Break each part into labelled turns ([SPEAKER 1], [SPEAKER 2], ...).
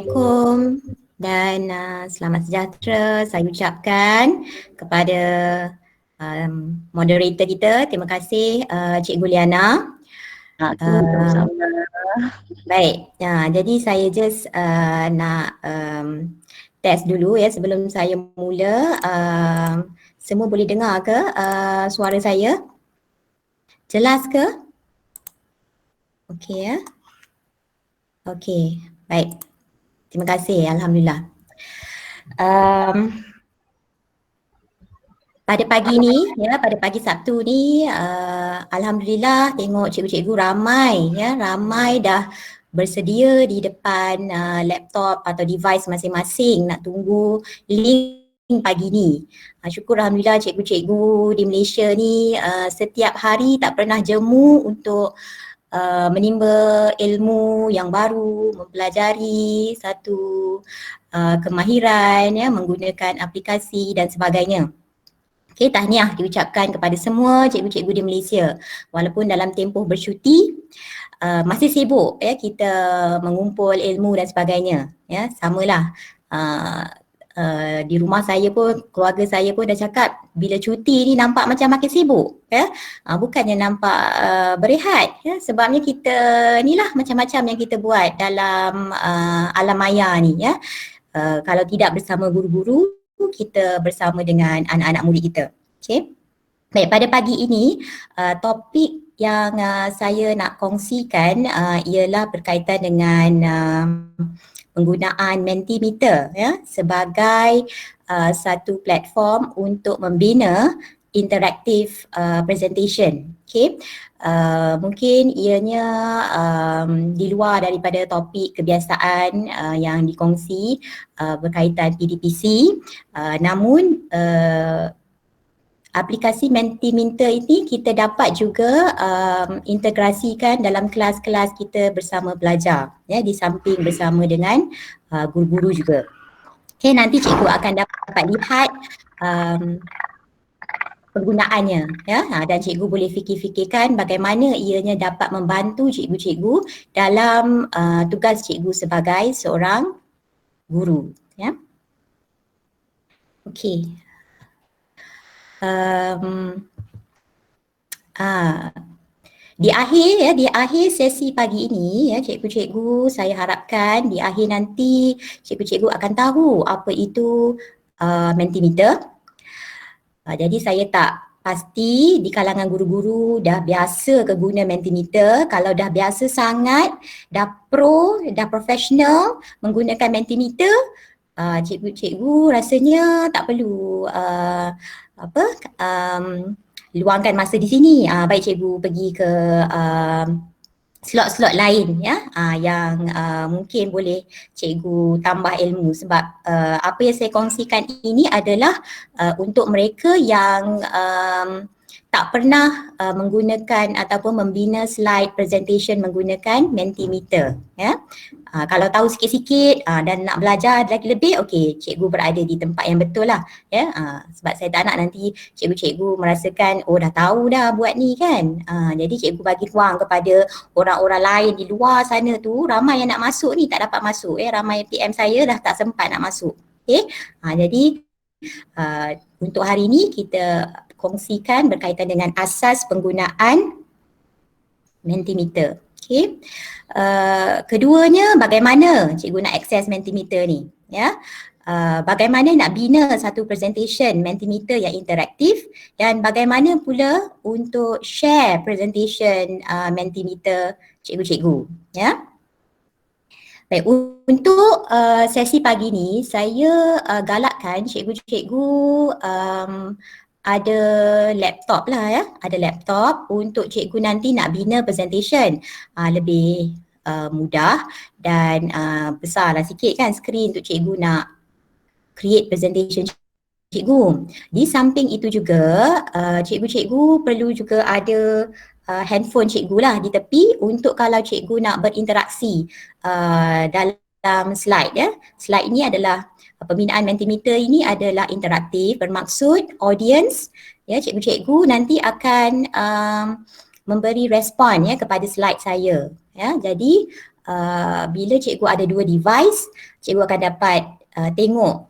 [SPEAKER 1] Assalamualaikum dan selamat sejahtera saya ucapkan kepada moderator kita. Terima kasih Cikgu Liana.
[SPEAKER 2] Sama-sama.
[SPEAKER 1] Baik, jadi saya just nak test dulu ya sebelum saya mula. Semua boleh dengar ke suara saya? Jelas ke? Okey ya. Okey, baik. Terima kasih, Alhamdulillah. Pada pagi ni, ya, pada pagi Sabtu ni, Alhamdulillah tengok cikgu-cikgu ramai, ya, ramai dah bersedia di depan laptop atau device masing-masing nak tunggu link pagi ni. Syukur Alhamdulillah cikgu-cikgu di Malaysia ni setiap hari tak pernah jemu untuk menimba ilmu yang baru, mempelajari satu kemahiran, ya, menggunakan aplikasi dan sebagainya. Okey, tahniah diucapkan kepada semua cikgu-cikgu di Malaysia. Walaupun dalam tempoh bercuti, masih sibuk ya kita mengumpul ilmu dan sebagainya. Ya, samalah. Di rumah saya pun, keluarga saya pun dah cakap bila cuti ni nampak macam makin sibuk, ya. Bukannya nampak berehat, ya. Sebabnya kita inilah macam-macam yang kita buat dalam alam maya ni, ya. Kalau tidak bersama guru-guru, kita bersama dengan anak-anak murid kita. Okay. Baik, pada pagi ini topik yang saya nak kongsikan ialah berkaitan dengan penggunaan Mentimeter, ya, sebagai satu platform untuk membina interactive presentation. Okay. Mungkin ianya di luar daripada topik kebiasaan yang dikongsi berkaitan PDPC, namun aplikasi Mentimeter ini kita dapat juga integrasikan dalam kelas-kelas kita bersama pelajar, ya, di samping bersama dengan guru-guru juga. Okay, nanti cikgu akan dapat lihat penggunaannya, ya, dan cikgu boleh fikir-fikirkan bagaimana ianya dapat membantu cikgu-cikgu dalam tugas cikgu sebagai seorang guru, ya. Okey. Di akhir sesi pagi ini, ya, cikgu-cikgu, saya harapkan di akhir nanti cikgu-cikgu akan tahu apa itu Mentimeter. Jadi saya tak pasti di kalangan guru-guru dah biasa ke guna Mentimeter. Kalau dah biasa sangat, dah pro, dah profesional menggunakan Mentimeter, cikgu-cikgu rasanya tak perlu luangkan masa di sini. Baik cikgu pergi ke slot-slot lain, ya, yang mungkin boleh cikgu tambah ilmu, sebab apa yang saya kongsikan ini adalah untuk mereka yang tak pernah menggunakan ataupun membina slide presentation menggunakan Mentimeter, ya. Kalau tahu sikit-sikit dan nak belajar lagi lebih, okey, cikgu berada di tempat yang betul lah, ya. Sebab saya tak nak nanti cikgu-cikgu merasakan oh dah tahu dah buat ni kan. Jadi cikgu bagi ruang kepada orang-orang lain di luar sana tu, ramai yang nak masuk ni tak dapat masuk, ya. Ramai PM saya dah tak sempat nak masuk. Okey. Jadi untuk hari ini kita kongsikan berkaitan dengan asas penggunaan Mentimeter. Okay. Keduanya, bagaimana cikgu nak akses Mentimeter ni, ya. Bagaimana nak bina satu presentation Mentimeter yang interaktif, dan bagaimana pula untuk share presentation Mentimeter cikgu-cikgu, ya. Baik, untuk sesi pagi ni saya galakkan cikgu-cikgu ada laptop lah, ya, ada laptop untuk cikgu nanti nak bina presentation lebih mudah dan besarlah sikit kan skrin untuk cikgu nak create presentation cikgu. Di samping itu juga cikgu-cikgu perlu juga ada handphone cikgu lah di tepi untuk kalau cikgu nak berinteraksi dalam slide, ya. Slide ini adalah pembinaan Mentimeter ini adalah interaktif, bermaksud audience, ya, cikgu-cikgu nanti akan memberi respon, ya, kepada slide saya, ya. Jadi bila cikgu ada dua device, cikgu akan dapat tengok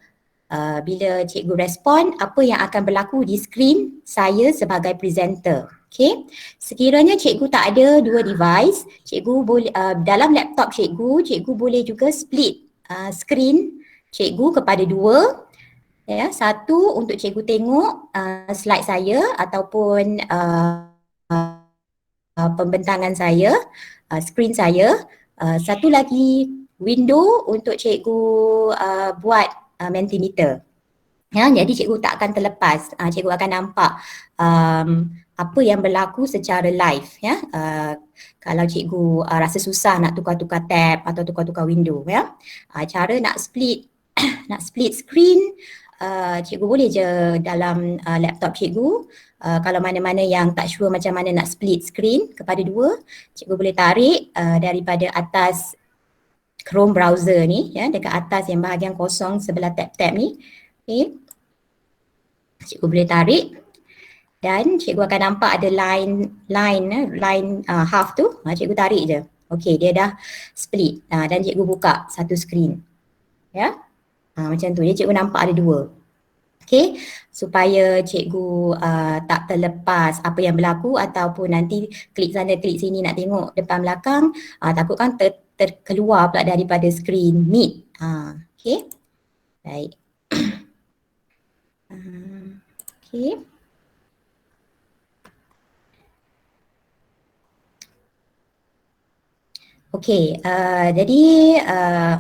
[SPEAKER 1] bila cikgu respon apa yang akan berlaku di skrin saya sebagai presenter. Okay. Sekiranya cikgu tak ada dua device, cikgu boleh dalam laptop cikgu boleh juga split skrin cikgu kepada dua. Ya, satu untuk cikgu tengok slide saya ataupun pembentangan saya, skrin saya. Satu lagi window untuk cikgu buat Mentimeter. Ya, jadi cikgu tak akan terlepas. Cikgu akan nampak apa yang berlaku secara live. Ya, kalau cikgu rasa susah nak tukar-tukar tab atau tukar-tukar window. Ya, cara nak split nak split screen, cikgu boleh je dalam laptop cikgu. Kalau mana-mana yang tak sure macam mana nak split screen kepada dua, cikgu boleh tarik daripada atas Chrome browser ni, ya, dekat atas yang bahagian kosong sebelah tab-tab ni. Okay. Cikgu boleh tarik dan cikgu akan nampak ada line half tu, cikgu tarik je. Okay, dia dah split dan cikgu buka satu screen. Ya, macam tu. Jadi cikgu nampak ada dua. Okay, supaya cikgu tak terlepas apa yang berlaku ataupun nanti klik sana klik sini nak tengok depan belakang, takut kan terkeluar pula daripada skrin Meet. Okay, baik. Okay. Okey, jadi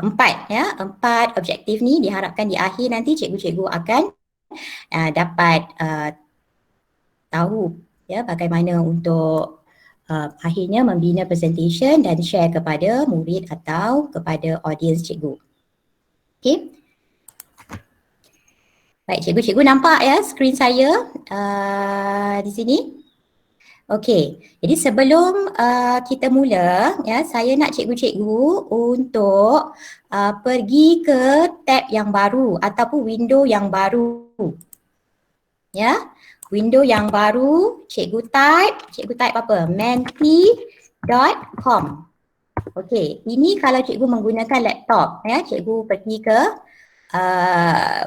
[SPEAKER 1] empat objektif ni diharapkan di akhir nanti cikgu-cikgu akan dapat tahu ya bagaimana untuk akhirnya membina presentation dan share kepada murid atau kepada audience cikgu. Okey. Baik, cikgu-cikgu nampak ya skrin saya di sini. Okey, jadi sebelum kita mula, ya, saya nak cikgu-cikgu untuk pergi ke tab yang baru ataupun window yang baru. Ya, window yang baru, cikgu type apa? Menti.com. Okey, ini kalau cikgu menggunakan laptop, ya, cikgu pergi ke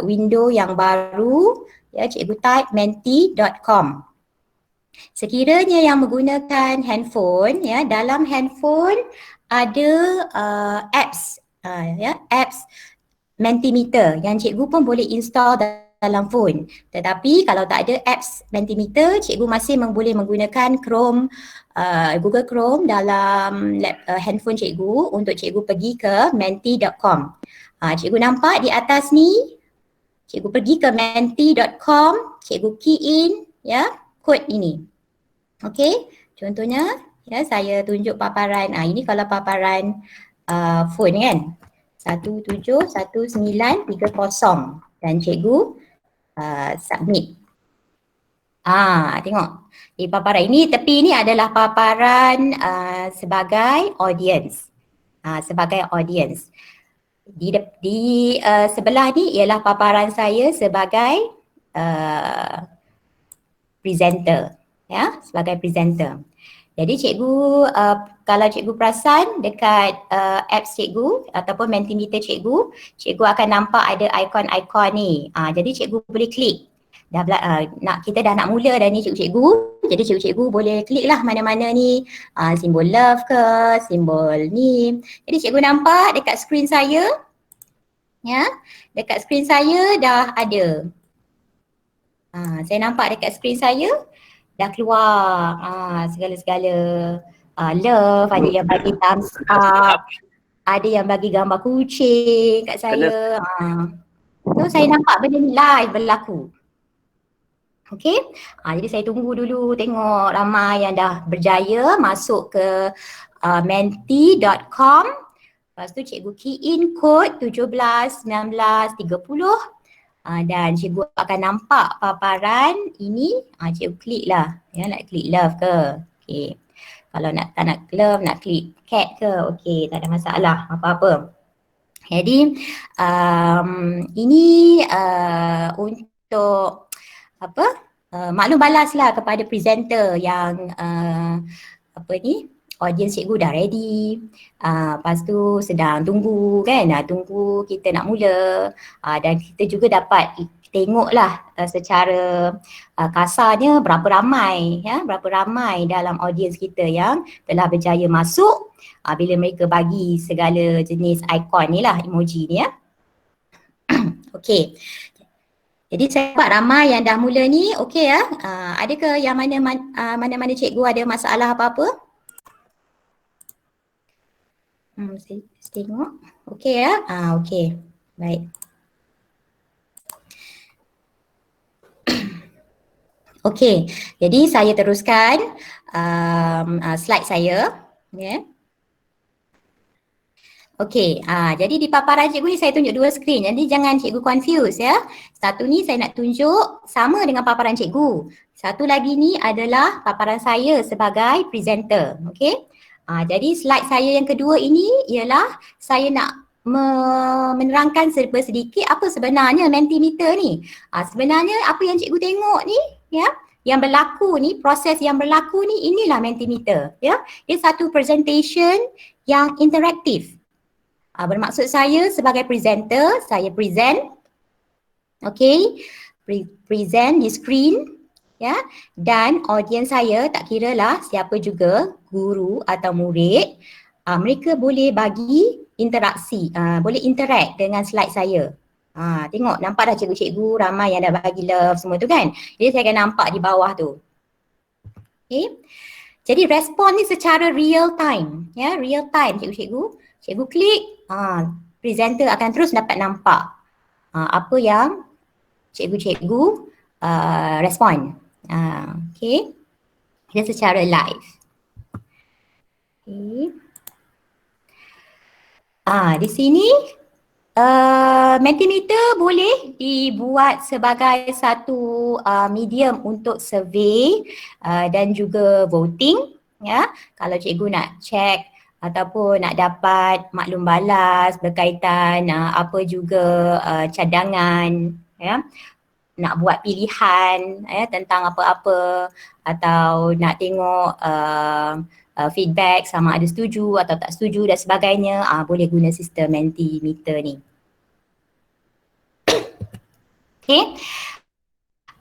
[SPEAKER 1] window yang baru, ya, cikgu type menti.com. Sekiranya yang menggunakan handphone, ya, dalam handphone ada apps, ya, apps Mentimeter yang cikgu pun boleh install dalam phone. Tetapi kalau tak ada apps Mentimeter, cikgu masih boleh menggunakan Chrome, Google Chrome dalam handphone cikgu untuk cikgu pergi ke menti.com. Cikgu nampak di atas ni, cikgu pergi ke menti.com, cikgu key in, ya, kod ini. Okey, contohnya ya saya tunjuk paparan, ini kalau paparan phone kan, 171930 dan cikgu submit. Tengok di paparan ini, tepi ni adalah paparan sebagai audience. Sebagai audience. Di sebelah ni ialah paparan saya sebagai presenter, ya, sebagai presenter. Jadi cikgu, kalau cikgu perasan dekat apps cikgu ataupun Mentimeter cikgu, cikgu akan nampak ada ikon-ikon ni. Jadi cikgu boleh klik. Kita dah nak mula dah ni cikgu-cikgu. Jadi cikgu-cikgu boleh klik lah mana-mana ni. Simbol love ke, simbol ni. Jadi cikgu nampak dekat skrin saya. Ya, dekat skrin saya dah ada. Saya nampak dekat skrin saya dah keluar segala-segala love, ada yang bagi thumbs up, ada yang bagi gambar kucing kat saya. So saya nampak benda ni live berlaku. Okey, jadi saya tunggu dulu tengok ramai yang dah berjaya masuk ke menti.com. Lepas tu cikgu key in kod 171930 dan cikgu akan nampak paparan ini. Cikgu klik lah, ya, nak klik love ke. Okey, kalau tak nak love, nak klik cat ke, okey, tak ada masalah apa-apa. Jadi ini untuk maklum balas lah kepada presenter yang audience cikgu dah ready. Lepas tu sedang tunggu kan, tunggu kita nak mula. Dan kita juga dapat tengoklah secara kasarnya berapa ramai dalam audience kita yang telah berjaya masuk bila mereka bagi segala jenis ikon ni lah, emoji ni ya. Okey. Jadi saya dapat ramai yang dah mula ni, okey ya. Adakah yang mana-mana cikgu ada masalah apa-apa? Saya tengok. Okey ya. Okey. Baik. Okey. Jadi saya teruskan slide saya. Ya. Okey, jadi di paparan cikgu ni saya tunjuk dua skrin. Jadi jangan cikgu confuse ya. Satu ni saya nak tunjuk sama dengan paparan cikgu. Satu lagi ni adalah paparan saya sebagai presenter. Okey. Jadi slide saya yang kedua ini ialah saya nak menerangkan serba sedikit apa sebenarnya Mentimeter ni. Sebenarnya apa yang cikgu tengok ni ya, yang berlaku ni, proses yang berlaku ni, inilah Mentimeter ya. Dia satu presentation yang interaktif. Bermaksud saya sebagai presenter, saya present, okay, present di screen, ya, dan audience saya tak kira lah siapa juga, guru atau murid, mereka boleh bagi interaksi, boleh interact dengan slide saya. Tengok, nampak dah cikgu-cikgu ramai yang dah bagi love semua tu kan. Jadi saya akan nampak di bawah tu. Okay. Jadi respon ni secara real time, ya, real time cikgu-cikgu. Cikgu klik, presenter akan terus dapat nampak apa yang cikgu-cikgu respon. Okay. Dia secara live. Okay. Di sini Mentimeter boleh dibuat sebagai satu medium untuk survey dan juga voting. Ya, kalau cikgu nak check ataupun nak dapat maklum balas berkaitan apa juga cadangan, ya, nak buat pilihan tentang apa-apa atau nak tengok feedback sama ada setuju atau tak setuju dan sebagainya, boleh guna sistem Mentimeter ni. Okay.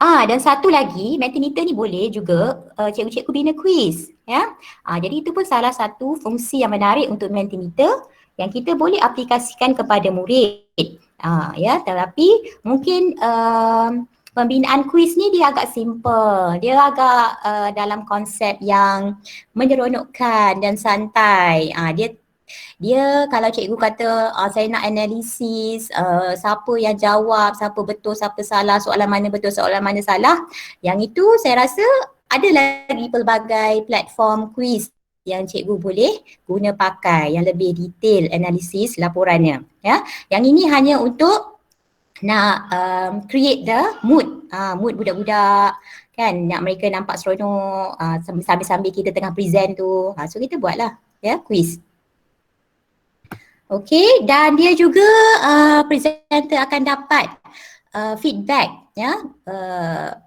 [SPEAKER 1] Dan satu lagi, Mentimeter ni boleh juga cikgu-cikgu bina quiz. Ya. Jadi itu pun salah satu fungsi yang menarik untuk Mentimeter yang kita boleh aplikasikan kepada murid. Ya, tetapi mungkin pembinaan quiz ni dia agak simple. Dia agak dalam konsep yang menyeronokkan dan santai. Dia kalau cikgu kata saya nak analisis siapa yang jawab, siapa betul, siapa salah, soalan mana betul, soalan mana salah. Yang itu saya rasa ada lagi pelbagai platform quiz yang cikgu boleh guna pakai yang lebih detail analisis laporannya. Ya. Yang ini hanya untuk nak create the mood, mood budak-budak kan, nak mereka nampak seronok sambil-sambil kita tengah present tu. So kita buatlah ya quiz. Okey, dan dia juga presenter akan dapat feedback, ya,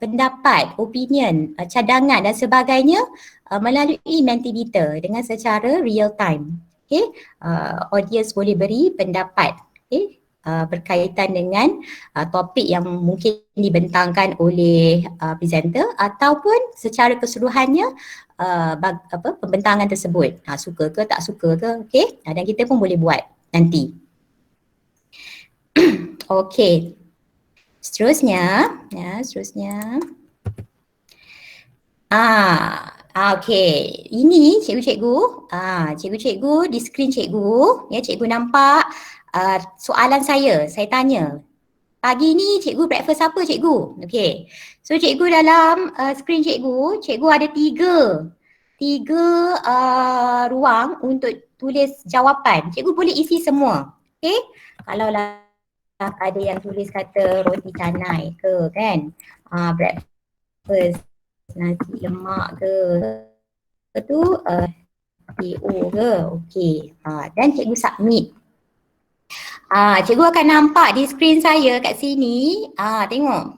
[SPEAKER 1] pendapat, opinion, cadangan dan sebagainya melalui Mentimeter dengan secara real time. Okey, audience boleh beri pendapat, okey, berkaitan dengan topik yang mungkin dibentangkan oleh presenter ataupun secara keseluruhannya pembentangan tersebut. Suka ke tak suka ke, okey, dan kita pun boleh buat nanti. Okey. Seterusnya, ya, seterusnya. Okey. Ini cikgu-cikgu, cikgu-cikgu di skrin cikgu, ya, cikgu nampak soalan saya tanya. Pagi ni cikgu breakfast apa cikgu? Okey. So cikgu dalam skrin cikgu ada tiga ruang untuk tulis jawapan. Cikgu boleh isi semua. Okey. Kalau lah ada yang tulis kata roti canai ke kan, breakfast nasi lemak ke, tu PO ke, okey. Dan cikgu submit. Cikgu akan nampak di skrin saya kat sini, tengok.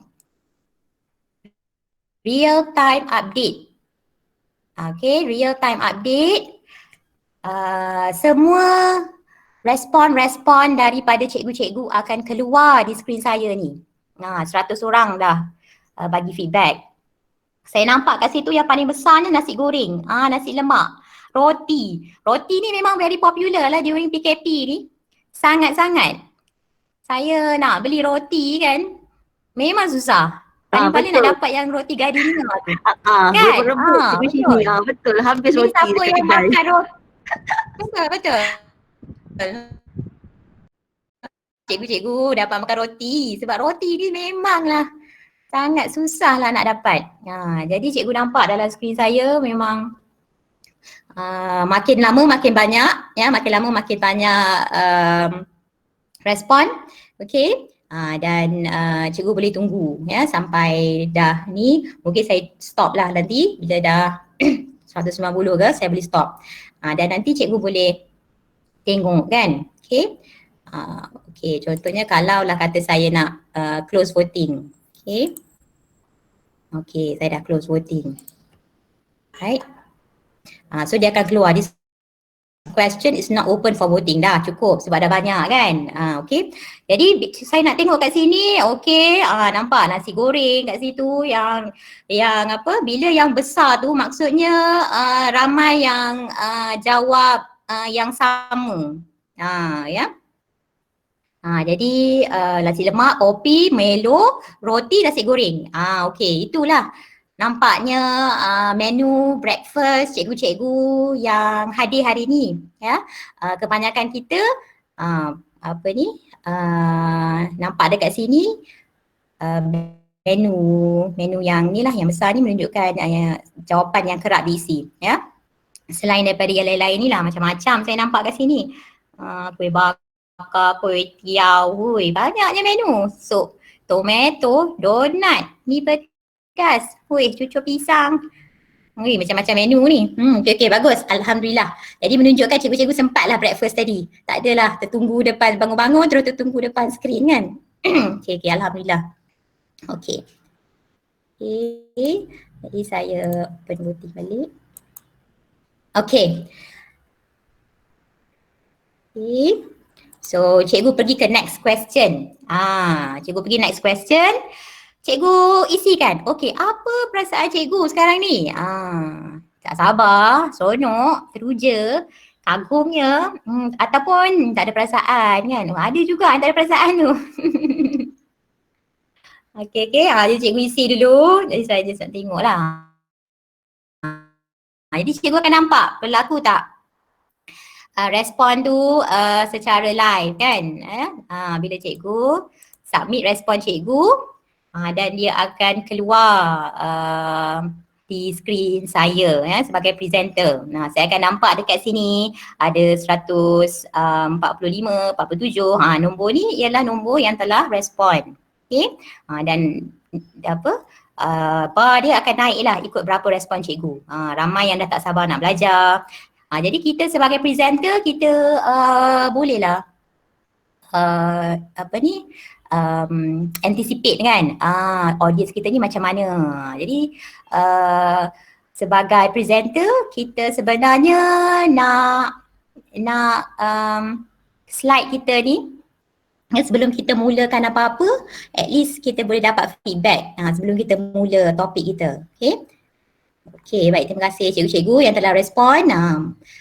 [SPEAKER 1] Real time update. Okay, real time update. semua respon-respon daripada cikgu-cikgu akan keluar di skrin saya ni. 100 orang dah bagi feedback. Saya nampak kat situ yang paling besar ni nasi goreng, nasi lemak, roti. Roti ni memang very popular lah during PKP ni. Sangat-sangat. Saya nak beli roti kan, memang susah. Paling-paling nak dapat yang roti gardenia tu. Kan?
[SPEAKER 2] Berebut di sini. Betul. Habis
[SPEAKER 1] Ni
[SPEAKER 2] roti
[SPEAKER 1] siapa
[SPEAKER 2] dekat
[SPEAKER 1] yang
[SPEAKER 2] kedai.
[SPEAKER 1] makan roti? Betul. Cikgu-cikgu dapat makan roti sebab roti ni memanglah sangat susah lah nak dapat. Jadi cikgu nampak dalam skrin saya memang makin lama makin banyak, ya, makin lama makin banyak respon, okey. Dan cikgu boleh tunggu ya sampai dah ni, mungkin saya stop lah nanti bila dah 190 ke saya boleh stop. Dan nanti cikgu boleh tengok kan, okey. Okey, contohnya kalau lah kata saya nak close voting, okey. Okey, saya dah close voting. Right. So dia akan keluar, this question is not open for voting, dah cukup sebab dah banyak kan. Okey. Jadi saya nak tengok kat sini, okey, nampak nasi goreng kat situ yang apa, bila yang besar tu maksudnya ramai yang jawab yang sama. Ya. Jadi nasi lemak, kopi, melo, roti, nasi goreng. Okey, itulah nampaknya menu breakfast cikgu-cikgu yang hadir hari ni, ya. Kebanyakan kita nampak dekat sini menu yang ni lah, yang besar ni menunjukkan jawapan yang kerap diisi, ya. Selain daripada yang lain-lain ni lah, macam-macam saya nampak kat sini. Kuih bakar, kuih tiaw, banyaknya menu. Sup tomato, donat, mi pedas, cucur pisang. Macam-macam menu ni. Okey, bagus. Alhamdulillah. Jadi menunjukkan cikgu-cikgu sempatlah breakfast tadi. Tak adalah tertunggu depan, bangun-bangun terus tertunggu depan skrin kan. Okey, alhamdulillah. Okey. Jadi saya open voting balik. Okey. So cikgu pergi ke next question. Cikgu pergi next question. Cikgu isikan. Okey, apa perasaan cikgu sekarang ni? Tak sabar, seronok, teruja, kagumnya, ataupun tak ada perasaan kan? Ada juga yang tak ada perasaan tu. Okey, jadi cikgu isi dulu. Jadi saya just nak tengok lah. Jadi cikgu akan nampak berlaku tak respon tu secara live kan. Bila cikgu submit respon cikgu, dan dia akan keluar di skrin saya sebagai presenter. Saya akan nampak dekat sini ada 145, 47. Nombor ni ialah nombor yang telah respon. Okey. Dan apa? Bar dia akan naik lah ikut berapa respon cikgu. Ramai yang dah tak sabar nak belajar. Jadi kita sebagai presenter kita bolehlah anticipate kan audience kita ni macam mana. Jadi sebagai presenter kita sebenarnya nak slide kita ni sebelum kita mulakan apa-apa, at least kita boleh dapat feedback sebelum kita mula topik kita. Okey, baik, terima kasih cikgu-cikgu yang telah respon.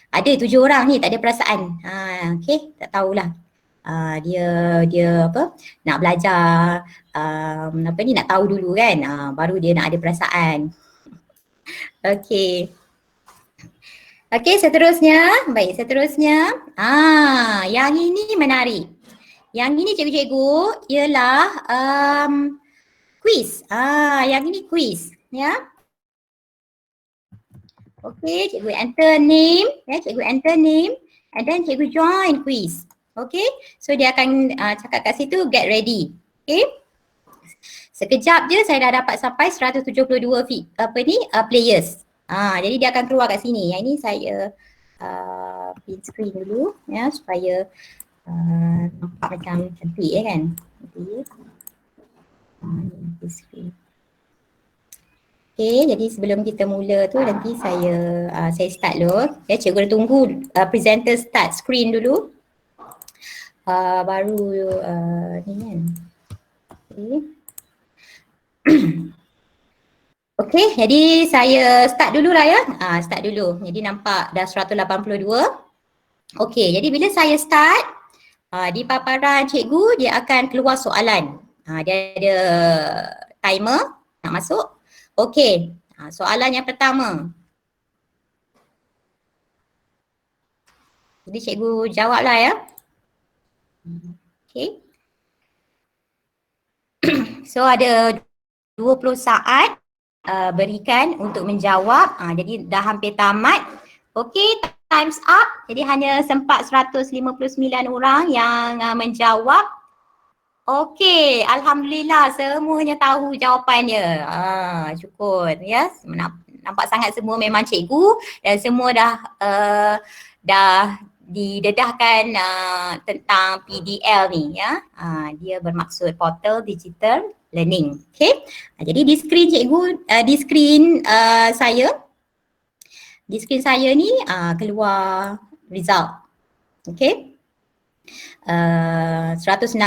[SPEAKER 1] Ada 7 orang ni tak ada perasaan. Okey, tak tahulah. Dia apa? Nak belajar nak tahu dulu kan. Baru dia nak ada perasaan. Okey. Okey, seterusnya. Baik, seterusnya. Yang ini menarik. Yang ini cikgu-cikgu ialah quiz. Yang ini quiz, ya. Okey, cikgu enter name, cikgu enter name and then cikgu join quiz. Okey, so dia akan cakap kat situ get ready. Okey. Sekejap je saya dah dapat sampai 172 players. Jadi dia akan keluar kat sini. Yang ini saya print screen dulu ya supaya nampak macam cantik kan. Print screen. Okay, jadi sebelum kita mula tu nanti saya start dulu. Ya, cikgu dah tunggu presenter start screen dulu. Baru ni kan. Okay. Okay, jadi saya start dulu lah ya. Start dulu. Jadi nampak dah 182. Okay, jadi bila saya start, di paparan cikgu dia akan keluar soalan. Dia ada timer nak masuk. Okay, soalan yang pertama. Jadi cikgu jawablah ya. Okay. So ada 20 saat berikan untuk menjawab. Jadi dah hampir tamat. Okay, time's up. Jadi hanya sempat 159 orang yang menjawab. Okay, alhamdulillah semuanya tahu jawapannya. Syukur ya. Nampak sangat semua memang cikgu dan semua dah didedahkan tentang PDL ni ya. Dia bermaksud Portal Digital Learning. Okay. Jadi di skrin cikgu, di skrin saya ni keluar result. Okay. 106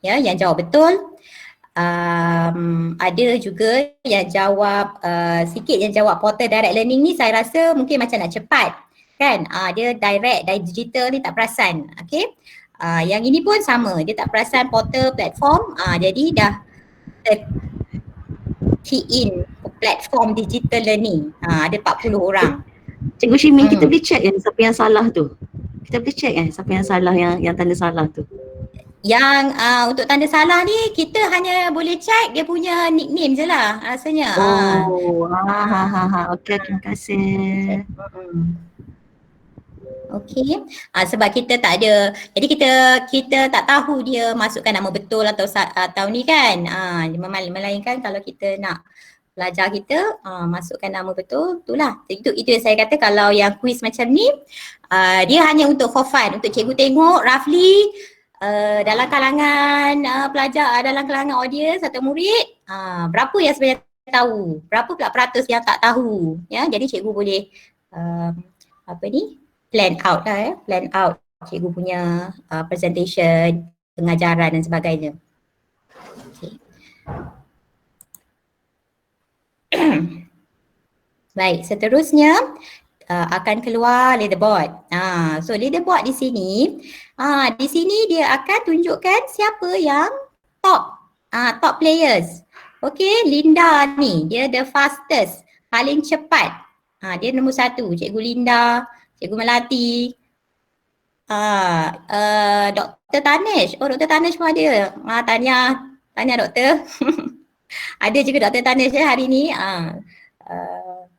[SPEAKER 1] ya yang jawab betul. Ada juga yang jawab sikit yang jawab Portal Direct Learning ni saya rasa mungkin macam nak cepat kan. Dia direct dari digital ni tak perasan. Okay. Yang ini pun sama, dia tak perasan portal platform. Jadi dah key in platform digital learning. Ada 40 orang.
[SPEAKER 2] Cikgu Shimin, kita boleh check kan siapa yang salah tu? Kita boleh check kan siapa yang salah, yang tanda salah tu?
[SPEAKER 1] Yang untuk tanda salah ni kita hanya boleh check dia punya nickname je lah rasanya.
[SPEAKER 2] Okey, terima kasih.
[SPEAKER 1] Okey. Sebab kita tak ada, jadi kita tak tahu dia masukkan nama betul atau ni kan. Melainkan kalau kita nak pelajar kita masukkan nama betul, itulah. Itu yang saya kata kalau yang quiz macam ni dia hanya untuk for fun, untuk cikgu tengok roughly dalam kalangan pelajar, dalam kalangan audience atau murid berapa yang sebenarnya tahu, berapa pula peratus yang tak tahu ya. Jadi cikgu boleh plan out lah ya, plan out cikgu punya presentation, pengajaran dan sebagainya. Okay. Baik, seterusnya akan keluar leaderboard. So leaderboard di sini dia akan tunjukkan siapa yang top players. Okay, Linda ni dia the fastest, paling cepat. Dia nombor 1, Cikgu Linda, Cikgu Melati, Dr. Tanish. Dr. Tanish pun ada. Tanya doktor. Ada juga Dr. Tanish hari ni.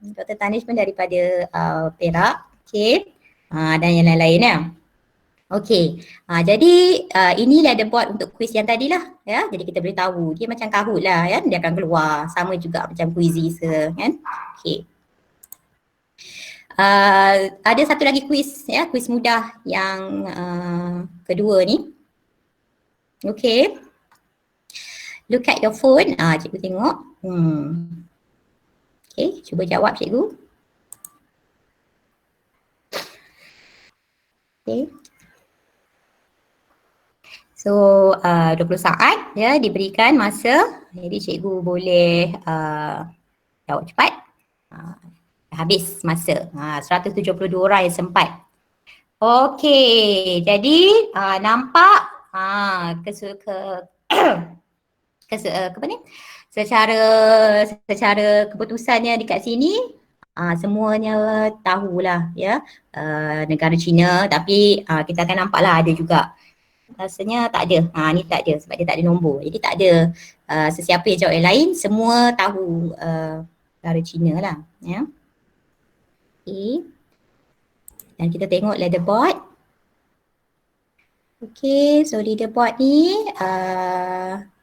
[SPEAKER 1] Dr. Tanish pun daripada Perak. Okay. Dan yang lain-lain ya. Okay. Jadi ini leaderboard untuk quiz yang tadi lah. Ya. Jadi kita boleh tahu. Dia macam Kahoot lah ya. Dia akan keluar. Sama juga macam Quizzes kan. Okay. Ada satu lagi quiz ya, quiz mudah yang kedua ni. Okay. Look at your phone. Cikgu tengok. Okay, cuba jawab cikgu. Okay. So 20 saat ya diberikan masa. Jadi cikgu boleh jawab cepat. Habis masa. 172 orang yang sempat. Okey, jadi nampak secara keputusannya dekat sini semuanya tahulah ya negara China, tapi kita akan nampaklah ada juga rasanya tak ada. Ni tak ada sebab dia tak ada nombor. Jadi tak ada sesiapa yang jawab yang lain, semua tahu negara China lah ya. Okay. Dan kita tengok leaderboard. Okay, so leaderboard ni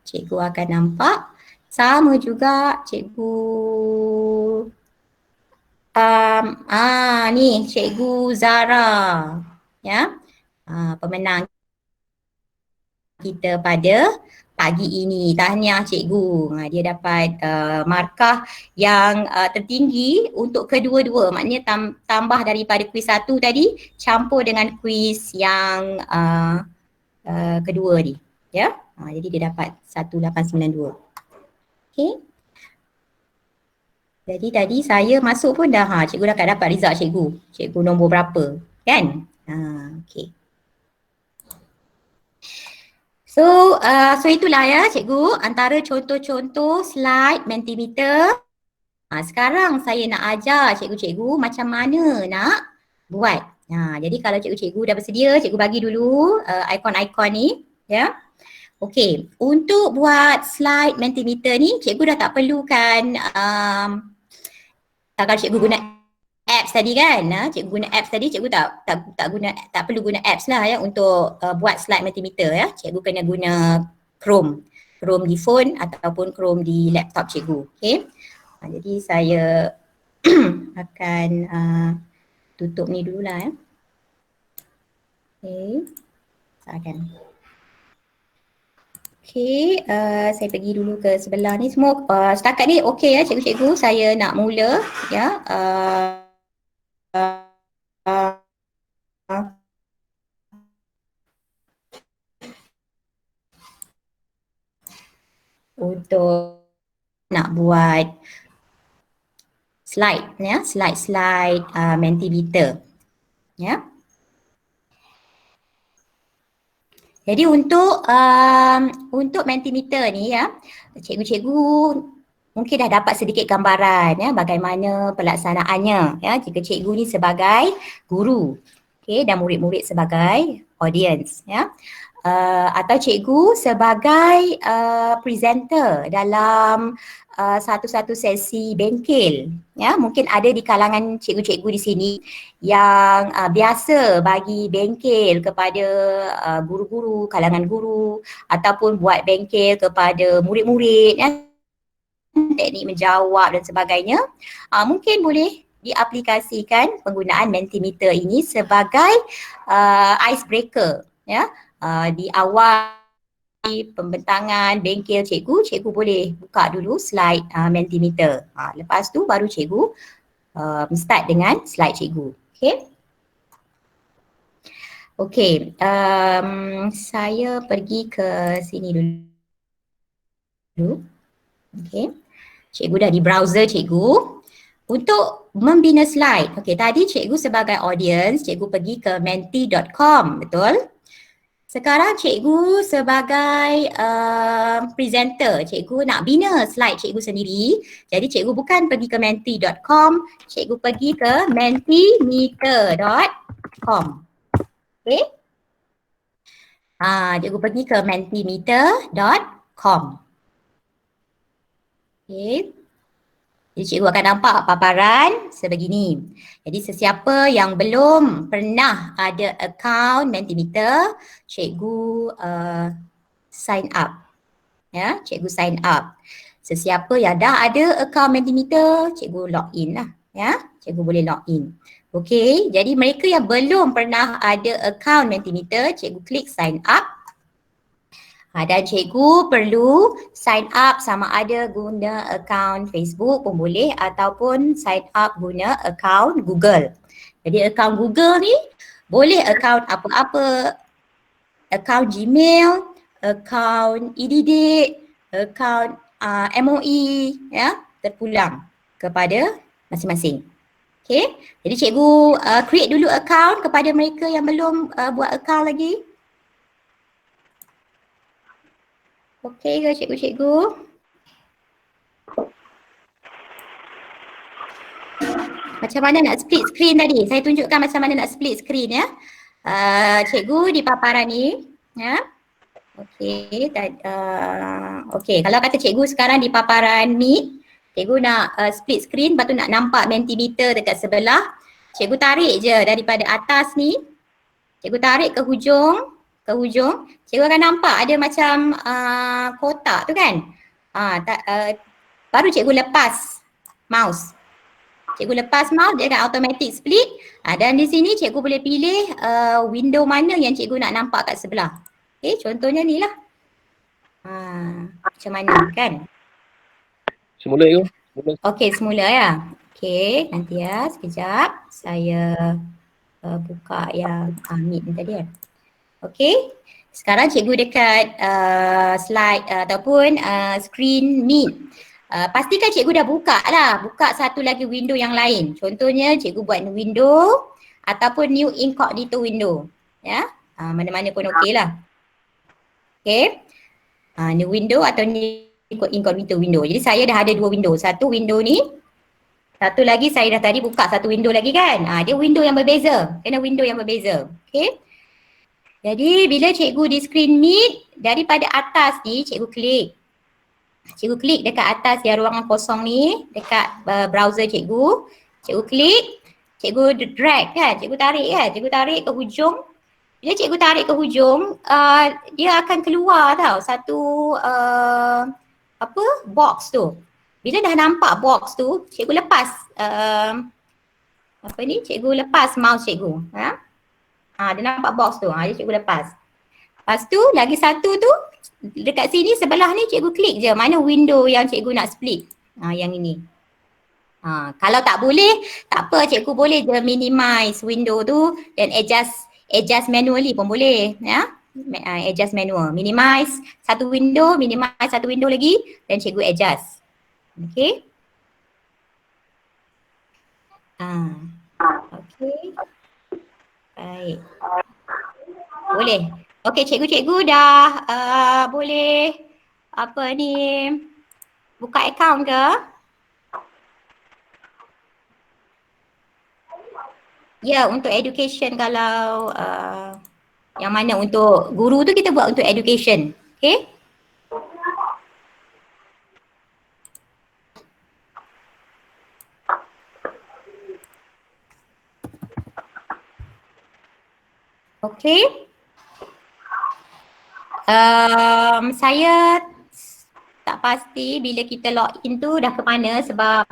[SPEAKER 1] cikgu akan nampak. Sama juga cikgu ni Cikgu Zara ya. Pemenang kita pada pagi ini. Tahniah cikgu. Dia dapat markah yang tertinggi untuk kedua-dua. Maknanya tambah daripada kuis 1 tadi campur dengan kuis yang kedua ni. Ya. Jadi dia dapat 1892. Okay. Jadi tadi saya masuk pun dah, cikgu dah dapat result cikgu. Cikgu nombor berapa, kan? Okay. So itulah ya cikgu antara contoh-contoh slide Mentimeter. Sekarang saya nak ajar cikgu-cikgu macam mana nak buat. Jadi kalau cikgu-cikgu dah bersedia, cikgu bagi dulu ikon-ikon ni, ya. Okey, untuk buat slide Mentimeter ni cikgu dah tak perlukan kalau cikgu guna apps tadi kan, cikgu guna apps tadi, cikgu tak perlu guna apps lah ya untuk buat slide Mentimeter ya. Cikgu kena guna Chrome di phone ataupun Chrome di laptop cikgu. Okey. Jadi saya akan tutup ni dululah ya. Okey. Saya akan saya pergi dulu ke sebelah ni semua. Setakat ni okey ya cikgu-cikgu, saya nak mula ya. Untuk nak buat slide ya, slide Mentimeter ya. Jadi untuk Mentimeter ni ya, cikgu-cikgu mungkin dah dapat sedikit gambaran ya bagaimana pelaksanaannya ya jika cikgu ni sebagai guru, okey, dan murid-murid sebagai audience ya. Atau cikgu sebagai presenter dalam satu-satu sesi bengkel ya. Mungkin ada di kalangan cikgu-cikgu di sini yang biasa bagi bengkel kepada guru-guru, kalangan guru ataupun buat bengkel kepada murid-murid ya, teknik menjawab dan sebagainya. Mungkin boleh diaplikasikan penggunaan Mentimeter ini sebagai icebreaker ya. Di awal pembentangan bengkel cikgu boleh buka dulu slide Mentimeter. Lepas tu baru cikgu start dengan slide cikgu. Okey, saya pergi ke sini dulu. Okey. Cikgu dah di browser cikgu. Untuk membina slide. Okey, tadi cikgu sebagai audience, cikgu pergi ke menti.com, betul? Sekarang cikgu sebagai presenter, cikgu nak bina slide cikgu sendiri. Jadi cikgu bukan pergi ke menti.com, cikgu pergi ke mentimeter.com. Okey? Cikgu pergi ke mentimeter.com. Okey. Jadi cikgu akan nampak paparan sebegini. Jadi sesiapa yang belum pernah ada akaun Mentimeter, cikgu sign up. Ya, cikgu sign up. Sesiapa yang dah ada akaun Mentimeter, cikgu login lah. Ya, cikgu boleh login. Okey, jadi mereka yang belum pernah ada akaun Mentimeter, cikgu klik sign up. Dan cikgu perlu sign up sama ada guna akaun Facebook pun boleh ataupun sign up guna akaun Google. Jadi akaun Google ni boleh akaun apa-apa, akaun Gmail, akaun eDidik, akaun MOE ya, terpulang kepada masing-masing. Okay, jadi cikgu create dulu akaun kepada mereka yang belum buat akaun lagi. Okey ke cikgu-cikgu? Macam mana nak split screen tadi? Saya tunjukkan macam mana nak split screen ya. Cikgu di paparan ni ya. Okey, okey, kalau kata cikgu sekarang di paparan Meet, cikgu nak split screen, lepas tu nak nampak Mentimeter dekat sebelah. Cikgu tarik je daripada atas ni. Cikgu tarik ke hujung, cikgu akan nampak ada macam kotak tu kan. Baru cikgu lepas mouse. Cikgu lepas mouse, dia akan automatic split. Dan di sini cikgu boleh pilih window mana yang cikgu nak nampak kat sebelah. Okay, contohnya ni lah. Macam mana kan?
[SPEAKER 3] Semula you.
[SPEAKER 1] Okey, semula ya. Okey, nanti ya sekejap saya buka yang meet ni tadi kan. Okey. Sekarang cikgu dekat slide ataupun screen meet. Pastikan cikgu dah buka lah. Buka satu lagi window yang lain. Contohnya cikgu buat new window ataupun new incognito window. Ya. Mana-mana pun okey lah. Okey. New window atau new incognito window. Jadi saya dah ada 2 window. Satu window ni, satu lagi saya dah tadi buka satu window lagi kan. Dia window yang berbeza. Kena window yang berbeza. Okey. Jadi bila cikgu di screen meet, daripada atas ni cikgu klik. Cikgu klik dekat atas yang ruangan kosong ni, dekat browser cikgu. Cikgu klik, cikgu drag kan, cikgu tarik kan, cikgu tarik ke hujung. Bila cikgu tarik ke hujung, dia akan keluar tau satu box tu. Bila dah nampak box tu, cikgu lepas cikgu lepas mouse cikgu. Dia nampak box tu, dia cikgu lepas. Lepas tu lagi satu tu dekat sini sebelah ni cikgu klik je mana window yang cikgu nak split. Yang ini. Kalau tak boleh, tak apa, cikgu boleh je minimize window tu dan adjust manually pun boleh, ya. Adjust manual, minimize satu window, minimize satu window lagi dan cikgu adjust. Okey. Okey. Baik. Boleh. Okey, cikgu-cikgu dah boleh buka akaun ke? Ya, untuk education kalau yang mana untuk guru tu kita buat untuk education. Okey? Okey. Saya tak pasti bila kita login tu dah ke mana sebab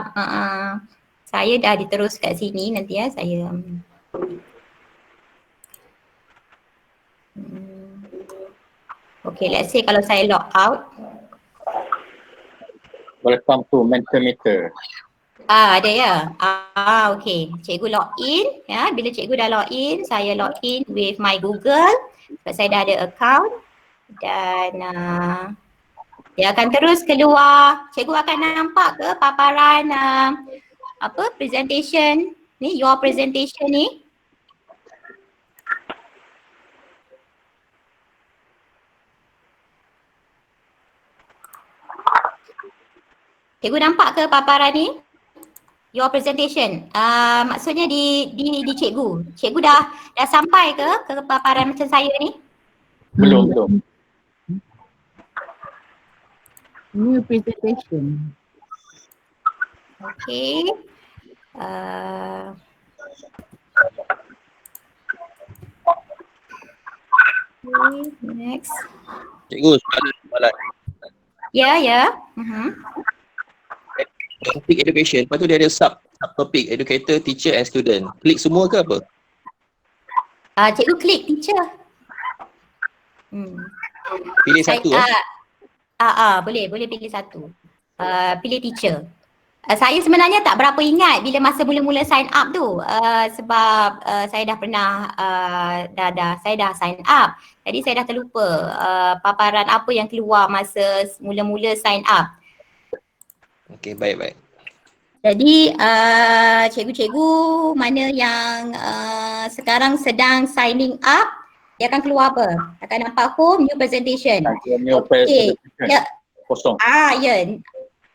[SPEAKER 1] saya dah diterus kat sini nanti ya saya Okay, let's say kalau saya log out.
[SPEAKER 3] Welcome to Mentimeter.
[SPEAKER 1] Ada ya. Okay. Cikgu login ya. Bila cikgu dah login, saya login with my Google sebab saya dah ada account dan dia akan terus keluar. Cikgu akan nampak ke paparan presentation ni, your presentation ni? Cikgu nampak ke paparan ni? Your presentation. Maksudnya di cikgu. Cikgu dah sampai ke paparan macam saya ni?
[SPEAKER 3] Belum.
[SPEAKER 2] New presentation.
[SPEAKER 1] Okay. Okay, next.
[SPEAKER 3] Cikgu, soalan.
[SPEAKER 1] Ya.
[SPEAKER 3] Topik education, lepas tu dia ada subtopic educator, teacher and student. Klik semua ke apa?
[SPEAKER 1] Cikgu klik teacher.
[SPEAKER 3] Pilih satu
[SPEAKER 1] boleh pilih satu. Pilih teacher. Saya sebenarnya tak berapa ingat bila masa mula-mula sign up tu sebab saya dah pernah saya dah sign up. Jadi saya dah terlupa paparan apa yang keluar masa mula-mula sign up.
[SPEAKER 3] Okey, baik.
[SPEAKER 1] Jadi cikgu-cikgu mana yang sekarang sedang signing up, dia akan keluar apa? Akan nampak home, new presentation. Okey. Ya.
[SPEAKER 3] Kosong.
[SPEAKER 1] Ya.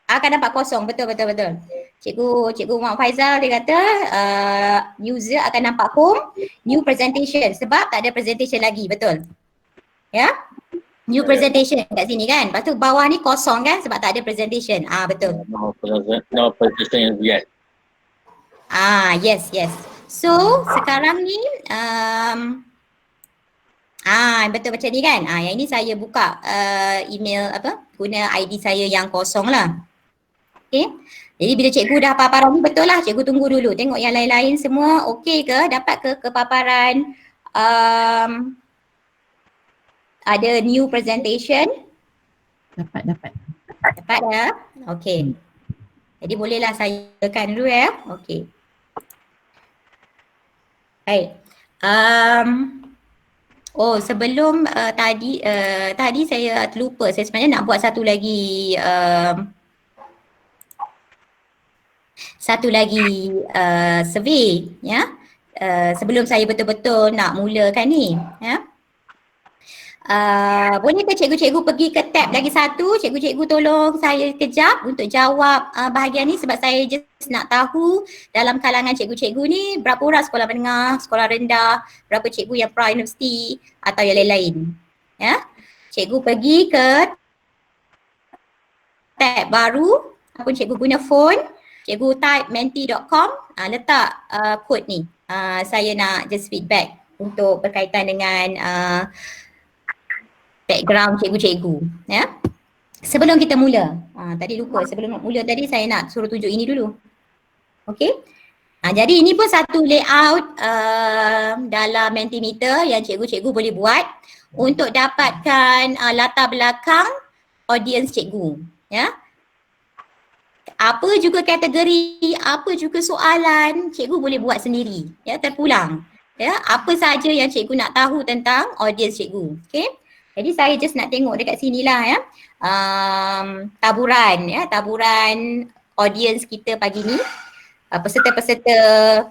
[SPEAKER 1] Akan nampak kosong, betul. Cikgu Mak Faizal dia kata user akan nampak home, new presentation sebab tak ada presentation lagi, betul? Ya? New presentation kat sini kan. Lepas tu bawah ni kosong kan sebab tak ada presentation. Betul.
[SPEAKER 3] No presentation yet.
[SPEAKER 1] Yes. So sekarang ni betul macam ni kan. Yang ini saya buka email guna ID saya yang kosong lah. Okay. Jadi bila cikgu dah paparan ni betul lah, cikgu tunggu dulu tengok yang lain-lain semua okey ke, dapat ke paparan ada new presentation.
[SPEAKER 4] Dapat.
[SPEAKER 1] Dapat ya? Okey. Jadi bolehlah saya tekan dulu ya. Okey. Baik. Sebelum tadi saya terlupa. Saya sebenarnya nak buat satu lagi survey ya. Sebelum saya betul-betul nak mulakan ni ya. Boleh ke cikgu-cikgu pergi ke tab lagi satu? Cikgu-cikgu tolong saya kejap untuk jawab bahagian ni sebab saya just nak tahu dalam kalangan cikgu-cikgu ni berapa orang sekolah menengah, sekolah rendah, berapa cikgu yang pra-universiti atau yang lain-lain. Ya. Cikgu pergi ke tab baru ataupun cikgu guna phone, cikgu type menti.com, letak kod ni. Saya nak just feedback untuk berkaitan dengan background cikgu-cikgu ya. Sebelum kita mula, tadi lupa, sebelum mula tadi saya nak suruh tunjuk ini dulu. Okey. Jadi ini pun satu layout dalam Mentimeter yang cikgu-cikgu boleh buat untuk dapatkan latar belakang audience cikgu ya. Apa juga kategori, apa juga soalan, cikgu boleh buat sendiri ya, terpulang. Ya, apa saja yang cikgu nak tahu tentang audience cikgu. Okey. Jadi saya just nak tengok dekat sini lah ya. Taburan audience kita pagi ni. Peserta-peserta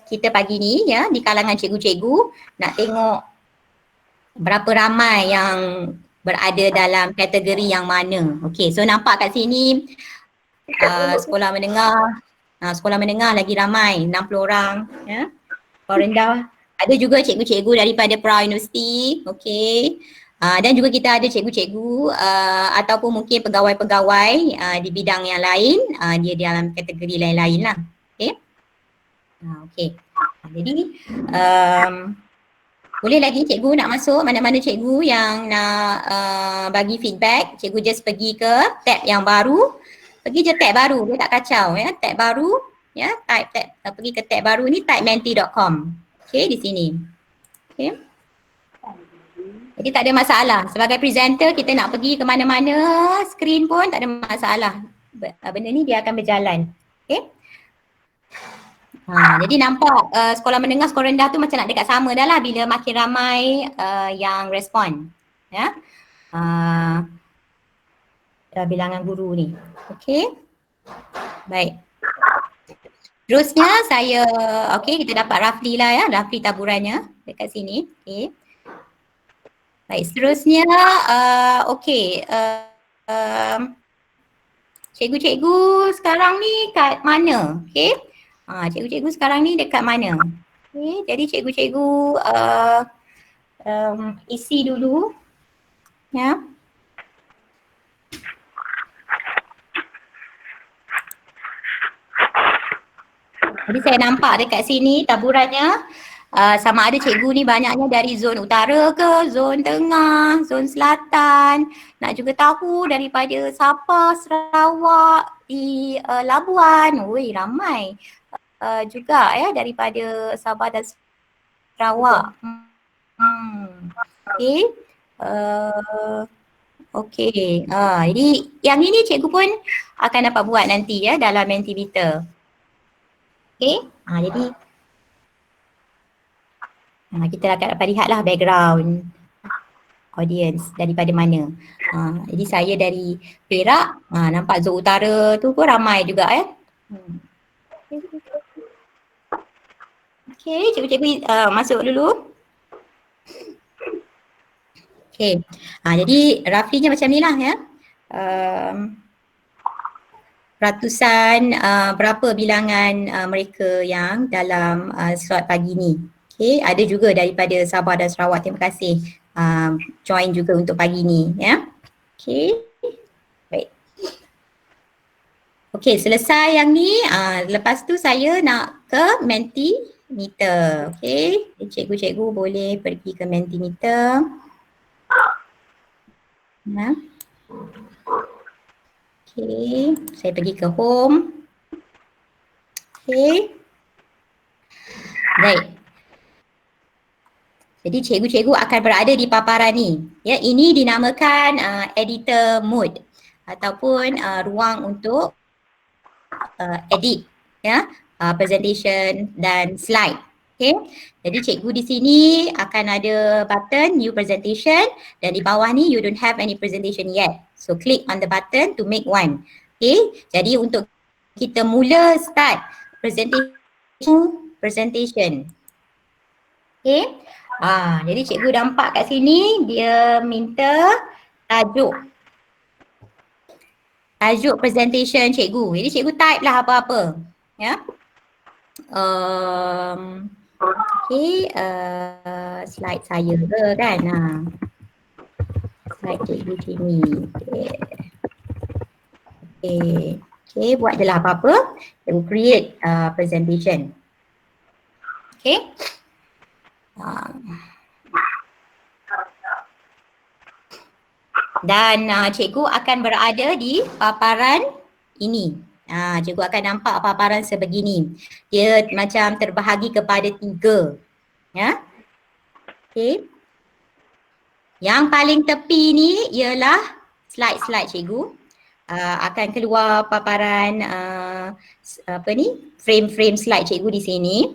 [SPEAKER 1] kita pagi ni ya di kalangan cikgu-cikgu, nak tengok berapa ramai yang berada dalam kategori yang mana. Okey, so nampak kat sini sekolah menengah lagi ramai, 60 orang ya. Sekolah rendah ada juga cikgu-cikgu daripada pra-universiti. Okey. Dan juga kita ada cikgu-cikgu ataupun mungkin pegawai-pegawai di bidang yang lain, dia dalam kategori lain-lain lah. Okay. Okay. Jadi boleh lagi cikgu nak masuk, mana-mana cikgu yang nak bagi feedback, cikgu just pergi ke tab yang baru. Pergi je tab baru, dia tak kacau ya. Tab baru ya, pergi ke tab baru ni, type menti.com. Okay, di sini. Okay. Jadi tak ada masalah. Sebagai presenter kita nak pergi ke mana-mana, skrin pun tak ada masalah. Benda ni dia akan berjalan. Okay. Jadi nampak sekolah menengah, sekolah rendah tu macam nak dekat sama dah lah bila makin ramai yang respon. Ya. Bilangan guru ni. Okay. Baik. Terusnya kita dapat roughly lah ya, roughly taburannya dekat sini. Okay. Baik, seterusnya cikgu-cikgu sekarang ni kat mana? Okey. Cikgu-cikgu sekarang ni dekat mana? Okey, jadi cikgu-cikgu isi dulu. Ya. Jadi saya nampak dekat sini taburannya. Sama ada cikgu ni banyaknya dari zon utara ke, zon tengah, zon selatan. Nak juga tahu daripada Sabah, Sarawak, di Labuan. Ui, ramai juga ya daripada Sabah dan Sarawak. Okey. Okey. Jadi yang ini cikgu pun akan dapat buat nanti ya dalam Mentimeter. Okey. Jadi kita akan dapat lihatlah background audience daripada mana. Jadi saya dari Perak, nampak zon utara tu pun ramai juga ya. Okey, cikgu-cikgu masuk dulu. Okey, jadi roughly-nya macam ni lah ya. Ratusan berapa bilangan mereka yang dalam slot pagi ni. Okay, ada juga daripada Sabah dan Sarawak. Terima kasih join juga untuk pagi ni ya. Okay, baik. Okay, selesai yang ni. Lepas tu saya nak ke Mentimeter. Okay, cikgu-cikgu boleh pergi ke Mentimeter. Ya. Okay, saya pergi ke home. Okay. Baik. Jadi cikgu-cikgu akan berada di paparan ni. Ya, ini dinamakan editor mode. ataupun ruang untuk edit ya, presentation dan slide. Okay, jadi cikgu di sini akan ada button new presentation dan di bawah ni you don't have any presentation yet. So click on the button to make one. Okay, jadi untuk kita mula start presentation. Okay, jadi cikgu nampak kat sini dia minta tajuk presentation cikgu. Jadi cikgu type lah apa-apa. Ya. Okay, slide saya ke kan? Slide cikgu sini. Okay, buat je lah apa-apa. Cikgu create presentation. Okay. Dan cikgu akan berada di paparan ini. Cikgu akan nampak paparan sebegini. Dia macam terbahagi kepada 3. Ya. Okay. Yang paling tepi ni ialah slide-slide cikgu. Akan keluar paparan frame-frame slide cikgu di sini.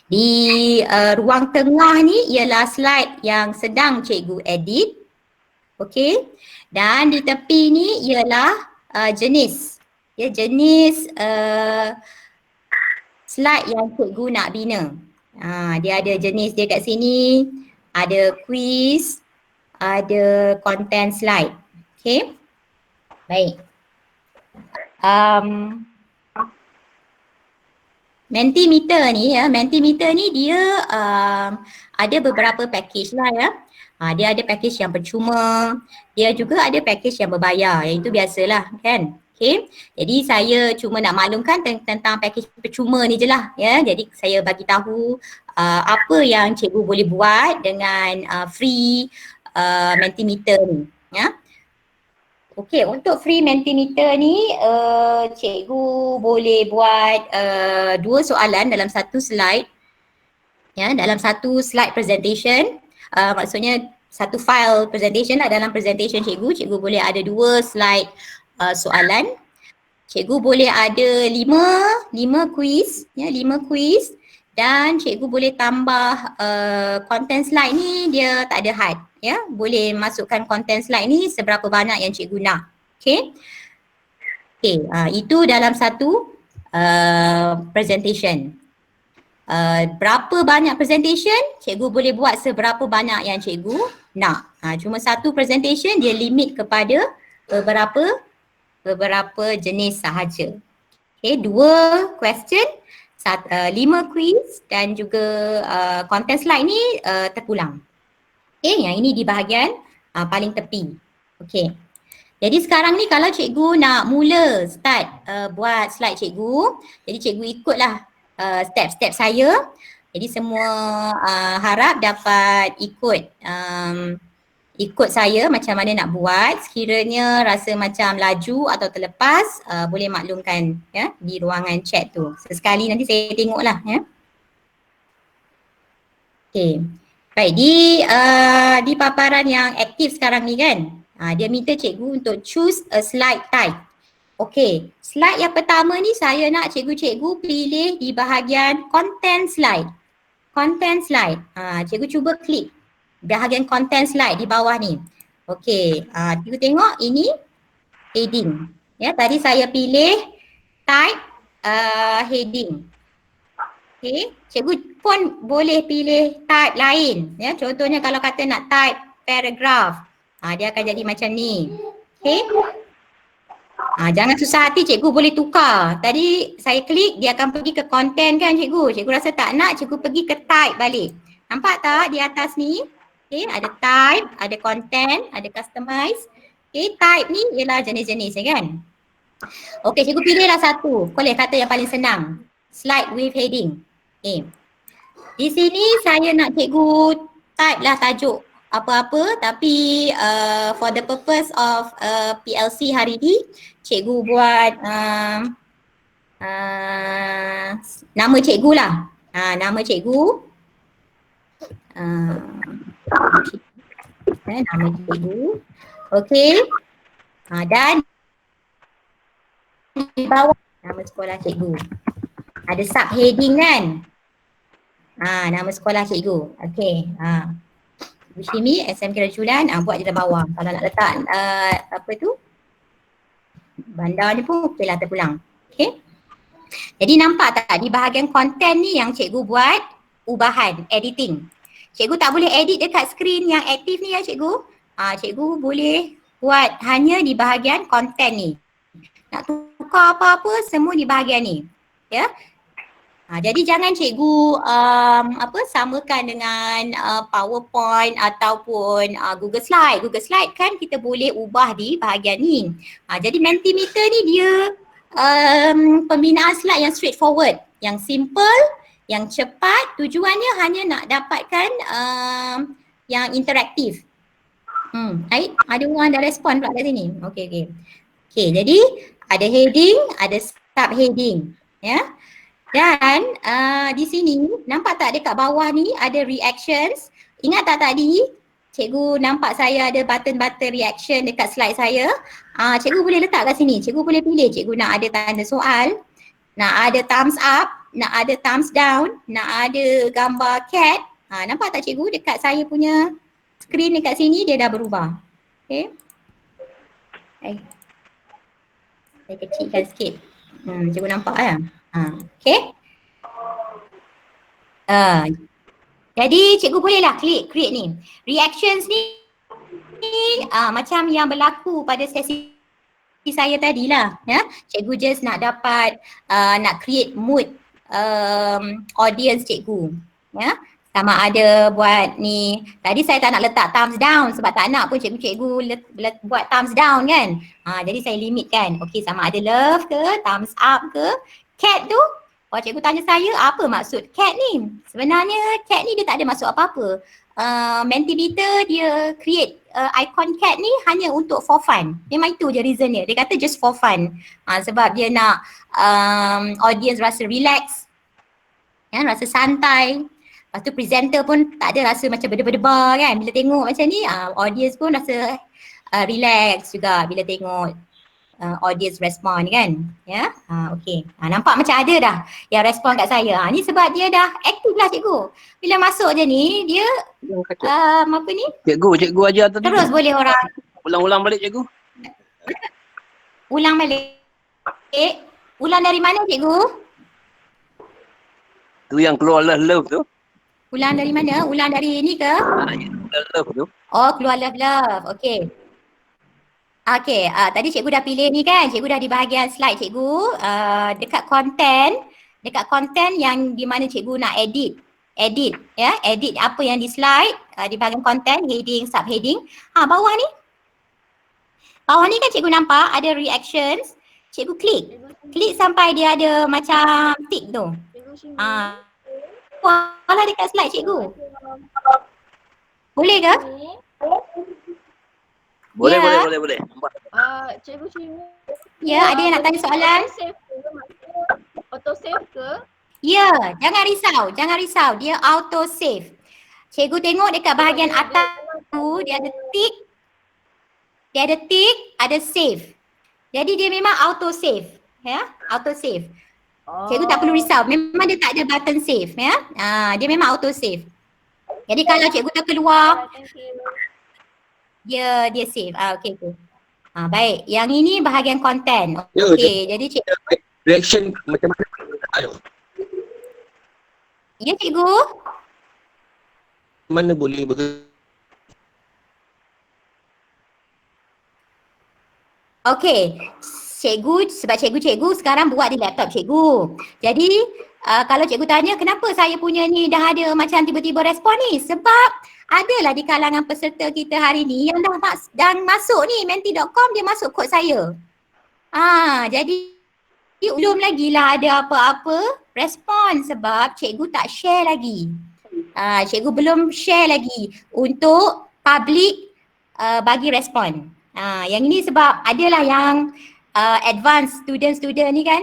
[SPEAKER 1] Di ruang tengah ni ialah slide yang sedang cikgu edit. Okey. Dan di tepi ni ialah jenis. Ya, jenis slide yang cikgu nak bina. Dia ada jenis dia kat sini. Ada quiz, ada content slide. Okey. Baik. Mentimeter ni dia ada beberapa package lah ya. Dia ada package yang percuma, dia juga ada package yang berbayar, yang itu biasalah kan. Okay, jadi saya cuma nak maklumkan tentang package percuma ni je lah ya. Jadi saya bagi tahu apa yang cikgu boleh buat dengan free Mentimeter ni ya. Okay, untuk free Mentimeter ni cikgu boleh buat 2 soalan dalam satu slide ya, dalam satu slide presentation. Maksudnya satu file presentation lah dalam presentation cikgu boleh ada 2 slide soalan. Cikgu boleh ada 5 quiz ya, 5 quiz dan cikgu boleh tambah content slide ni dia tak ada had ya. Boleh masukkan content slide ni seberapa banyak yang cikgu nak. Okay. Okay, itu dalam satu presentation. Berapa banyak presentation, cikgu boleh buat seberapa banyak yang cikgu nak. Cuma satu presentation dia limit kepada beberapa jenis sahaja. Okay, 2 question, 5 quiz dan juga content slide ni terpulang. Okay, yang ini di bahagian paling tepi. Okay. Jadi sekarang ni kalau cikgu nak mula start buat slide cikgu, jadi cikgu ikutlah step-step saya. Jadi semua harap dapat ikut saya macam mana nak buat. Sekiranya rasa macam laju atau terlepas, boleh maklumkan ya di ruangan chat tu. Sesekali nanti saya tengoklah ya. Okay. Baik, di paparan yang aktif sekarang ni kan, dia minta cikgu untuk choose a slide type. Okey, slide yang pertama ni saya nak cikgu-cikgu pilih di bahagian content slide. Content slide. Cikgu cuba klik bahagian content slide di bawah ni. Okey, cikgu tengok ini heading. Ya, tadi saya pilih type heading. Okey, cikgu pun boleh pilih type lain. Ya, contohnya kalau kata nak type paragraph, dia akan jadi macam ni. Okey. Jangan susah hati, cikgu boleh tukar. Tadi saya klik, dia akan pergi ke content kan cikgu. Cikgu rasa tak nak, cikgu pergi ke type balik. Nampak tak di atas ni? Okay, ada type, ada content, ada customize. Okay, type ni ialah jenis-jenis ya kan? Okay, cikgu pilihlah satu. Boleh kata yang paling senang. Slide with heading. Okay. Di sini saya nak cikgu type lah tajuk apa-apa, tapi for the purpose of PLC hari ni, cikgu buat nama cikgu lah. Nama cikgu. Nama cikgu. Okey. Dan di bawah nama sekolah cikgu. Ada subheading kan? Nama sekolah cikgu. Okey. Wishimi, SMK Rajulan, buat je dalam bawah. Kalau nak letak apa tu? Bandar ni pun okey lah terpulang. Okey. Jadi nampak tak di bahagian konten ni yang cikgu buat ubahan, editing. Cikgu tak boleh edit dekat skrin yang aktif ni ya cikgu. Cikgu boleh buat hanya di bahagian konten ni. Nak tukar apa-apa semua di bahagian ni. Ya. Jadi jangan cikgu samakan dengan PowerPoint ataupun Google Slide. Google Slide kan kita boleh ubah di bahagian ni. Jadi Mentimeter ni dia pembinaan slide yang straightforward, yang simple, yang cepat. Tujuannya hanya nak dapatkan yang interaktif. Baik, ada orang dah respon pula kat sini. Okey, jadi ada heading, ada subheading, ya. Dan di sini nampak tak dekat bawah ni ada reactions. Ingat tak tadi cikgu nampak saya ada button-button reaction dekat slide saya. Cikgu boleh letak kat sini. Cikgu boleh pilih cikgu nak ada tanda soal, nak ada thumbs up, nak ada thumbs down, nak ada gambar cat. Nampak tak cikgu dekat saya punya skrin dekat sini dia dah berubah. Okay. Saya kecilkan sikit. Cikgu nampak kan? Okay. Jadi cikgu bolehlah klik create ni. Reactions ni macam yang berlaku pada sesi saya tadi lah. Ya. Cikgu just nak dapat nak create mood audience cikgu. Ya. Sama ada buat ni, tadi saya tak nak letak thumbs down sebab tak nak pun cikgu buat thumbs down kan. Jadi saya limitkan. Okey, sama ada love ke, thumbs up ke. Cat tu, cikgu tanya saya apa maksud cat ni. Sebenarnya cat ni dia tak ada maksud apa-apa. Mentimeter dia create icon cat ni hanya untuk for fun. Memang itu je reason dia. Dia kata just for fun. Sebab dia nak audience rasa relax, ya, rasa santai. Lepas tu presenter pun tak ada rasa macam berdebar-debar kan. Bila tengok macam ni, audience pun rasa relax juga bila tengok audience respon kan. Ya, okey. Nampak macam ada dah yang respon kat saya. Ni sebab dia dah aktif lah cikgu. Bila masuk je ni, dia apa ni?
[SPEAKER 3] Cikgu ajar tadi.
[SPEAKER 1] Terus boleh orang.
[SPEAKER 3] Ulang-ulang balik cikgu.
[SPEAKER 1] Ulang balik. Ulang dari mana cikgu?
[SPEAKER 3] Tu yang keluar love tu.
[SPEAKER 1] Ulang dari mana? Ulang dari ni ke?
[SPEAKER 3] Love tu.
[SPEAKER 1] Oh, keluar love. Okey. Okey, tadi cikgu dah pilih ni kan. Cikgu dah di bahagian slide cikgu. Dekat konten yang di mana cikgu nak edit ya. Edit apa yang di slide, di bahagian konten, heading, subheading. Bawah ni. Bawah ni kan cikgu nampak ada reactions. Cikgu klik. Klik sampai dia ada macam tick tu. Walah dekat slide cikgu. Boleh ke?
[SPEAKER 3] Boleh.
[SPEAKER 4] Cikgu Cimi.
[SPEAKER 1] Ya, ada yang nak tanya soalan?
[SPEAKER 4] Auto save ke?
[SPEAKER 1] Ya, jangan risau. Dia auto save. Cikgu tengok dekat bahagian atas tu dia ada tick. Ada save. Jadi dia memang auto save, ya, auto save. Cikgu tak perlu risau, memang dia tak ada button save, ya. Dia memang auto save. Jadi kalau cikgu dah keluar, dia save. Okey. Baik, yang ini bahagian konten. Okey, jadi cikgu
[SPEAKER 3] Reaction macam mana? Ayo.
[SPEAKER 1] Ya cikgu.
[SPEAKER 3] Mana boleh
[SPEAKER 1] Okey, cikgu, sebab cikgu sekarang buat di laptop cikgu. Jadi kalau cikgu tanya kenapa saya punya ni dah ada macam tiba-tiba respon ni, sebab adalah di kalangan peserta kita hari ni yang dah masuk ni menti.com, dia masuk kod saya. Jadi belum lagi lah ada apa-apa respon sebab cikgu tak share lagi. Cikgu belum share lagi untuk public bagi respon. Yang ini sebab adalah yang advanced student ni kan,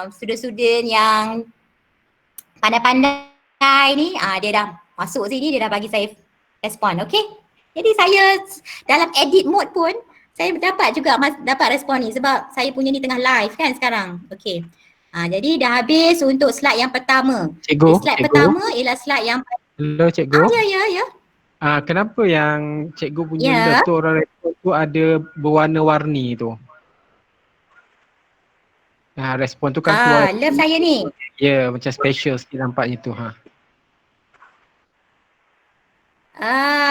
[SPEAKER 1] student-student yang pandai-pandai ni, dia dah masuk sini, dia dah bagi saya respon, okey. Jadi saya dalam edit mode pun Saya dapat juga dapat respon ni sebab saya punya ni tengah live kan sekarang. Okey. Jadi dah habis untuk slide yang pertama.
[SPEAKER 5] Cikgu,
[SPEAKER 1] Slide
[SPEAKER 5] cikgu.
[SPEAKER 1] pertama ialah slide yang
[SPEAKER 5] Hello cikgu.
[SPEAKER 1] ya.
[SPEAKER 5] Kenapa yang cikgu punya
[SPEAKER 1] Ya.
[SPEAKER 5] love tu orang respon tu ada berwarna-warni tu? Respon tu kan keluar.
[SPEAKER 1] Love saya ni.
[SPEAKER 5] Ya, macam special sikit nampaknya tu.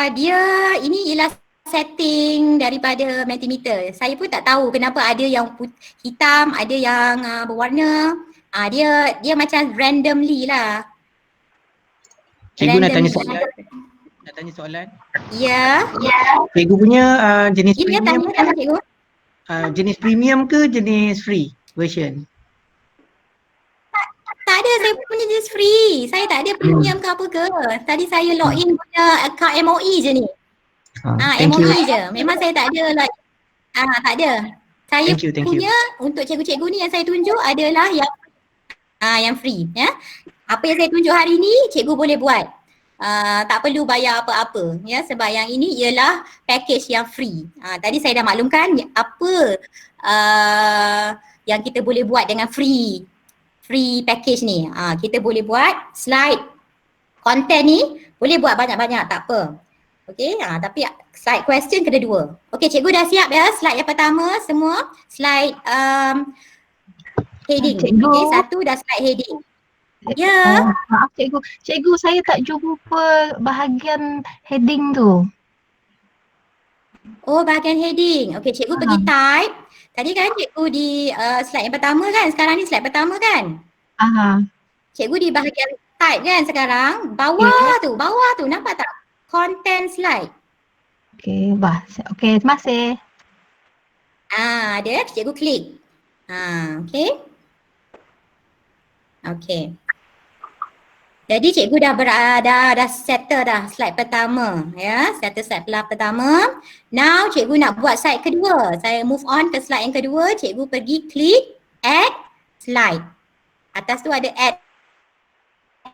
[SPEAKER 1] Dia ini ialah setting daripada Mentimeter. Saya pun tak tahu kenapa ada yang hitam, ada yang berwarna. Dia macam randomly lah.
[SPEAKER 6] Cikgu nak tanya
[SPEAKER 1] Randomly.
[SPEAKER 6] soalan. Nak tanya soalan.
[SPEAKER 1] Ya.
[SPEAKER 6] Cikgu punya jenis
[SPEAKER 1] Ini dia
[SPEAKER 6] premium
[SPEAKER 1] tanya cikgu.
[SPEAKER 6] jenis premium ke jenis free version?
[SPEAKER 1] Tak ada, saya punya jenis free. Saya tak ada premium ke apa ke. Tadi saya login punya account MOE je ni.
[SPEAKER 6] Thank you.
[SPEAKER 1] MOE je. Memang saya tak ada like tak ada. Saya
[SPEAKER 6] Thank you.
[SPEAKER 1] punya untuk cikgu-cikgu ni yang saya tunjuk adalah yang free ya. Apa yang saya tunjuk hari ni cikgu boleh buat. Tak perlu bayar apa-apa ya sebab yang ini ialah package yang free. Tadi saya dah maklumkan apa yang kita boleh buat dengan free package ni. Kita boleh buat slide content ni boleh buat banyak-banyak tak apa. Okey, tapi slide question kena 2. Okey, cikgu dah siap ya slide yang pertama semua. Slide heading.
[SPEAKER 7] Cikgu.
[SPEAKER 1] Okey, satu dah slide heading. Ya.
[SPEAKER 7] Maaf cikgu. Cikgu, saya tak jumpa bahagian heading tu.
[SPEAKER 1] Oh, bahagian heading. Okey, cikgu pergi type. Tadi kan cikgu di slide yang pertama kan? Sekarang ni slide pertama kan? Cikgu di bahagian type kan sekarang? Bawah tu nampak tak? Content slide.
[SPEAKER 7] Okey, terima kasih.
[SPEAKER 1] Ada cikgu klik. Okey. Okey. Jadi cikgu dah settle dah slide pertama ya, settle slide pertama. Now cikgu nak buat slide kedua. Saya move on ke slide yang kedua, cikgu pergi klik add slide. Atas tu ada add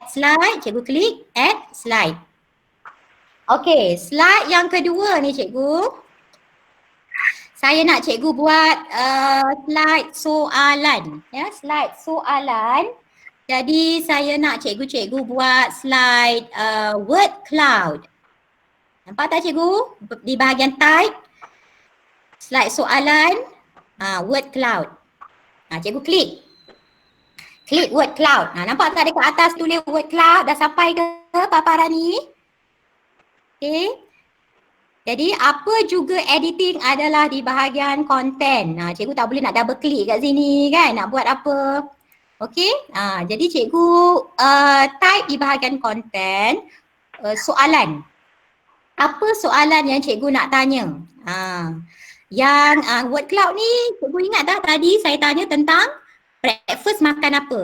[SPEAKER 1] slide, cikgu klik add slide. Okey, slide yang kedua ni cikgu. Saya nak cikgu buat slide soalan ya, slide soalan. Jadi saya nak cikgu buat slide word cloud. Nampak tak cikgu? Di bahagian type, slide soalan, word cloud. Cikgu klik. Klik word cloud. Nampak tak dekat atas tulis word cloud? Dah sampai ke paparan ni? Okay. Jadi apa juga editing adalah di bahagian content. Cikgu tak boleh nak double klik kat sini kan? Nak buat apa? Okey, jadi cikgu type di bahagian content soalan. Apa soalan yang cikgu nak tanya? Yang word cloud ni cikgu ingat tak tadi saya tanya tentang breakfast makan apa?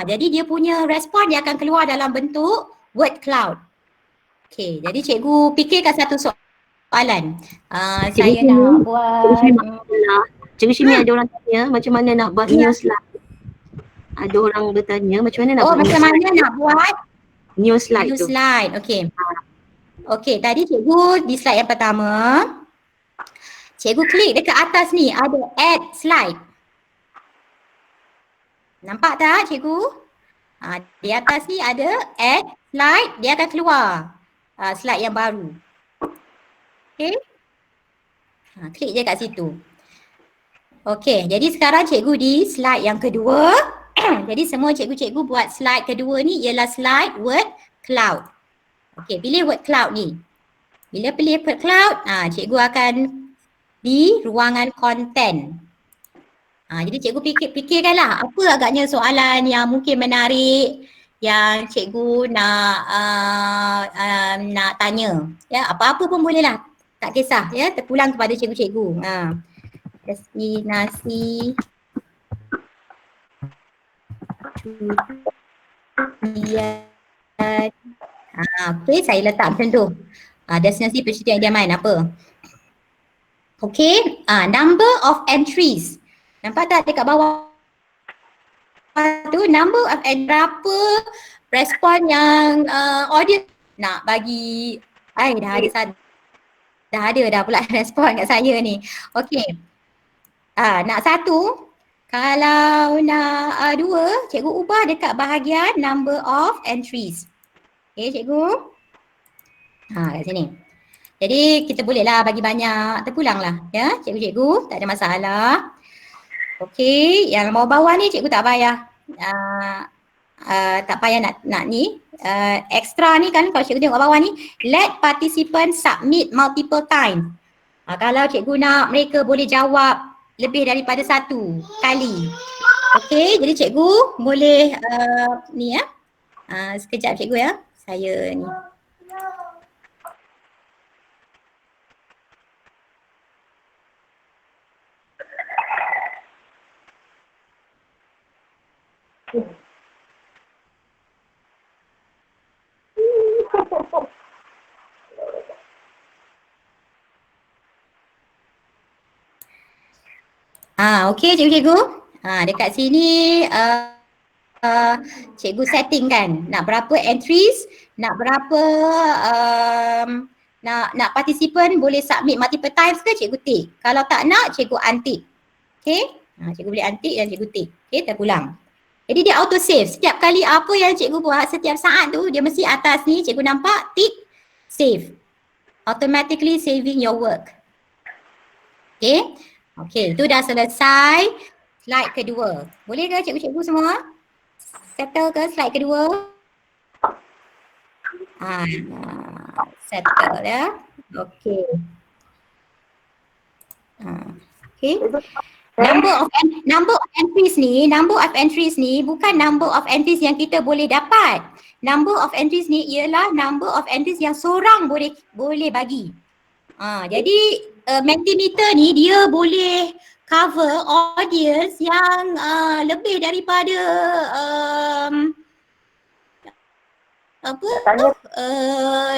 [SPEAKER 1] Jadi dia punya respon dia akan keluar dalam bentuk word cloud. Okey, jadi cikgu fikirkan satu soalan. Saya nak buat
[SPEAKER 2] Cikgu Syimi ada orang tanya macam mana nak buat new slide. Ada orang bertanya macam mana nak buat
[SPEAKER 1] macam mana nak buat
[SPEAKER 2] new slide tu.
[SPEAKER 1] Slide. Okey. Okey, tadi cikgu di slide yang pertama. Cikgu klik dekat atas ni ada add slide. Nampak tak cikgu? Di atas ni ada add slide, dia akan keluar slide yang baru. Okey. Klik je kat situ. Okey, jadi sekarang cikgu di slide yang kedua. Jadi semua cikgu-cikgu buat slide kedua ni ialah slide word cloud. Okey, pilih word cloud ni. Bila pilih word cloud, cikgu akan di ruangan content. Jadi cikgu fikirkanlah apa agaknya soalan yang mungkin menarik yang cikgu nak tanya. Ya, apa-apa pun boleh lah. Tak kisah ya, terpulang kepada cikgu-cikgu. Destinasi okey, saya letak macam tu. Destinasi percutian idaman apa? Okey, number of entries. Nampak tak dekat bawah tu number of berapa respon yang audience nak bagi. Dah ada satu. Dah ada dah pula respon kat saya ni. Okey. Nak satu, kalau nak dua, cikgu ubah dekat bahagian number of entries. Okey cikgu. Kat sini. Jadi kita bolehlah bagi banyak, terpulanglah ya cikgu-cikgu, tak ada masalah. Okey, yang bawah-bawah ni cikgu tak payah tak payah nak ni. Extra ni kan kalau cikgu tengok bawah ni, let participants submit multiple times. Kalau cikgu nak mereka boleh jawab lebih daripada satu kali. Okey, jadi cikgu boleh ni ya. Sekejap cikgu ya. Saya ni. Okey cikgu-cikgu. Dekat sini cikgu setting kan. Nak berapa entries, nak berapa nak participant boleh submit multiple times ke cikgu tick. Kalau tak nak cikgu untick. Okey. Cikgu boleh untick dan cikgu tick. Okey, terpulang. Jadi dia auto save. Setiap kali apa yang cikgu buat setiap saat tu dia mesti atas ni cikgu nampak tick save. Automatically saving your work. Okey. Okey, itu dah selesai slide kedua. Boleh ke cikgu-cikgu semua? Settle ke slide kedua? Settle ya. Okey. Okey. Number of entries ni bukan number of entries yang kita boleh dapat. Number of entries ni ialah number of entries yang seorang boleh bagi. Jadi Mentimeter ni dia boleh cover audience yang lebih daripada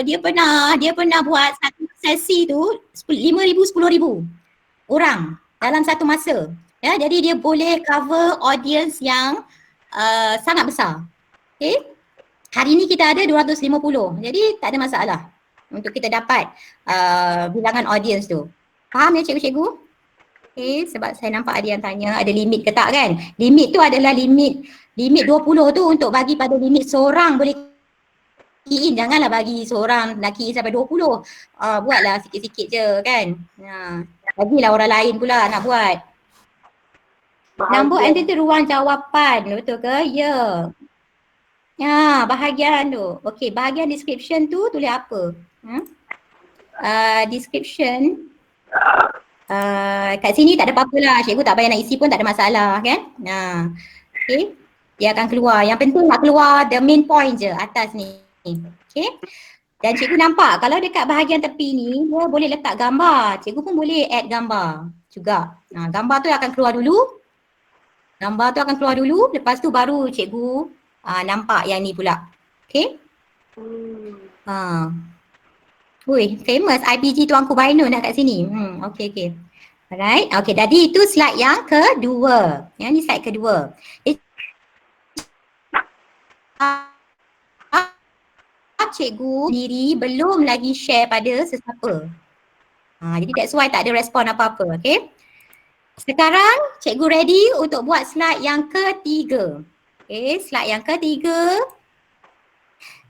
[SPEAKER 1] dia pernah buat satu sesi tu 5,000 10,000 orang dalam satu masa. Ya, jadi dia boleh cover audience yang sangat besar. Okey. Hari ni kita ada 250. Jadi tak ada masalah untuk kita dapat bilangan audience tu. Faham ya cikgu-cikgu? Okay, sebab saya nampak ada yang tanya ada limit ke tak kan? Limit tu adalah limit 20 tu untuk bagi pada limit seorang boleh key in. Janganlah bagi seorang nak key in sampai 20. Buatlah sikit-sikit je kan. Bagilah orang lain pula nak buat. Nombor entry tu ruang jawapan, betul ke? Ya. Bahagian tu. Okey, bahagian description tu tulis apa? Description. Kat sini tak ada apa-apa lah. Cikgu tak payah nak isi pun tak ada masalah kan. Okay. Dia akan keluar. Yang penting nak keluar the main point je atas ni. Okay. Dan cikgu nampak kalau dekat bahagian tepi ni dia boleh letak gambar. Cikgu pun boleh add gambar juga. Gambar tu akan keluar dulu. Gambar tu akan keluar dulu. Lepas tu baru cikgu nampak yang ni pula. Okay. Ui, famous IPG Tuanku Bainu nak kat sini. Okay. Alright. Okay, jadi itu slide yang kedua. Yang ni slide kedua. Cikgu sendiri belum lagi share pada sesiapa. Jadi that's why tak ada respon apa-apa. Okay. Sekarang cikgu ready untuk buat slide yang ketiga. Okay, slide yang ketiga.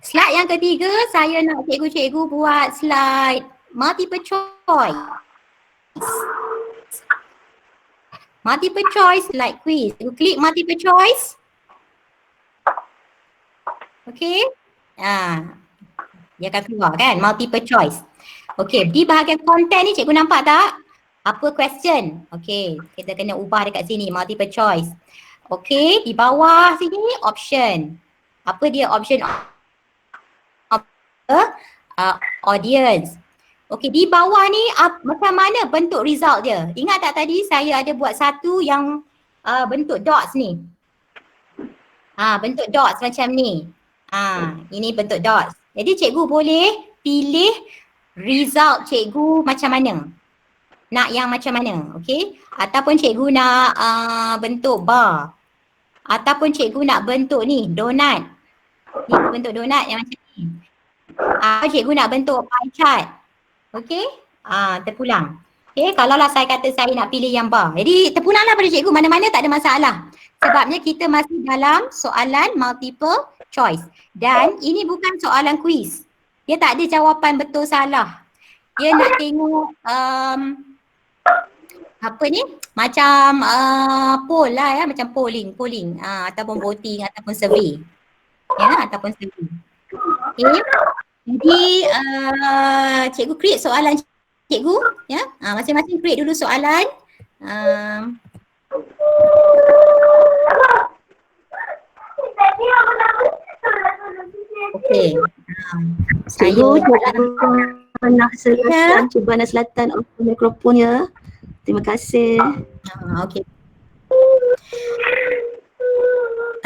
[SPEAKER 1] Slide yang ketiga, saya nak cikgu-cikgu buat slide multiple choice. Multiple choice like quiz. You klik multiple choice. Okay. Dia akan keluar kan, multiple choice. Okay, di bahagian content ni cikgu nampak tak? Apa question? Okay, kita kena ubah dekat sini, multiple choice. Okay, di bawah sini option. Apa dia option? Audience. Okey, di bawah ni macam mana bentuk result dia? Ingat tak tadi saya ada buat satu yang bentuk dots ni. Bentuk dots macam ni. Ini bentuk dots. Jadi cikgu boleh pilih result cikgu macam mana. Nak yang macam mana, okey? Ataupun cikgu nak bentuk bar. Ataupun cikgu nak bentuk ni, donut. Ni bentuk donut yang macam ni. Cikgu nak bentuk pie chart. Okey? terpulang. Okay, kalaulah saya kata saya nak pilih yang bar. Jadi terpulanglah pada cikgu, mana-mana tak ada masalah. Sebabnya kita masih dalam soalan multiple choice. Dan ini bukan soalan quiz. Dia tak ada jawapan betul salah. Dia nak tengok apa ni? Macam poll lah ya, macam polling ataupun voting ataupun survey. Ya, ataupun survey. Okay. Jadi cikgu create soalan cikgu ya. Masing-masing create dulu soalan. Okey.
[SPEAKER 2] Cikgu, Mana Selatan, Cubana Selatan, open mikrofon ya. Terima kasih.
[SPEAKER 1] Okey.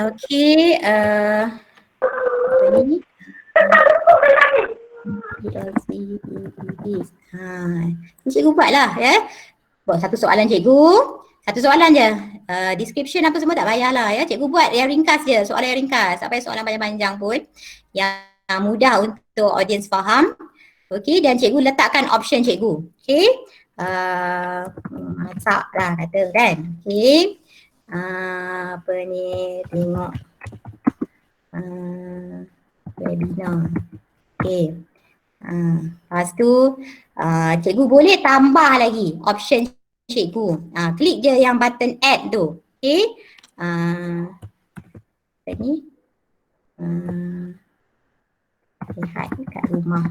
[SPEAKER 1] Okey, apa ni? Cikgu buatlah ya. Buat satu soalan cikgu. Satu soalan je. Description apa semua tak payahlah ya. Cikgu buat yang ringkas je, soalan yang ringkas. Tak payah soalan panjang-panjang pun. Yang mudah untuk audience faham. Okey, dan cikgu letakkan option cikgu. Okey. Masak lah kata kan. Okey. Apa ni, tengok webinar. Okey. Lepas tu cikgu boleh tambah lagi option cikgu. Klik je yang button add tu. Okey. Apa ni? Lihat kat rumah.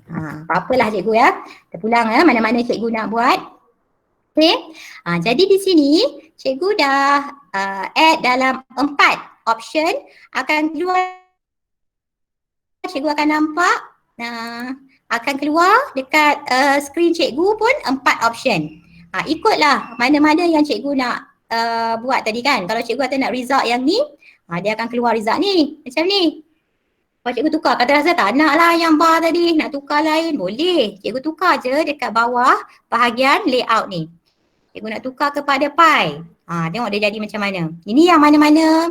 [SPEAKER 1] Apa-apalah cikgu ya. Terpulang ya, mana-mana cikgu nak buat. Okey. Jadi di sini cikgu dah add dalam 4 option, akan keluar, cikgu akan nampak akan keluar dekat skrin cikgu pun 4 option. Ikutlah mana-mana yang cikgu nak buat tadi kan. Kalau cikgu kata nak result yang ni, dia akan keluar result ni macam ni. Kalau cikgu tukar, kata rasa tak nak lah yang bar tadi, nak tukar lain, boleh. Cikgu tukar je dekat bawah bahagian layout ni. Cikgu nak tukar kepada pie. Tengok dia jadi macam mana. Ini yang mana-mana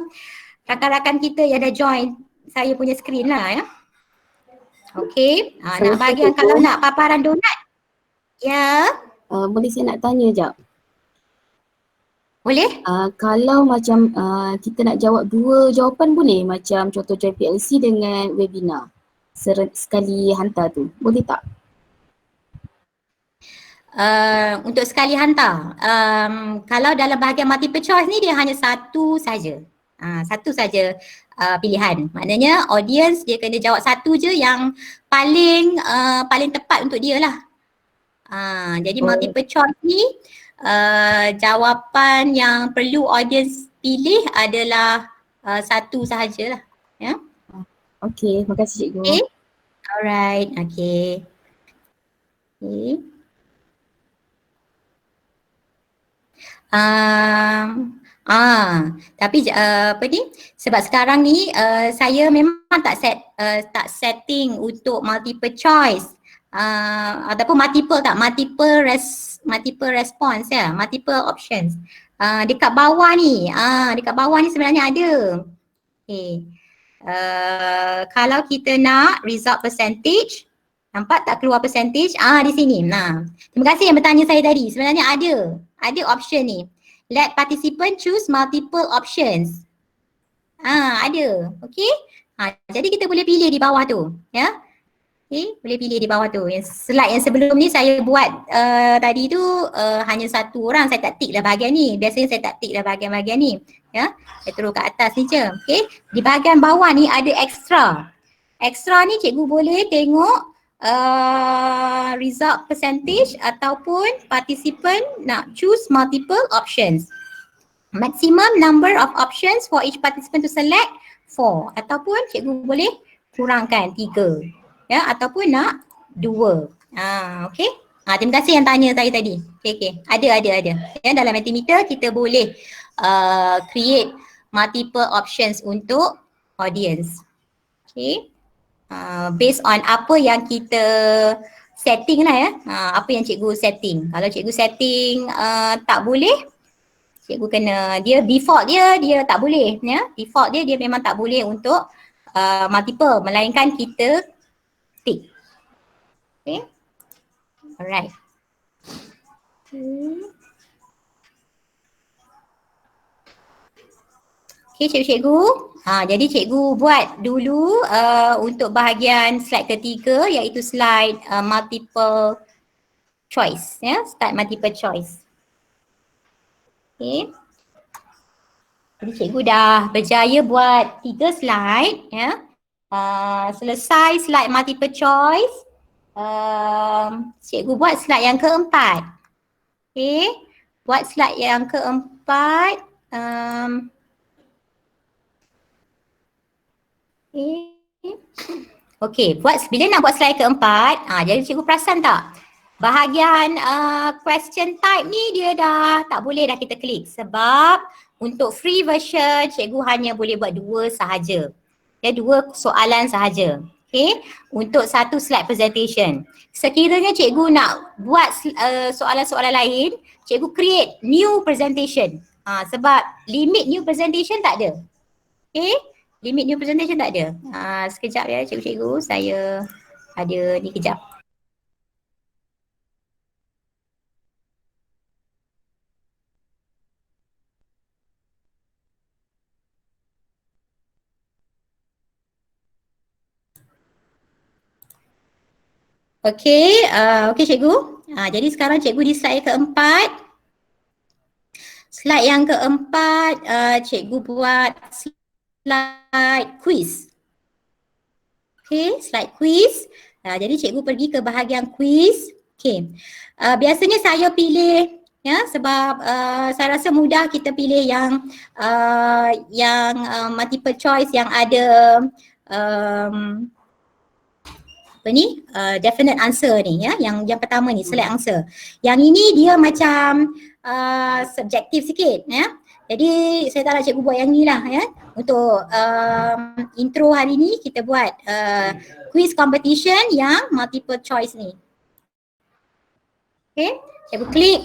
[SPEAKER 1] rakan-rakan kita yang dah join saya punya screen lah ya. Okey. Nak bahagian kalau nak paparan donat. Ya.
[SPEAKER 2] Boleh saya nak tanya jap?
[SPEAKER 1] Boleh?
[SPEAKER 2] Kalau macam kita nak jawab 2 jawapan boleh? Macam contoh join PLC dengan webinar. Sekali hantar tu. Boleh tak?
[SPEAKER 1] Untuk sekali hantar. Kalau dalam bahagian multiple choice ni dia hanya satu saja. Satu saja pilihan. Maknanya audience dia kena jawab satu je yang paling tepat untuk dia lah. Jadi multiple choice ni jawapan yang perlu audience pilih adalah satu sahajalah. Ya.
[SPEAKER 2] Okey, terima kasih cikgu.
[SPEAKER 1] Okay. Alright, okay. Okay. Tapi apa ni, sebab sekarang ni saya memang tak setting untuk multiple choice ataupun multiple response ya, multiple options. Dekat bawah ni sebenarnya ada. Okay. Kalau kita nak result percentage, nampak tak keluar percentage? Di sini. Terima kasih yang bertanya saya tadi. Sebenarnya ada option ni. Let participant choose multiple options. Ada. Okey. Jadi kita boleh pilih di bawah tu, ya. Okey, boleh pilih di bawah tu. Yang slide yang sebelum ni saya buat tadi tu hanya satu orang, saya tak tick lah bahagian ni. Biasanya saya tak tick lah bahagian-bahagian ni, ya. Saya turun ke atas ni je. Okey. Di bahagian bawah ni ada extra. Extra ni cikgu boleh tengok result percentage ataupun participant nak choose multiple options. Maximum number of options for each participant to select 4 ataupun cikgu boleh kurangkan 3 ya, ataupun nak 2. Okey. Terima kasih yang tanya saya tadi. Okey. Ada. Ya, dalam Mentimeter kita boleh create multiple options untuk audience. Okey. Based on apa yang kita setting lah ya. Apa yang cikgu setting. Kalau cikgu setting tak boleh, cikgu kena, dia default dia tak boleh ya. Default dia memang tak boleh untuk multiple, melainkan kita tick. Okay. Alright. Okay, cikgu-cikgu. Jadi cikgu buat dulu untuk bahagian slide ketiga iaitu slide multiple choice. Ya, start multiple choice. Okay. Jadi cikgu dah berjaya buat 3 slide. Ya. Selesai slide multiple choice. Cikgu buat slide yang keempat. Okay. Buat slide yang keempat. Okay, bila nak buat slide keempat, jadi cikgu perasan tak? Bahagian question type ni dia dah tak boleh dah kita klik sebab untuk free version cikgu hanya boleh buat 2 sahaja. Ya, 2 soalan sahaja. Okay, untuk satu slide presentation. Sekiranya cikgu nak buat soalan-soalan lain, cikgu create new presentation. Sebab limit new presentation tak ada. Okay. Limit new presentation tak ada. Sekejap ya cikgu-cikgu, saya ada ni kejap. Okey, okey cikgu. Jadi sekarang cikgu di slide keempat. Slide yang keempat, cikgu buat slide quiz. Okay, slide quiz. Jadi cikgu pergi ke bahagian quiz. Okay. Biasanya saya pilih ya sebab saya rasa mudah kita pilih yang multiple choice yang ada definite answer ni ya. Yang pertama ni select answer. Yang ini dia macam subjektif sikit ya. Jadi saya tak nak cikgu buat yang ni lah ya. Untuk intro hari ni kita buat quiz competition yang multiple choice ni. Okay, cikgu klik